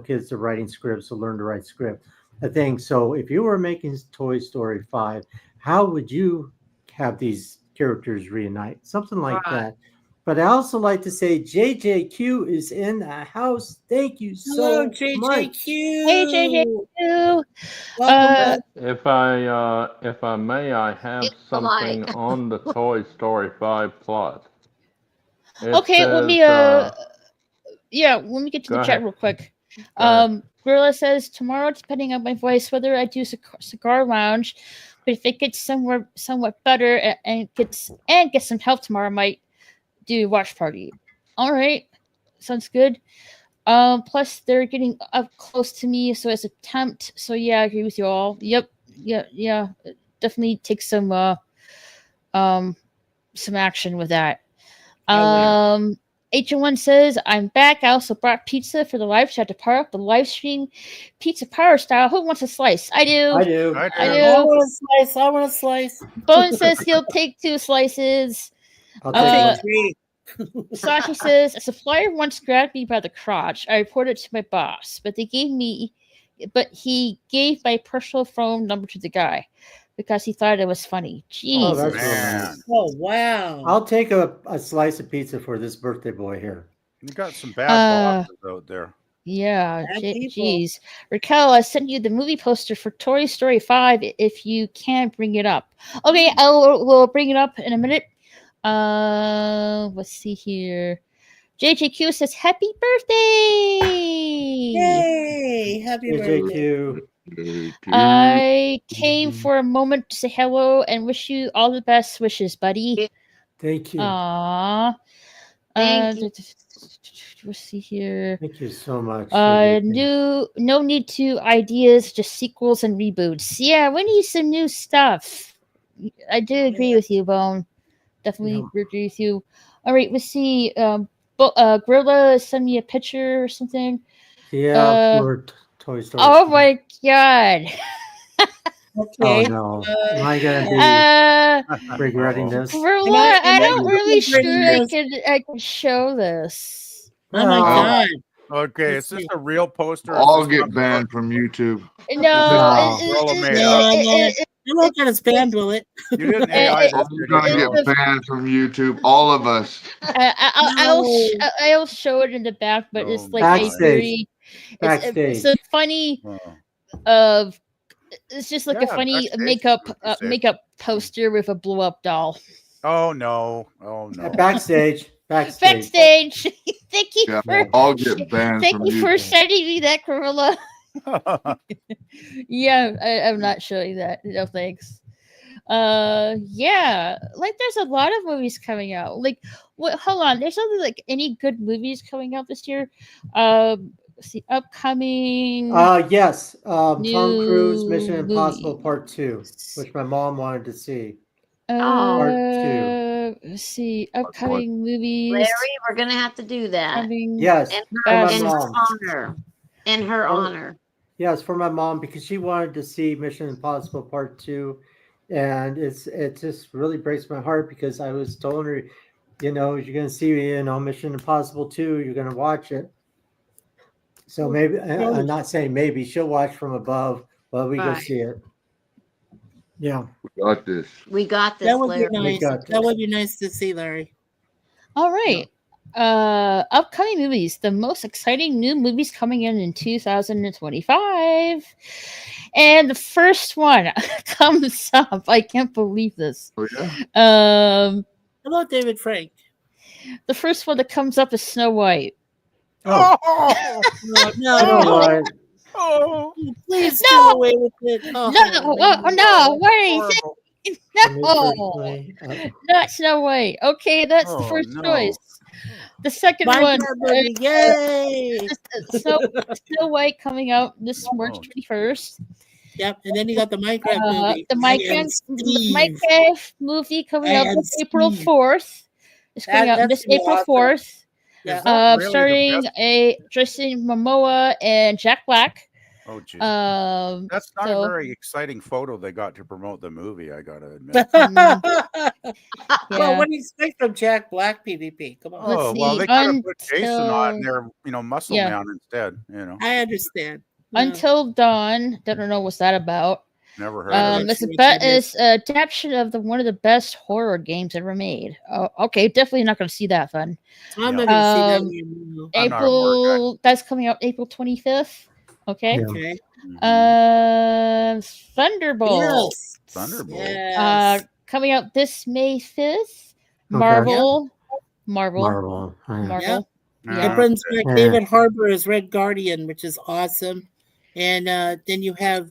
kids are writing scripts to learn to write script, a thing. So if you were making Toy Story 5, how would you have these characters reunite? Something like that. But I also like to say JJQ is in the house. Thank you Hello, so much. JJQ. Hey JJQ. Welcome back. If I may, I have It's something alike. on the Toy Story 5 plot. It Okay, let me says, let me get to go the chat ahead. real quick. Go ahead. Gorilla says tomorrow, depending on my voice, whether I do cigar lounge, but if it gets somewhat better and gets some help tomorrow, I might do watch party. All right, sounds good. Plus they're getting up close to me, so it's a tempt. So yeah, I agree with you all. Yep, yeah. Definitely take some action with that. H1 says, I'm back. I also brought pizza for the live chat to power up the live stream. Pizza power style. Who wants a slice? I do. I do. I want a slice. Bone says he'll take 2 slices. I'll I'll take take 3. Sashi says, a supplier once grabbed me by the crotch. I reported it to my boss, but he gave my personal phone number to the guy because he thought it was funny. Oh, Jesus. that's real nice. Oh, wow. I'll take a slice of pizza for this birthday boy here. You got some bad bosses out there. Yeah, Bad people. jeez. Raquel, I sent you the movie poster for Toy Story 5 if you can bring it up. Okay, we'll bring it up in a minute. Let's see here. JJQ says, Happy birthday! Yay! Happy birthday. JJQ. I came for a moment to say hello and wish you all the best wishes, buddy. Thank you. Aww. Thank you. Let's see here. Thank you so much. No need to ideas, just sequels and reboots. Yeah, we need some new stuff. I do agree with you, Bone. Definitely agree with you. All right, let's see. Gorilla sent me a picture or something. Yeah, for Toy Story. Oh my god. Okay. Oh no. Am I gonna be regretting this? Gorilla, I'm not really sure I can show this. Oh my god. Okay, is this a real poster? I'll get banned from YouTube. No, I'm not gonna spam will it. You didn't AI this You're gonna get banned from YouTube. All of us. I'll show it in the back, but it's like Backstage. it's a funny it's just like a funny makeup poster with a blow up doll. Oh no! Oh no! Backstage. Thank you I'll get banned thank from you for YouTube. sending me that, Gorilla. Yeah, I'm not showing that. No thanks. Yeah, like there's a lot of movies coming out. Like, hold on, there's not like any good movies coming out this year. Let's see, upcoming. Yes. Tom Cruise, Mission Impossible Part 2, which my mom wanted to see. Part 2. Let's see, upcoming movies. Larry, we're gonna have to do that. Yes. In her honor. In her honor. Yes, for my mom, because she wanted to see Mission Impossible Part 2. And it just really breaks my heart, because I was telling her, you're gonna see Mission Impossible 2, you're gonna watch it. So maybe I'm not saying maybe she'll watch from above while we go see it. Yeah. We got this. We got this. That would Larry. be nice. That would be nice to see, Larry. All right. Upcoming movies. The most exciting new movies coming in 2025. And the first one comes up. I can't believe this. Oh, yeah? Hello, David Frank. The first one that comes up is Snow White. Oh. No. Oh. Please go away with it. Oh, no. What are you saying? No. Not Snow White. Okay, that's the first choice. The second one, yay! Snow White coming out this March 21st. Yep, and then you got the Minecraft movie. The Minecraft movie coming out this April 4th. It's coming out this April 4th. Yeah. Is that really the starring best? Jason Momoa and Jack Black. Oh, geez. Um, That's not a so very exciting photo they got to promote the movie, I gotta admit. Well, yeah. what do you expect from Jack Black PvP? Come on. Let's Oh, well, see. they could have put Jason on Until there, Muscle yeah, Man instead, I understand. Yeah. Until Dawn. Don't know what's that about. Never heard of it. It's Sure what that is. an adaptation of one of the best horror games ever made. Oh, okay, definitely not going to see that fun. I'm Yeah. not going to see that anymore. I'm not a horror guy. April. That's coming out April 25th. Okay. Yeah. Okay. Thunderbolt. Yes. Thunderbolt. Yes. Coming out this May 5th. Okay. Marvel. Marvel. Oh, yeah. Marvel. It brings back Yeah. David Harbour as Red Guardian, which is awesome. And then you have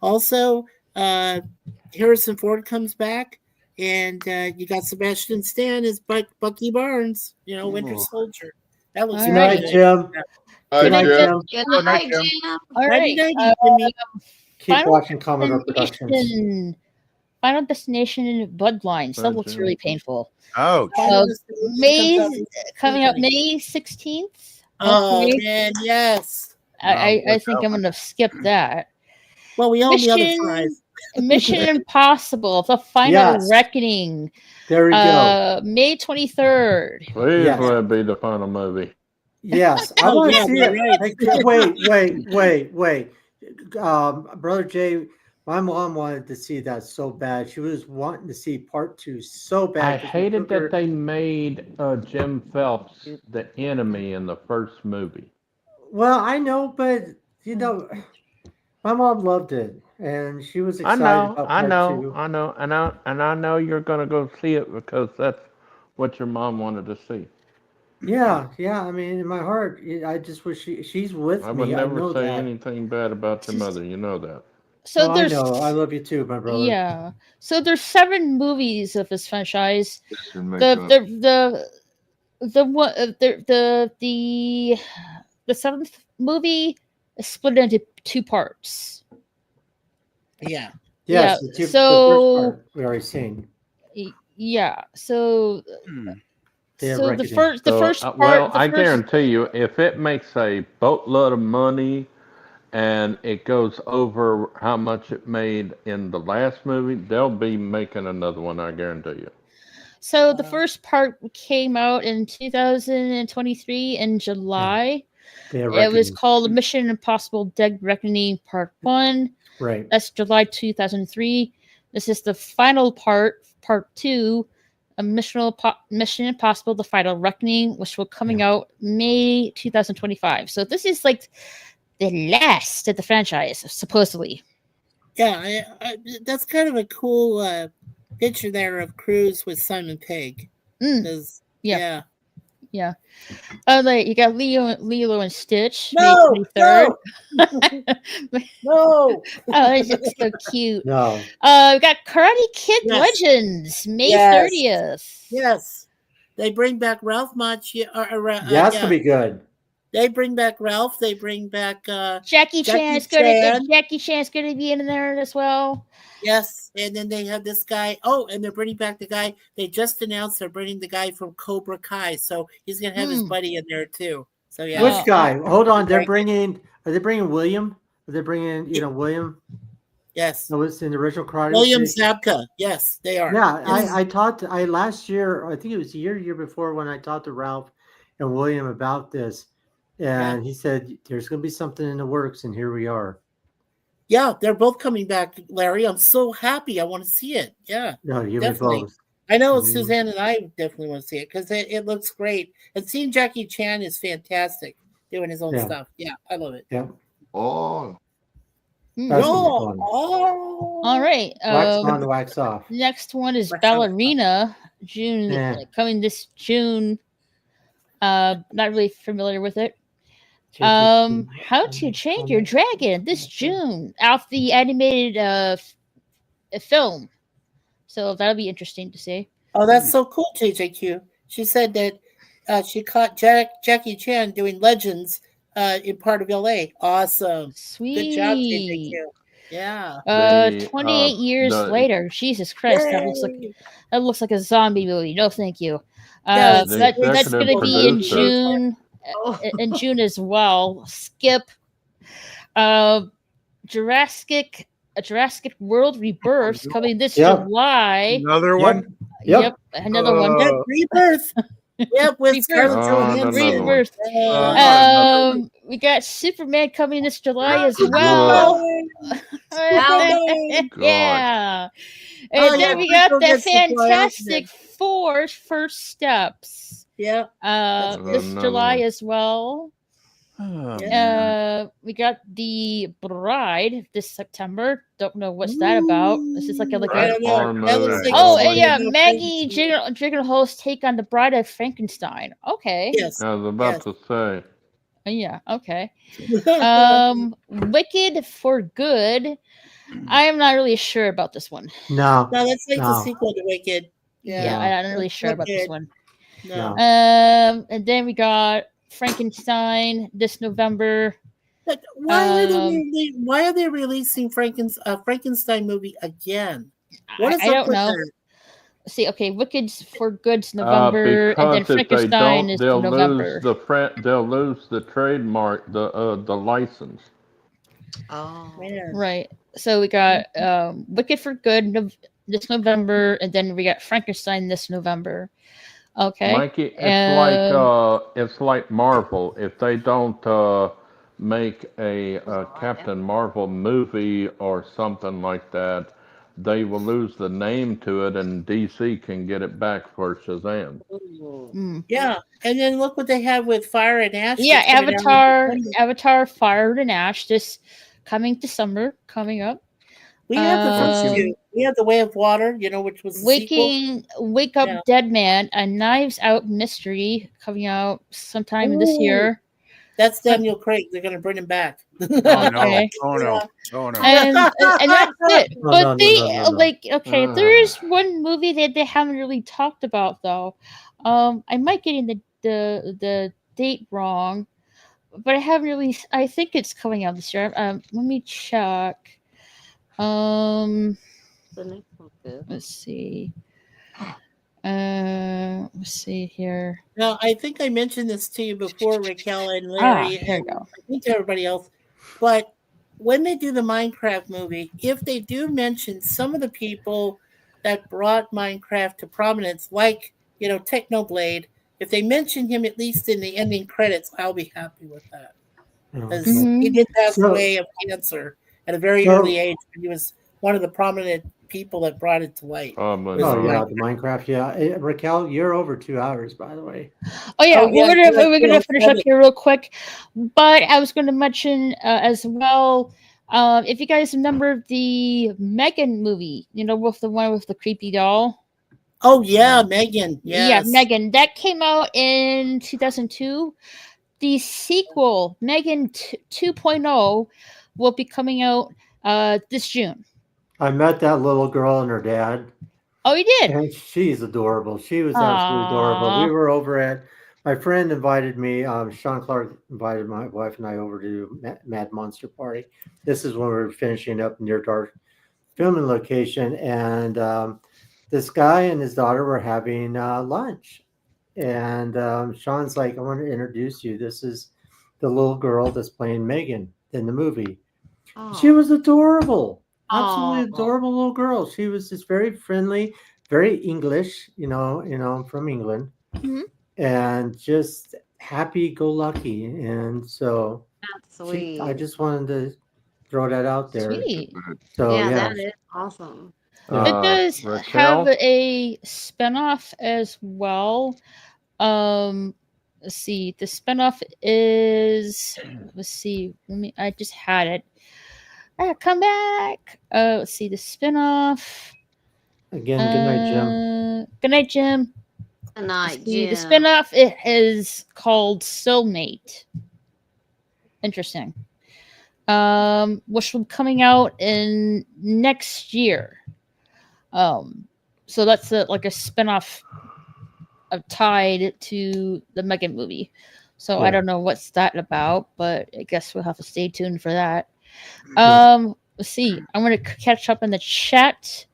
also Harrison Ford comes back, and you got Sebastian Stan as Bucky Barnes, Winter Soldier. That looks All Good right. night, Jim. Good night, Jim. Good Good night, night, Jim. Jim. All right. Jimmy. Keep Final watching Commodore Productions. Destination. Final Destination Bloodlines. That looks really painful. Oh, Final Uh, Destination coming out May May 16th. Oh, Okay. man, yes. I think I'm going to skip that. Well, we own the other prize. Mission Impossible: The Final Yes. Reckoning. There we go. May 23rd. Please Yes. let it be the final movie. Yes, I Oh, want to yeah, see you're it. right. Wait. Brother Jay, my mom wanted to see that so bad. She was wanting to see part 2 so bad. I 'cause we hated took her- that they made Jim Phelps the enemy in the first movie. Well, I know, but my mom loved it, and she was excited about part 2. and I know you're gonna go see it because that's what your mom wanted to see. Yeah. I mean, in my heart, I just wish she's with I would me. I never know say that. anything bad about your mother. You know that. So Well, I there's know. I love you too, my brother. yeah. So there's 7 movies of this franchise. Should make The up. the one the 7th movie is split into 2 parts. Yeah. Yes. Yeah, The first so- part we already seen. Yeah. So They have so the reckoning. first Well, part. I guarantee you, if it makes a boatload of money and it goes over how much it made in the last movie, they'll be making another one. I guarantee you. So the first part came out in 2023 in July. They have It was reckoning. called Mission Impossible: Dead Reckoning Part 1. Right. That's July 2003. This is the final part, Part 2, Mission Impossible: The Final Reckoning, which will coming out May 2025. So this is like the last of the franchise, supposedly. Yeah, that's kind of a cool picture there of Cruise with Simon Pegg. Yeah. Like you got Lilo and Stitch, No, May 23rd. No. Oh, it's so cute. No. We got Karate Kid Yes. Legends, May Yes. 30th. Yes. They bring back Ralph Macchio. That's gonna be good. They bring back Ralph. They bring back Jackie Chan's gonna be in there as well. Yes, and then they have this guy. Oh, and they're bringing back the guy. They just announced they're bringing the guy from Cobra Kai, so he's gonna have his buddy in there too. So yeah. Which guy? Hold on. Are they bringing William? Are they bringing William? Yes. No, it's in the original Karate. William Kid? Zabka. Yes, they are. Yeah, Yes. I taught. Last year, I think it was a year before when I talked to Ralph and William about this, and he said there's going to be something in the works, and here we are. Yeah, they're both coming back, Larry. I'm so happy. I want to see it. Yeah. No, you definitely. both. I know Mhm. Suzanne and I definitely want to see it because it looks great. And seeing Jackie Chan is fantastic doing his own stuff. Yeah, I love it. Yeah. Oh. That's gonna be fun. All right. Wax on, wax off. Next one is Ballerina, coming this June. Not really familiar with it. How to Train Your Dragon this June out the animated film. So that'll be interesting to see. Oh, that's so cool, JJQ. She said that she caught Jackie Chan doing Legends in part of LA. Awesome. Sweet. Good job, JJQ. Yeah. 28 years later. Jesus Christ, that looks like a zombie movie. No, thank you. Yeah, The That's executive going to be in producer. June. In June as well. Skip. Jurassic World Rebirth coming this July. Another one. Yep, another one. Yep, Rebirth. Yep, with Scarlett Rebirth. Johansson. Rebirth. Yeah. We got Superman coming this July as Good. well. Superman. Yeah. And Oh, then yeah, we got people the get supply Fantastic outfit. Four First Steps. Yeah. This July as well. Oh, We got The Bride this September. Don't know what's that about. This is like a I don't know. That looks like oh, a and yeah, story about Maggie Frankenstein. Gyllenhaal's take on The Bride of Frankenstein. Okay. Yes. I was about to say. Yeah. Okay. Wicked for Good. I am not really sure about this one. No. No, that's like the No. sequel to Wicked. Yeah, I'm not really sure about this one. No. And then we got Frankenstein this November. But why are they releasing Frankenstein movie again? What is I up don't with know. that? See, okay, Wicked's for Good's November, and then Because if they Frankenstein is don't, November. they'll lose the trademark, the license. Oh, Right. So we got Wicked for Good this November, and then we got Frankenstein this November. Okay. Mikey, it's like Marvel. If they don't make a Captain Marvel movie or something like that, they will lose the name to it, and DC can get it back for Shazam. Yeah, and then look what they have with Fire and Ash. Yeah, that's coming out in December. Avatar Fire and Ash this coming December coming up. We have the first two. We have The Way of Water, which was the sequel. Wake Up Dead Man, a Knives Out mystery coming out sometime this year. That's Daniel Craig. They're going to bring him back. Oh no! Okay. Oh no! Oh no! And that's it. No, But no, they no. there is one movie that they haven't really talked about though. I might get in the date wrong, but I haven't really. I think it's coming out this year. Let me check. Let's see. Let's see here. Now, I think I mentioned this to you before, Raquel and Larry. There you go. I think to everybody else. But when they do the Minecraft movie, if they do mention some of the people that brought Minecraft to prominence, like, Technoblade, if they mention him at least in the ending credits, I'll be happy with that. Because he did pass away of cancer at a very early age. He was one of the prominent people that brought it to light. Oh yeah, the Minecraft. Yeah, Raquel, you're over 2 hours, by the way. Oh yeah, we're gonna finish up here real quick. But I was going to mention as well, if you guys remember the Megan movie, with the one with the creepy doll. Oh yeah, Megan. Yes. Yeah, Megan. That came out in 2002. The sequel, Megan 2.0, will be coming out this June. I met that little girl and her dad. Oh, you did? And she's adorable. She was absolutely adorable. We were over at, my friend invited me, Sean Clark invited my wife and I over to Mad Monster Party. This is when we were finishing up near Dark filming location. And this guy and his daughter were having lunch. And Sean's like, I want to introduce you. This is the little girl that's playing Megan in the movie. Oh. She was adorable. Absolutely adorable little girl. She was just very friendly, very English, from England, and just happy-go-lucky. And so that's sweet. I just wanted to throw that out there. Sweet. So yeah, that is awesome. It does have a spinoff as well. Let's see. The spinoff is. Let's see. I just had it. Come back. Let's see the spinoff. Again, good night, Jim. Good night, Jim. Good night, Jim. The spinoff it is called Soulmate. Interesting. Which will be coming out in next year. So that's like a spinoff tied to the Megan movie. So I don't know what's that about, but I guess we'll have to stay tuned for that. let's see. I'm gonna catch up in the chat,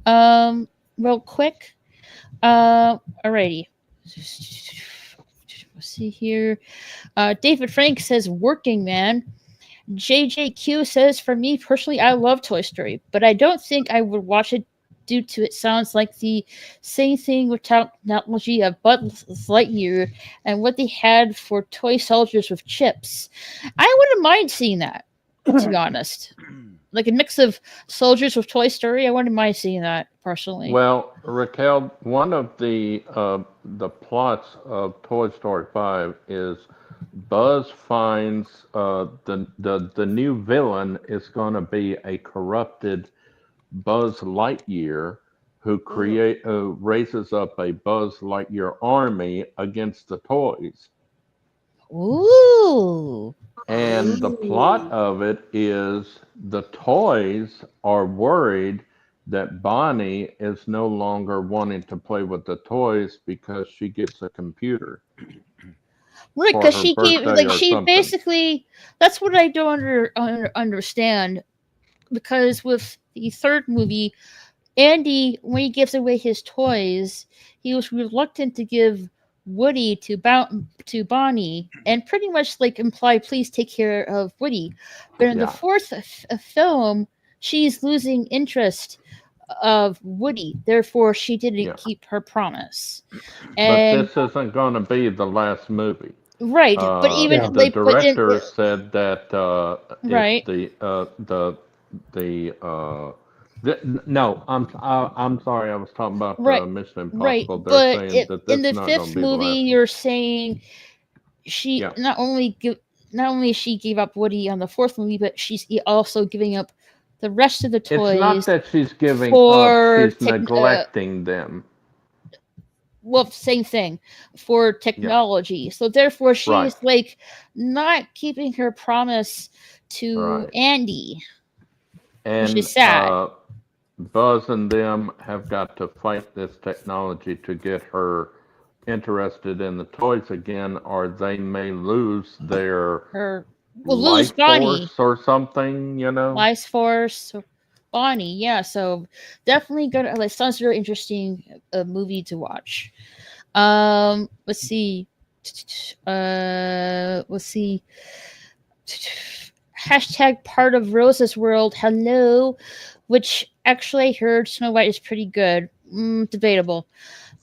real quick. Alrighty. Let's see here. David Frank says, "Working Man." JJQ says, "For me personally, I love Toy Story, but I don't think I would watch it due to it sounds like the same thing with technology of Buzz Lightyear and what they had for toy soldiers with chips. I wouldn't mind seeing that, to be honest. Like a mix of soldiers with Toy Story, I wouldn't mind seeing that personally." Well, Raquel, one of the plots of Toy Story 5 is Buzz finds the new villain is going to be a corrupted Buzz Lightyear who raises up a Buzz Lightyear army against the toys. Ooh. And the plot of it is the toys are worried that Bonnie is no longer wanting to play with the toys because she gets a computer. Right, for because her she gave, birthday like, or she something. basically, that's what I don't understand. Because with the third movie, Andy, when he gives away his toys, he was reluctant to give Woody to Bonnie, and pretty much like imply, "Please take care of Woody." But in the Yeah. fourth film, she's losing interest of Woody. Therefore, she didn't Yeah. keep her promise. But And this isn't going to be the last movie. right, but even the like, but in, director said that right. no, I'm sorry, I was talking about Right, Mission right. Impossible. They're But saying that this in is the not going fifth to be the movie, last. you're saying she Yeah. not only she gave up Woody on the fourth movie, but she's also giving up the rest of the toys. It's not that she's giving for up; she's neglecting them. Well, same thing for technology. So therefore, she's Right. like not keeping her promise to Right. Andy, And which is sad. Buzz and them have got to fight this technology to get her interested in the toys again, or they may lose their Lose life Bonnie. force or something, you know? Life Force, Bonnie, yeah. So definitely gonna. Like, sounds very interesting. Movie to watch. Let's see. Let's see. Hashtag part of Rose's world. Hello, which actually I heard Snow White is pretty good. Debatable.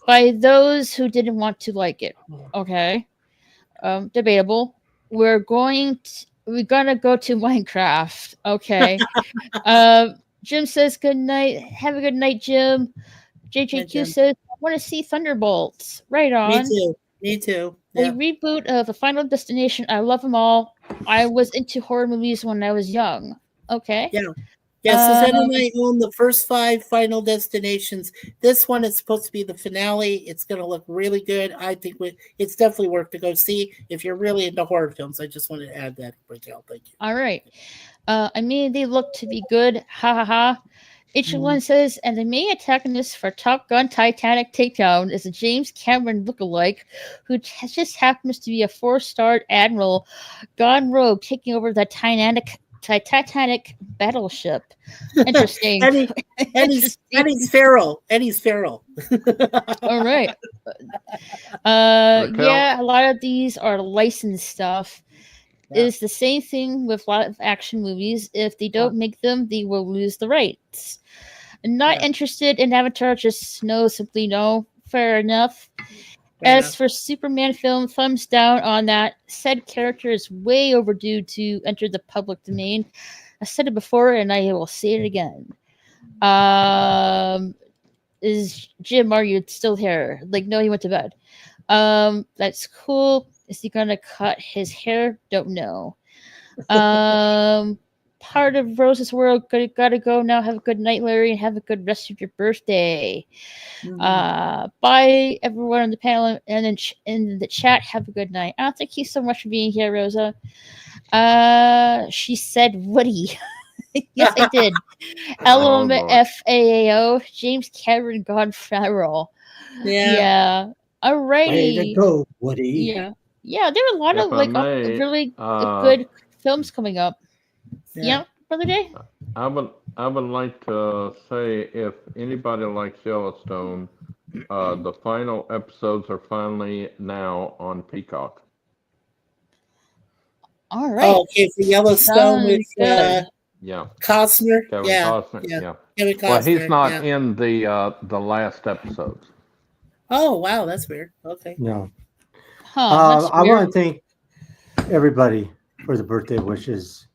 By those who didn't want to like it. Okay. Debatable. We're gonna go to Minecraft. Okay. Jim says good night. Have a good night, Jim. JJQ Jim. says, "I want to see Thunderbolts." Right on. Me too. A Yeah. reboot of the Final Destination. I love them all. I was into horror movies when I was young. Okay. Yeah. Yeah, Suzanne and I own the first 5 Final Destinations. This one is supposed to be the finale. It's going to look really good. I think it's definitely worth to go see if you're really into horror films. I just wanted to add that, Raquel. Thank you. All right. I mean, they look to be good. Ha ha ha. H1 says, and the main antagonist for Top Gun Titanic Takedown is a James Cameron lookalike who just happens to be a 4-star admiral gone rogue taking over the Titanic battleship. Interesting. Eddie's Farrell. All right. Yeah, a lot of these are licensed stuff. Yeah. Is the same thing with a lot of action movies. If they don't make them, they will lose the rights. Not interested in Avatar, just no, simply no. Fair enough. As for Superman film, thumbs down on that. Said character is way overdue to enter the public domain. I said it before and I will say it again. Is Jim, are you still here? Like, no, he went to bed. That's cool. Is he gonna cut his hair? Don't know. Part of Rose's world. Gotta go now. Have a good night, Larry, and have a good rest of your birthday. Bye, everyone on the panel and in the chat. Have a good night. Thank you so much for being here, Rosa. She said Woody. Yes, I did. LMFAO. James Cameron gone feral. Yeah. Alrighty. Way to go, Woody. Yeah, there are a lot of really good films coming up. Yeah. Brother Jay? I would like to say if anybody likes Yellowstone, the final episodes are finally now on Peacock. All right. Oh, okay, for Yellowstone with Sounds good. Yeah, Costner. Kevin Yeah, Costner. yeah. Yeah. Kevin Costner. Well, he's not yeah. in the last episodes. Oh, wow, that's weird. Okay. No. Huh, that's I weird. want to thank everybody for the birthday wishes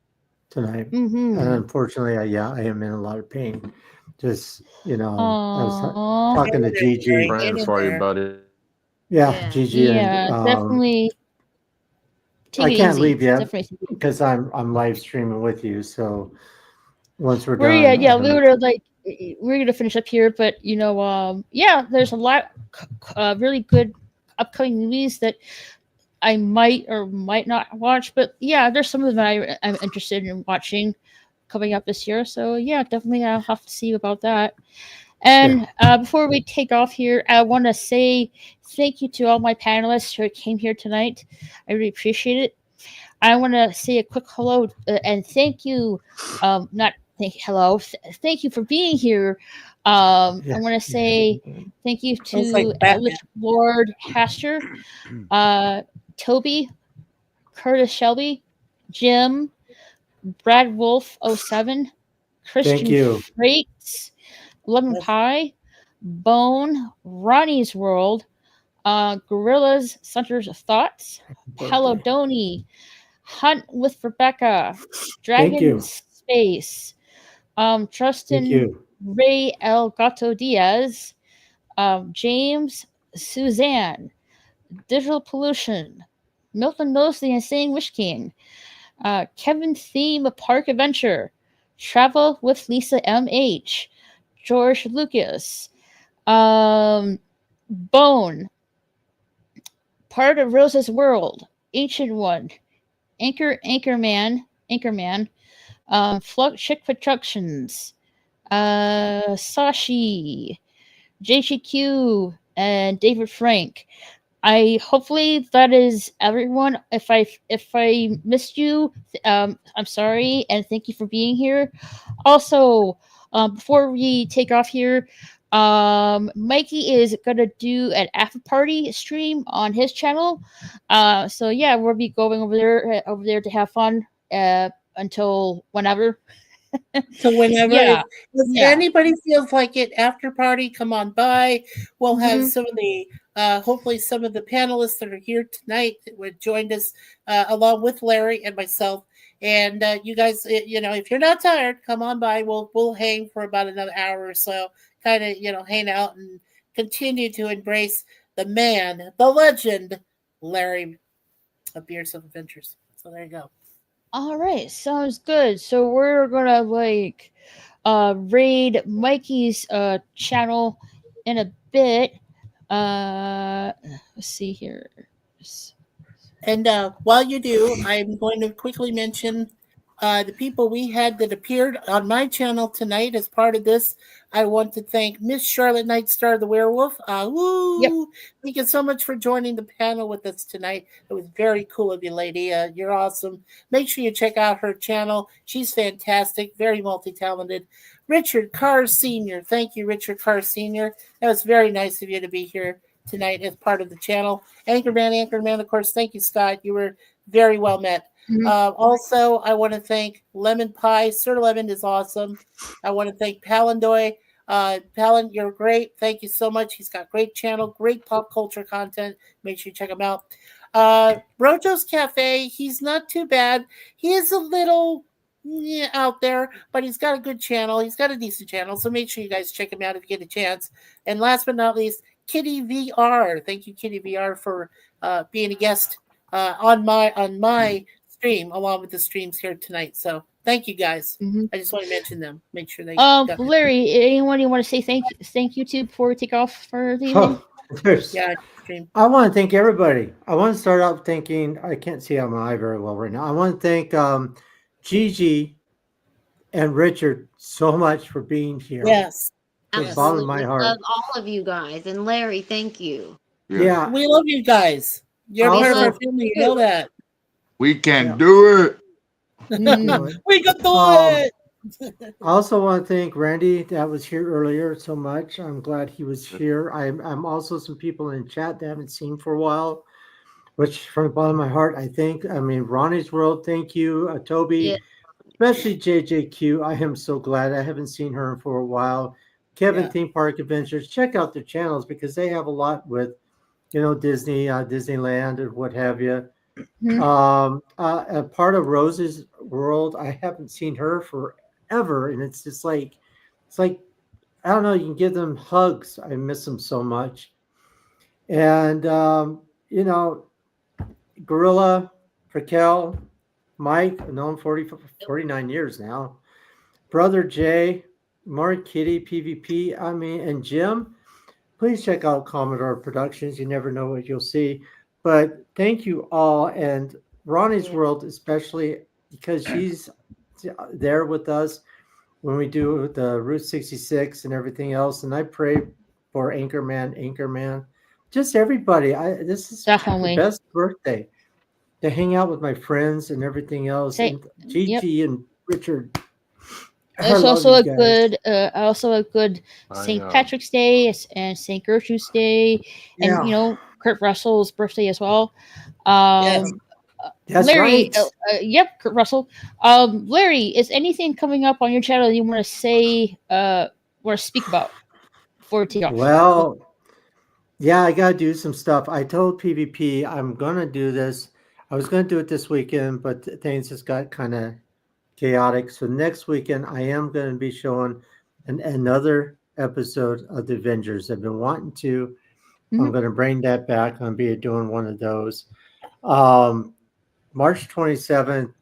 tonight. Mm-hmm. And unfortunately, I am in a lot of pain. Just, I was Aww. talking to Gigi. Praying for you, buddy. Yeah, Gigi. Yeah, And, definitely. Take I it can't easy. leave yet Definitely. because I'm live streaming with you. So once we're We're done, yeah, we're gonna finish up here, but there's a lot really good upcoming movies that I might or might not watch, but yeah, there's some of them I'm interested in watching coming up this year. So yeah, definitely I'll have to see about that. And before we take off here, I want to say thank you to all my panelists who came here tonight. I really appreciate it. I want to say a quick hello and thank you. Thank you for being here. I want to say thank you to Ellis Lord Haster, Toby, Curtis Shelby, Jim, Brad Wolf 07, Christian you. Freights, Lemon Pie, Bone, Ronnie's World, Gorillas, Centers of Thoughts, Hello Donny, Hunt with Rebecca, Dragon Space, Justin Ray El Gato Diaz, James, Suzanne, Digital Pollution, Milton Knows the Insane Wish King, Kevin Theme Park Adventure, Travel with Lisa M.H., George Lucas, Bone, Part of Rose's World, Ancient One, Anchorman, Chick Productions, Sashi, JGQ, and David Frank. Hopefully that is everyone. If I missed you, I'm sorry, and thank you for being here. Also, before we take off here, Mikey is gonna do an after party stream on his channel. So yeah, we'll be going over there to have fun until whenever. So whenever, Yeah. if anybody feels like it, after party, come on by. We'll have some of the, hopefully some of the panelists that are here tonight that would join us along with Larry and myself. And you guys, if you're not tired, come on by. We'll hang for about another hour or so, kind of, hang out and continue to embrace the man, the legend, Larry of Beers of Adventures. So there you go. All right, sounds good. So we're gonna raid Mikey's channel in a bit. Let's see here. And while you do, I'm going to quickly mention the people we had that appeared on my channel tonight as part of this. I want to thank Miss Charlotte Nightstar the Werewolf. Woo! Thank you so much for joining the panel with us tonight. It was very cool of you, lady. You're awesome. Make sure you check out her channel. She's fantastic, very multi-talented. Richard Carr Sr. Thank you, Richard Carr Sr. That was very nice of you to be here tonight as part of the channel. Anchorman, of course. Thank you, Scott. You were very well met. Also, I want to thank Lemon Pie. Sir Lemon is awesome. I want to thank Palandoy. Palin, you're great. Thank you so much. He's got great channel, great pop culture content. Make sure you check him out. Rojo's Cafe, he's not too bad. He is a little out there, but he's got a good channel. He's got a decent channel, so make sure you guys check him out if you get a chance. And last but not least, Kitty VR. Thank you, Kitty VR, for being a guest on my stream, along with the streams here tonight. So thank you, guys. I just want to mention them. Make sure they. Larry, anyone you want to say thank you to before we take off for the evening? I want to thank everybody. I want to start out thanking. I can't see on my eye very well right now. I want to thank Gigi and Richard so much for being here. Yes. From the bottom of my heart. Love all of you guys. And Larry, thank you. Yeah. We love you guys. You're part of our family. You know that. We can do it. Mm. We can do I it. also want to thank Randy that was here earlier so much. I'm glad he was here. I'm also some people in chat that I haven't seen for a while, which from the bottom of my heart, I think. I mean, Ronnie's World, thank you. Toby, Yeah. especially JJQ. I am so glad. I haven't seen her for a while. Kevin Yeah. Theme Park Adventures. Check out their channels because they have a lot with, Disney, Disneyland, or what have you. Mhm. A part of Rose's World. I haven't seen her forever, and it's just like, it's like I don't know. You can give them hugs. I miss them so much. And Gorilla, Raquel, Mike. I've known 49 years now. Brother Jay, Mark, Kitty, PvP. I mean, and Jim. Please check out Commodore Productions. You never know what you'll see. But thank you all, and Ronnie's World especially because she's there with us when we do the Route 66 and everything else. And I pray for Anchorman, just everybody. This is the Definitely. best birthday to hang out with my friends and everything else. Say, And yep. Gigi and Richard, I It's love also you a guys. good St. Patrick's Day and St. Gertrude's Day, and Yeah, Kurt Russell's birthday as well. Yes. that's Larry, right. yep, Kurt Russell. Larry, is anything coming up on your channel you want to say, want to speak about before we take off? Well, yeah, I gotta do some stuff. I told PvP I'm gonna do this. I was gonna do it this weekend, but things just got kind of chaotic. So next weekend, I am gonna be showing another episode of the Avengers. I've been wanting to. I'm gonna bring that back. I'm gonna be doing one of those. March 27th,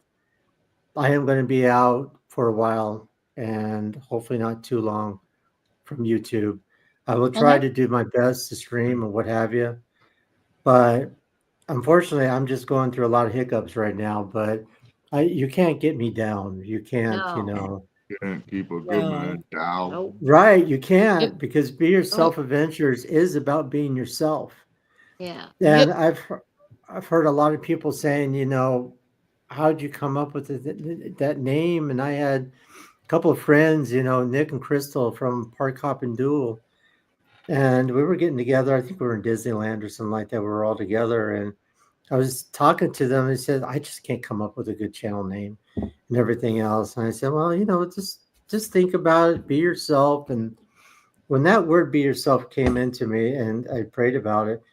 I am gonna be out for a while, and hopefully not too long from YouTube. I will try Okay. to do my best to stream and what have you. But unfortunately, I'm just going through a lot of hiccups right now. But you can't get me down. You can't, No. Can't keep a good man down. Nope. right? You Yep. can't because Be Nope. Yourself Adventures is about being yourself. Yeah. And Yep. I've heard a lot of people saying, how'd you come up with that name? And I had a couple of friends, Nick and Crystal from Park Hop and Duel. And we were getting together. I think we were in Disneyland or something like that. We were all together, and I was talking to them. And said, "I just can't come up with a good channel name and everything else." And I said, "Well, just think about it. Be yourself." And when that word "be yourself" came into me, and I prayed about it,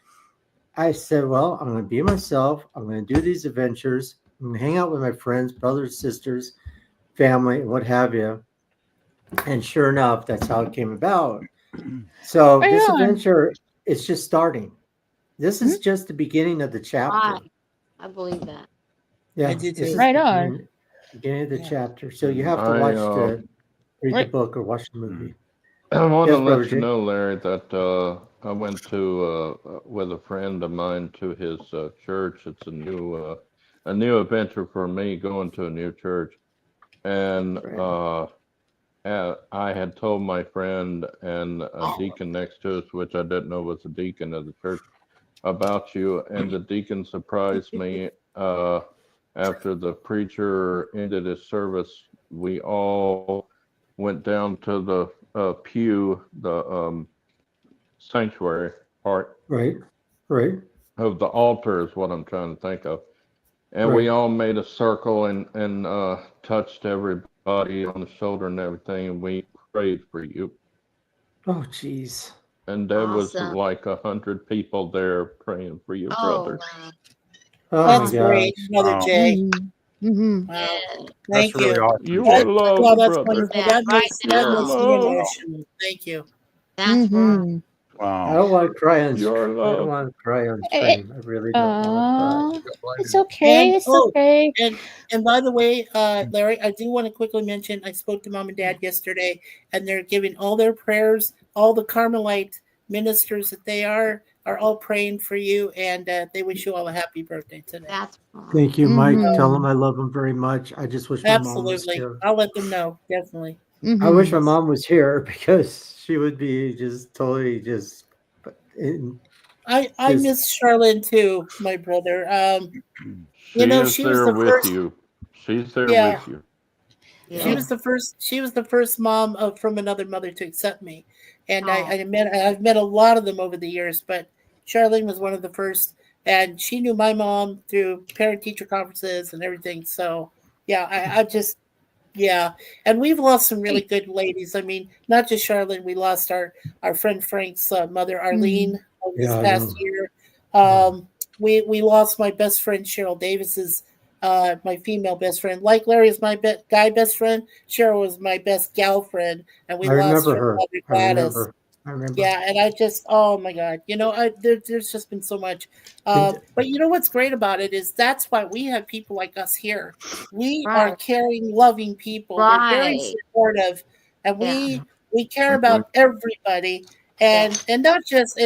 I said, "Well, I'm going to be myself. I'm going to do these adventures. I'm going to hang out with my friends, brothers, sisters, family, and what have you." And sure enough, that's how it came about. So Right this on. adventure is just starting. This Mhm. is just the beginning of the chapter. Right. I believe that. Yeah, I do this too. is Right the on. beginning of the Yeah. chapter. So you have to watch read the Right. book or watch the movie. I want to Yes, Brother let you Jay. know, Larry, that I went to with a friend of mine to his church. It's a new adventure for me going to a new church, and I had told my friend and a deacon next to us, which I didn't know was a deacon of the church, about you, and the deacon surprised me. After the preacher ended his service, we all went down to the pew, the sanctuary part Right, right, of the altar is what I'm trying to think of. And we right. all made a circle and touched everybody on the shoulder and everything, and we prayed for you. Oh, jeez. And there was Awesome. like 100 people there praying for your Oh, brother. wow. Oh That's my great, gosh. Brother Wow. Jay. Mm-hmm. Wow. Yeah. That's Thank really you. awesome, You Jay. are loved, Well, that's brother. wonderful. That right That You're makes now. me loved. emotional. Thank you. That's right. Mm-hmm. I Wow. don't want to cry on You're screen. I don't loved. want to cry on Eh, stream. I really don't want to cry. It's okay. And It's okay. and by the way, Larry, I do want to quickly mention I spoke to Mom and Dad yesterday, and they're giving all their prayers. All the Carmelite ministers that they are all praying for you, and they wish you all a happy birthday today. That's right. Thank you, Mike. Tell Mm-hmm. them I love them very much. I just wish my mom was Absolutely, here. I'll let them know. Definitely. I wish Mm-hmm. my mom was here because she would be just totally just I just miss Charlene too, my brother. She is She was there the with first. you. She's there Yeah. with you. She was the first. She was the first mom from another mother to accept me, and I've met a lot of them over the years. But Charlene was one of the first, and she knew my mom through parent-teacher conferences and everything. So yeah, I just and we've lost some really good ladies. I mean, not just Charlene. We lost our friend Frank's mother, Arlene, this past year. We lost my best friend Cheryl Davis's. My female best friend, like Larry is my guy best friend. Cheryl was my best gal friend, and we lost her mother Gladys. I remember. Yeah, and I just, oh my God, there's just been so much. But you know what's great about it is that's why we have people like us here. We are caring, loving people. We're very supportive, and we care about everybody, and not just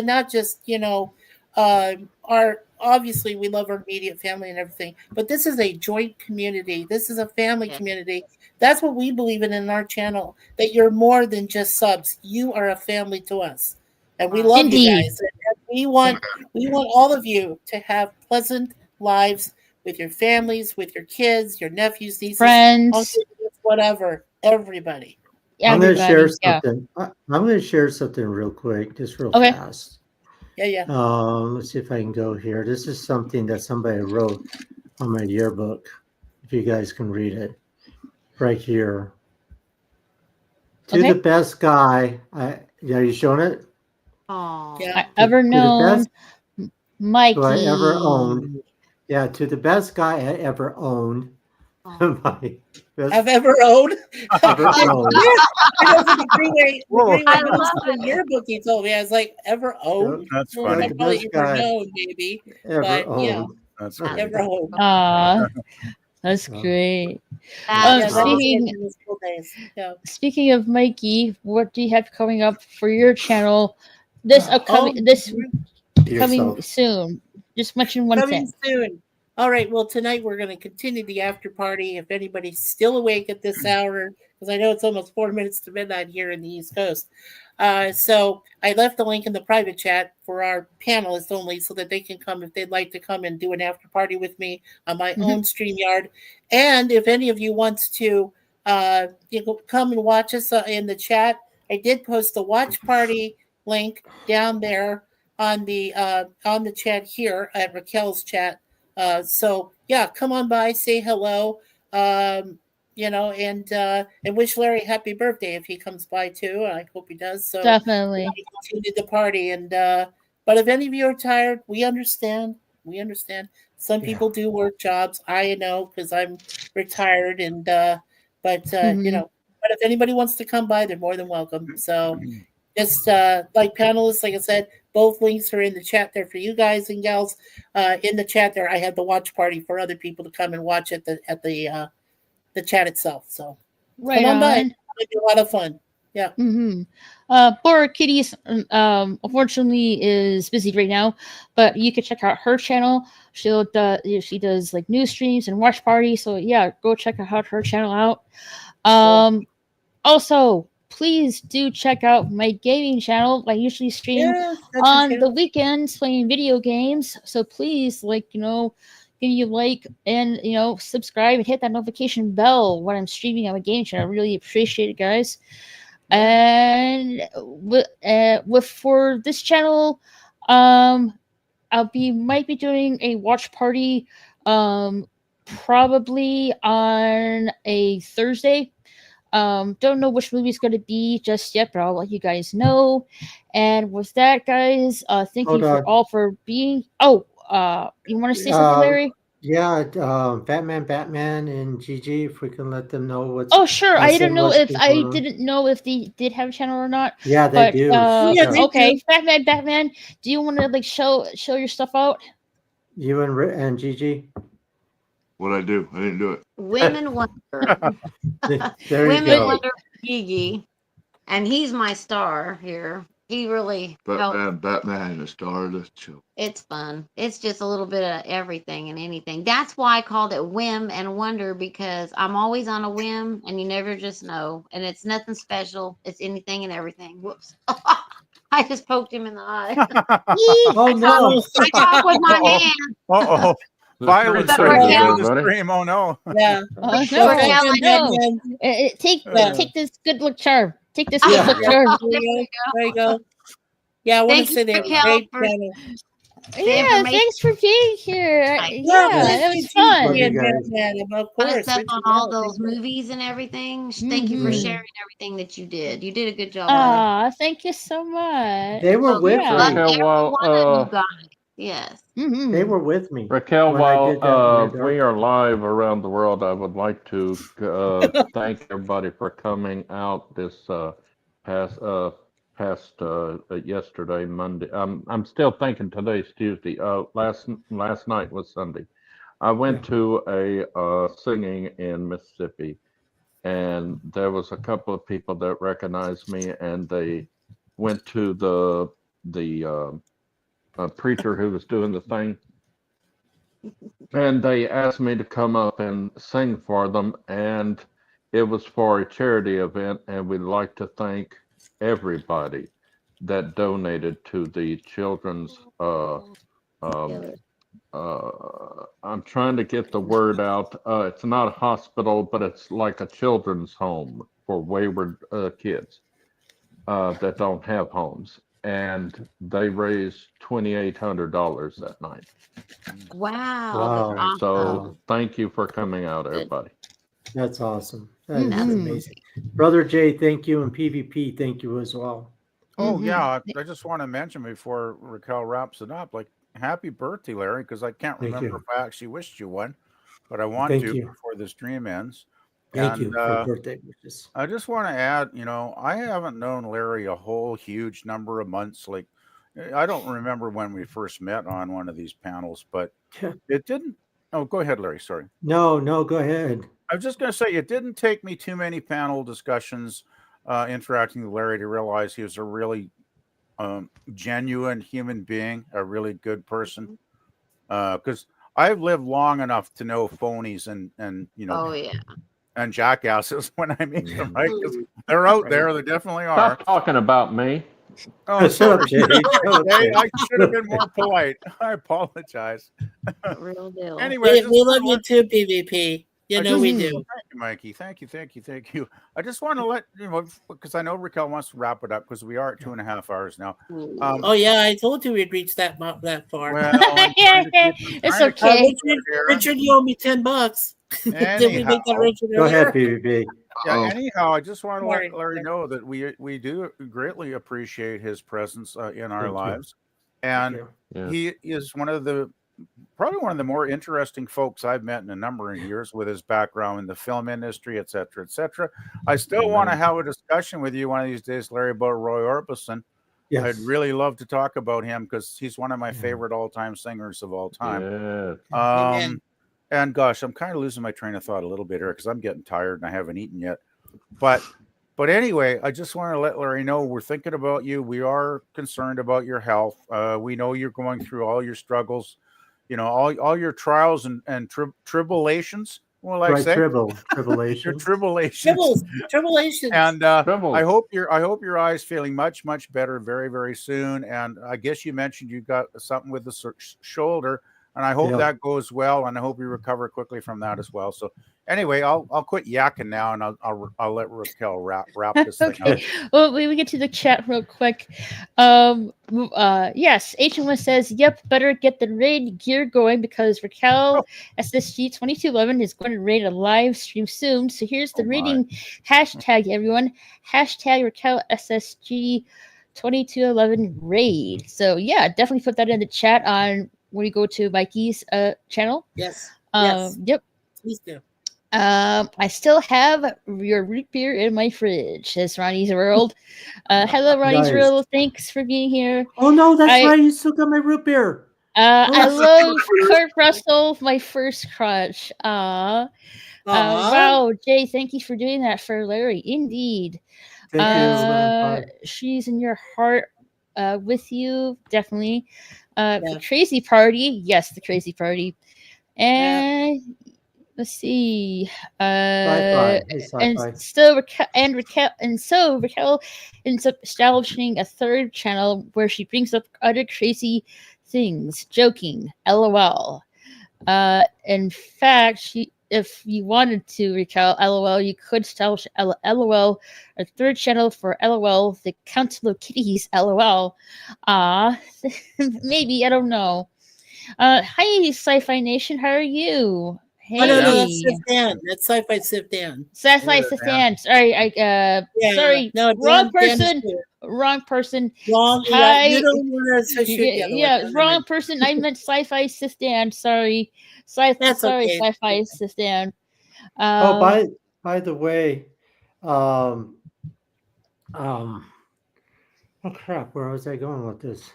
our obviously we love our immediate family and everything, but this is a joint community. This is a family community. That's what we believe in our channel, that you're more than just subs. You are a family to us, and we love you guys. And we want all of you to have pleasant lives with your families, with your kids, your nephews, nieces, friends, uncles, whatever, everybody. I'm going to share something. I'm going to share something real quick, just real fast. Yeah. Let's see if I can go here. This is something that somebody wrote on my yearbook. If you guys can read it, right here. To the best guy, are you showing it? Oh, I ever known, Mikey. Who I ever owned. Yeah, to the best guy I ever owned. I've ever owned. Ever owned. The yearbook he told me. I was like, ever owned? That's funny. Probably ever known, maybe. Ever owned. Yeah, that's ever owned. That's great. Speaking of Mikey, what do you have coming up for your channel? Coming soon. Just mention one thing. Soon. All right. Well, tonight we're going to continue the after party. If anybody's still awake at this hour, because I know it's almost 4 minutes to midnight here in the East Coast. So I left the link in the private chat for our panelists only, so that they can come if they'd like to come and do an after party with me on my own StreamYard. And if any of you wants to come and watch us in the chat, I did post the watch party link down there on the chat here at Raquel's chat. So yeah, come on by, say hello, and wish Larry happy birthday if he comes by too. I hope he does. So definitely continue the party. And but if any of you are tired, we understand. Some people do work jobs. I know, because I'm retired, and but if anybody wants to come by, they're more than welcome. So just like panelists, like I said, both links are in the chat there for you guys and gals. In the chat there, I had the watch party for other people to come and watch at the chat itself. So come on by. It'll be a lot of fun. Yeah. Poor Kitty's unfortunately is busy right now, but you can check out her channel. She does like news streams and watch parties. So yeah, go check out her channel out. Also, please do check out my gaming channel. I usually stream on the weekends playing video games. So please, give you like and subscribe and hit that notification bell when I'm streaming on my gaming channel. I really appreciate it, guys. And for this channel, might be doing a watch party probably on a Thursday. Don't know which movie it's going to be just yet, but I'll let you guys know. And with that, guys, thank you all for being. You want to say something, Larry? Yeah, Batman, and Gigi. If we can let them know what's. Oh, sure. I didn't know if they did have a channel or not. Yeah, they do. Okay, Batman. Do you want to show your stuff out? You and Gigi. What'd I do? I didn't do it. Women Wonder. There you Women go. Wonder Gigi. And he's my star here. He really helped. Batman, the star of the show. It's fun. It's just a little bit of everything and anything. That's why I called it Whim and Wonder, because I'm always on a whim and you never just know. And it's nothing special. It's anything and everything. Whoops. I just poked him in the eye. Oh, no. I talk with my hand. Violet But said Raquel- leave the buddy. stream. Oh no. Yeah. Oh, Raquel, no. I No. know. Take this good luck charm. Take this Yeah. good luck charm. There you go. Yeah, I want Thank to say you, they have a Raquel, great for channel. the Yeah, information. thanks for being here. Right. Yeah, thank that you, was fun. Love you and guys. Batman, of Put us course. up Richard on all Howell, those thank you. movies and everything. Thank you for Mhm. sharing everything that you did. You did a good job on it. Aw, thank you so much. They were So with yeah. luck me. Raquel, every one of you while guys. Yes. Mhm. They were with me Raquel, when I did that in while Red we Dark. are live around the world, I would like to thank everybody for coming out this past yesterday, Monday. I'm still thinking today's Tuesday. Last night was Sunday. I went to a singing in Mississippi, and there was a couple of people that recognized me, and they went to the preacher who was doing the thing, and they asked me to come up and sing for them, and it was for a charity event, and we'd like to thank everybody that donated to the children's I'm trying to get the word out. It's not a hospital, but it's like a children's home for wayward kids that don't have homes. And they raised $2,800 that night. Wow. Wow. That's awesome. So thank you for coming out, everybody. That's awesome. That is Mhm. amazing. Brother Jay, thank you. And PvP, thank you as well. Oh Mhm. yeah, I just want to mention before Raquel wraps it up, like happy birthday, Larry, because I can't Thank remember you. if I actually wished you one, but I want Thank to you. before the stream ends. Thank you And for birthday wishes. I just want to add, I haven't known Larry a whole huge number of months. Like, I don't remember when we first met on one of these panels, but it didn't. Oh, go ahead, Larry. Sorry. No, go ahead. I was just going to say it didn't take me too many panel discussions interacting with Larry to realize he was a really genuine human being, a really good person. Because I've lived long enough to know phonies and Oh yeah. and jackasses when I meet them, right? Because they're out there. They definitely are. Stop talking about me. Oh, Shut up, Jay. sorry, Shut up, Jay. Jay. I should have been more polite. I apologize. Real deal. Anyway, I just We wanna love you too, PvP. You I know just- we Thank do. you, Mikey. Thank you. I just want to let because I know Raquel wants to wrap it up because we are at 2.5 hours now. Oh yeah, I told you we'd reach that far. Well, I'm Yeah, trying to keep- I'm it's trying to keep okay. it here. Richard, you owe me $10. Did we make that Anyhow. Richard Go ahead, earlier? PvP. Yeah. Oh. Anyhow, I just want to Sorry. let Larry know that we do greatly appreciate his presence in our Thank you. lives, Thank and you. Yeah. he is probably one of the more interesting folks I've met in a number of years with his background in the film industry, et cetera, et cetera. I still want to Amen. have a discussion with you one of these days, Larry, about Roy Orbison. Yes. I'd really love to talk about him because he's one of my Yeah. favorite all-time singers of all time. Yeah. Amen. And gosh, I'm kind of losing my train of thought a little bit here because I'm getting tired and I haven't eaten yet. But anyway, I just want to let Larry know we're thinking about you. We are concerned about your health. We know you're going through all your struggles, all your trials and tribulations. Well, I Right, say tribulation. your tribulations. Tribulations. And Troubles. I hope your eyes feeling much better very, very soon. And I guess you mentioned you got something with the shoulder, and I hope Yeah. that goes well, and I hope you recover quickly from that as well. So anyway, I'll quit yakking now, and I'll let Raquel wrap this thing up. Okay. Well, we get to the chat real quick. Yes, HMS says, "Yep, better get the raid gear going because Raquel SSG 2211 is going to raid a live stream soon." So here's the Oh, my. raiding hashtag, everyone. Hashtag Raquel SSG 2211 raid. So yeah, definitely put that in the chat on when you go to Mikey's channel. Yes. Yes. Yep. Please do. I still have your root beer in my fridge, says Ronnie's World. Hello, Ronnie's Nice. World. Thanks for being here. Oh no, that's I- right. You still got my root beer. I love Kurt Russell, my first crush. Aw. Wow, Jay, thank you for doing that for Larry. Indeed. Thank you. She's in your heart with you, definitely. Yeah. The crazy party. Yes, the crazy party. And let's see. Sci-fi. Hey, And sci-fi. so Raquel ends up establishing a third channel where she brings up other crazy things, joking, LOL. In fact, if you wanted to recount LOL, you could establish LOL, a third channel for LOL, the Council of Kitties LOL. Maybe, I don't know. Hi, Sci-Fi Nation, how are you? Hey. Oh, no, that's Sif Dan. That's Sci-Fi Sif Dan. Sci-Fi Sif Dan. Sorry, sorry, no, wrong Dan person. Wrong person. Wrong. Hi. You don't want to associate together. Yeah, wrong person. I meant Sci-Fi Sif Dan. Sorry. Sorry, okay. Sci-Fi Sif Dan. Oh, by the way, oh crap, where was I going with this?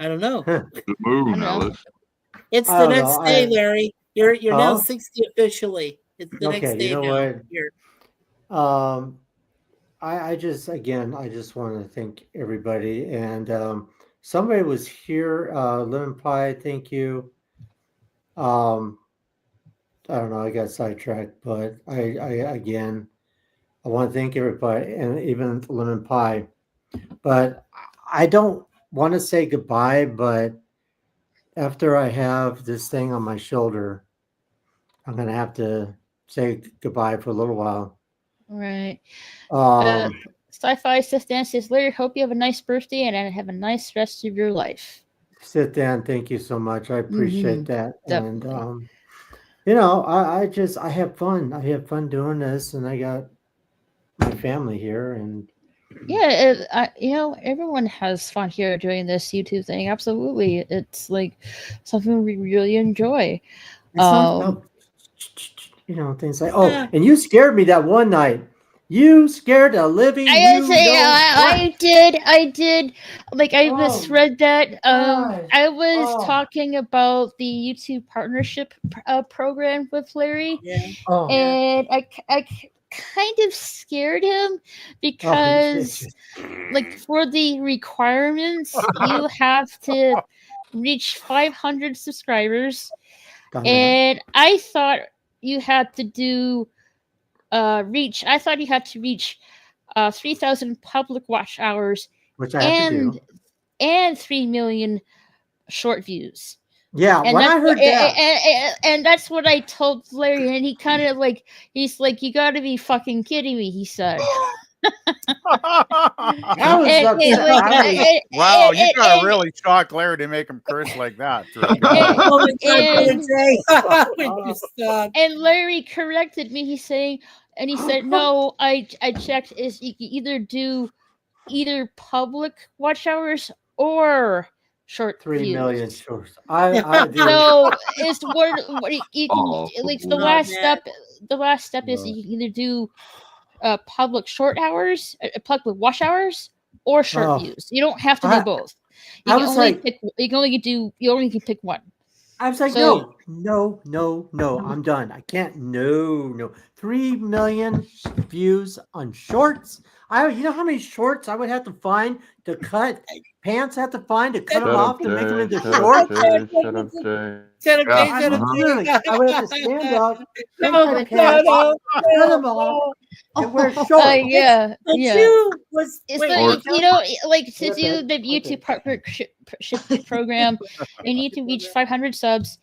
I don't know. The moon, Alice. It's the next day, Larry. You're now Oh? 60 officially. It's the next day You know now. what? Here. I just want to thank everybody, and somebody was here, Lemon Pie, thank you. I don't know, I got sidetracked, but I want to thank everybody, and even Lemon Pie. But I don't want to say goodbye, but after I have this thing on my shoulder, I'm going to have to say goodbye for a little while. Right. Um, Sci-Fi Sif Dan says, Larry, hope you have a nice birthday and have a nice rest of your life. Sit down. Thank you so much. I appreciate that. Definitely. And, you know, I have fun. I have fun doing this, and I got my family here, and yeah, you know, everyone has fun here doing this YouTube thing. Absolutely, it's like something we really enjoy. it's not about, you know, things like, oh, and you scared me that one night. You scared a living. I did. Like, I misread that. I was talking about the YouTube partnership program with Larry, and I kind of scared him because, like, for the requirements, you have to reach 500 subscribers, and I thought you had to do. I thought you had to reach 3,000 public watch hours, which I have to do, and 3 million short views. Yeah, and when I heard that, and that's what I told Larry, and he kind of like, he's like, "You got to be fucking kidding me," he said. Wow, you gotta really shock Larry to make him curse like that. And Larry corrected me. He's saying, and he said, "No, I checked. Is you can either do either public watch hours or short 3 million views. shorts. No, it's what you can like the last step. The last step is you can either do public short hours, public watch hours, or short views. You don't have to do both. You can only pick one. I was like, no, I'm done. I can't. No. 3 million views on shorts. You know how many shorts I would have to find to cut pants? I have to find to cut them off to make them into shorts. I would have to stand up, take my pants, cut them off, and wear shorts. Yeah. You know, like to do the YouTube partnership program, you need to reach 500 subs,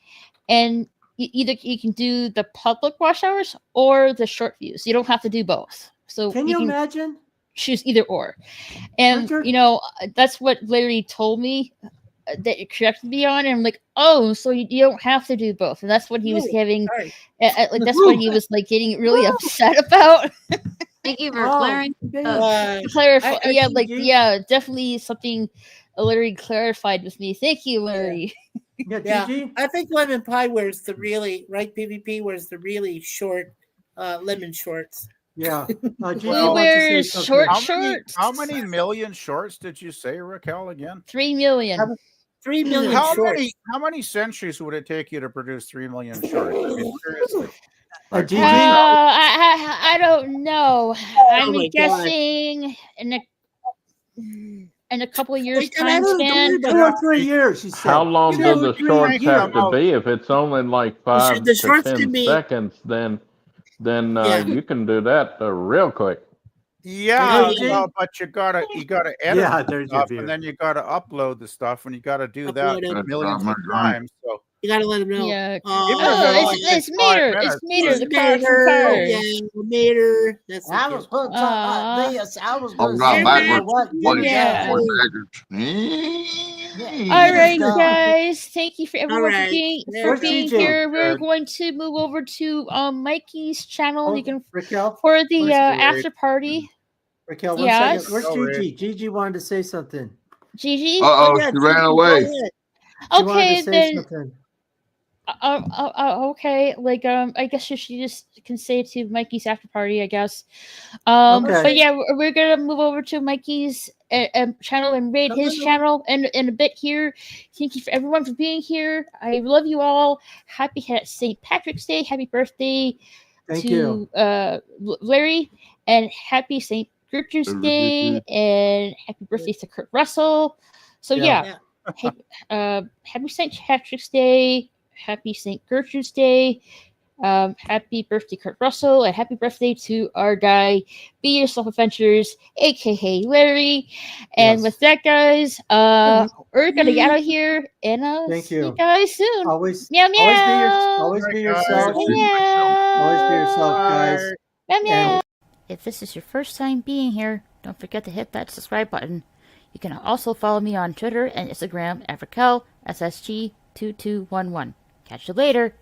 and either you can do the public watch hours or the short views. You don't have to do both. So can you imagine? Choose either or. And you know, that's what Larry told me that it corrected me on, and I'm like, oh, so you don't have to do both. And that's what he was having like that's what he was like getting really upset about. Thank you for clearing clarify. Definitely something Larry clarified with me. Thank you, Larry. Yeah, I think Lemon Pie wears the really PvP wears the really short lemon shorts. Yeah, we wear shorts. How many million shorts did you say, Raquel? Again, 3 million. 3 million. How many centuries would it take you to produce 3 million shorts? I mean, seriously. I don't know. I'm guessing in a couple of years time span. 2 or 3 years. She said. How long do the shorts have to be? If it's only like 5 to 10 seconds, then you can do that real quick. Yeah, but you gotta edit there's stuff, and then you gotta upload the stuff, and you gotta do that millions of times. So You gotta let them know. Yeah. Even if it Oh, only it's takes 5 Mater. minutes, It's Mater, the but- card from Mater, Cars. yeah, Mater. That's I so was cute. going to talk about this. I was I'll going to ride say, Mater. you know backwards. what? What Give is it Yeah. up. All Give right, it up. guys. Thank you for All everyone right. Where's being GJ? here. We're Good. going to move over to Mikey's channel. You Oh, can Raquel, for the where's after party. Raquel, 1 Yes. second. Where's Go, Ray. Gigi? Gigi wanted to say something. Gigi. Uh-oh, yeah, she ran Gigi, away. go ahead. She wanted Okay, to say then. something. Okay. Like I guess she just can say it to Mikey's after party. I guess. Okay. But yeah, we're gonna move over to Mikey's channel and raid his channel in a bit here. Thank you for everyone for being here. I love you all. Happy St. Patrick's Day. Happy birthday Thank to you. Larry, and happy St. Gertrude's Day, and happy birthday to Kurt Russell. So Yeah. happy St. Patrick's Day. Happy St. Gertrude's Day. Happy birthday, Kurt Russell, and happy birthday to our guy, Be Yourself Adventures, aka Larry. And Yes. with that, guys, we're gonna get out of here, and Thank see you you. guys soon. Always, Meow always be meow. always be Alright, yourself. guys. Meow. Always be yourself, guys. Meow And meow. If this is your first time being here, don't forget to hit that subscribe button. You can also follow me on Twitter and Instagram at Raquel SSG2211. Catch you later.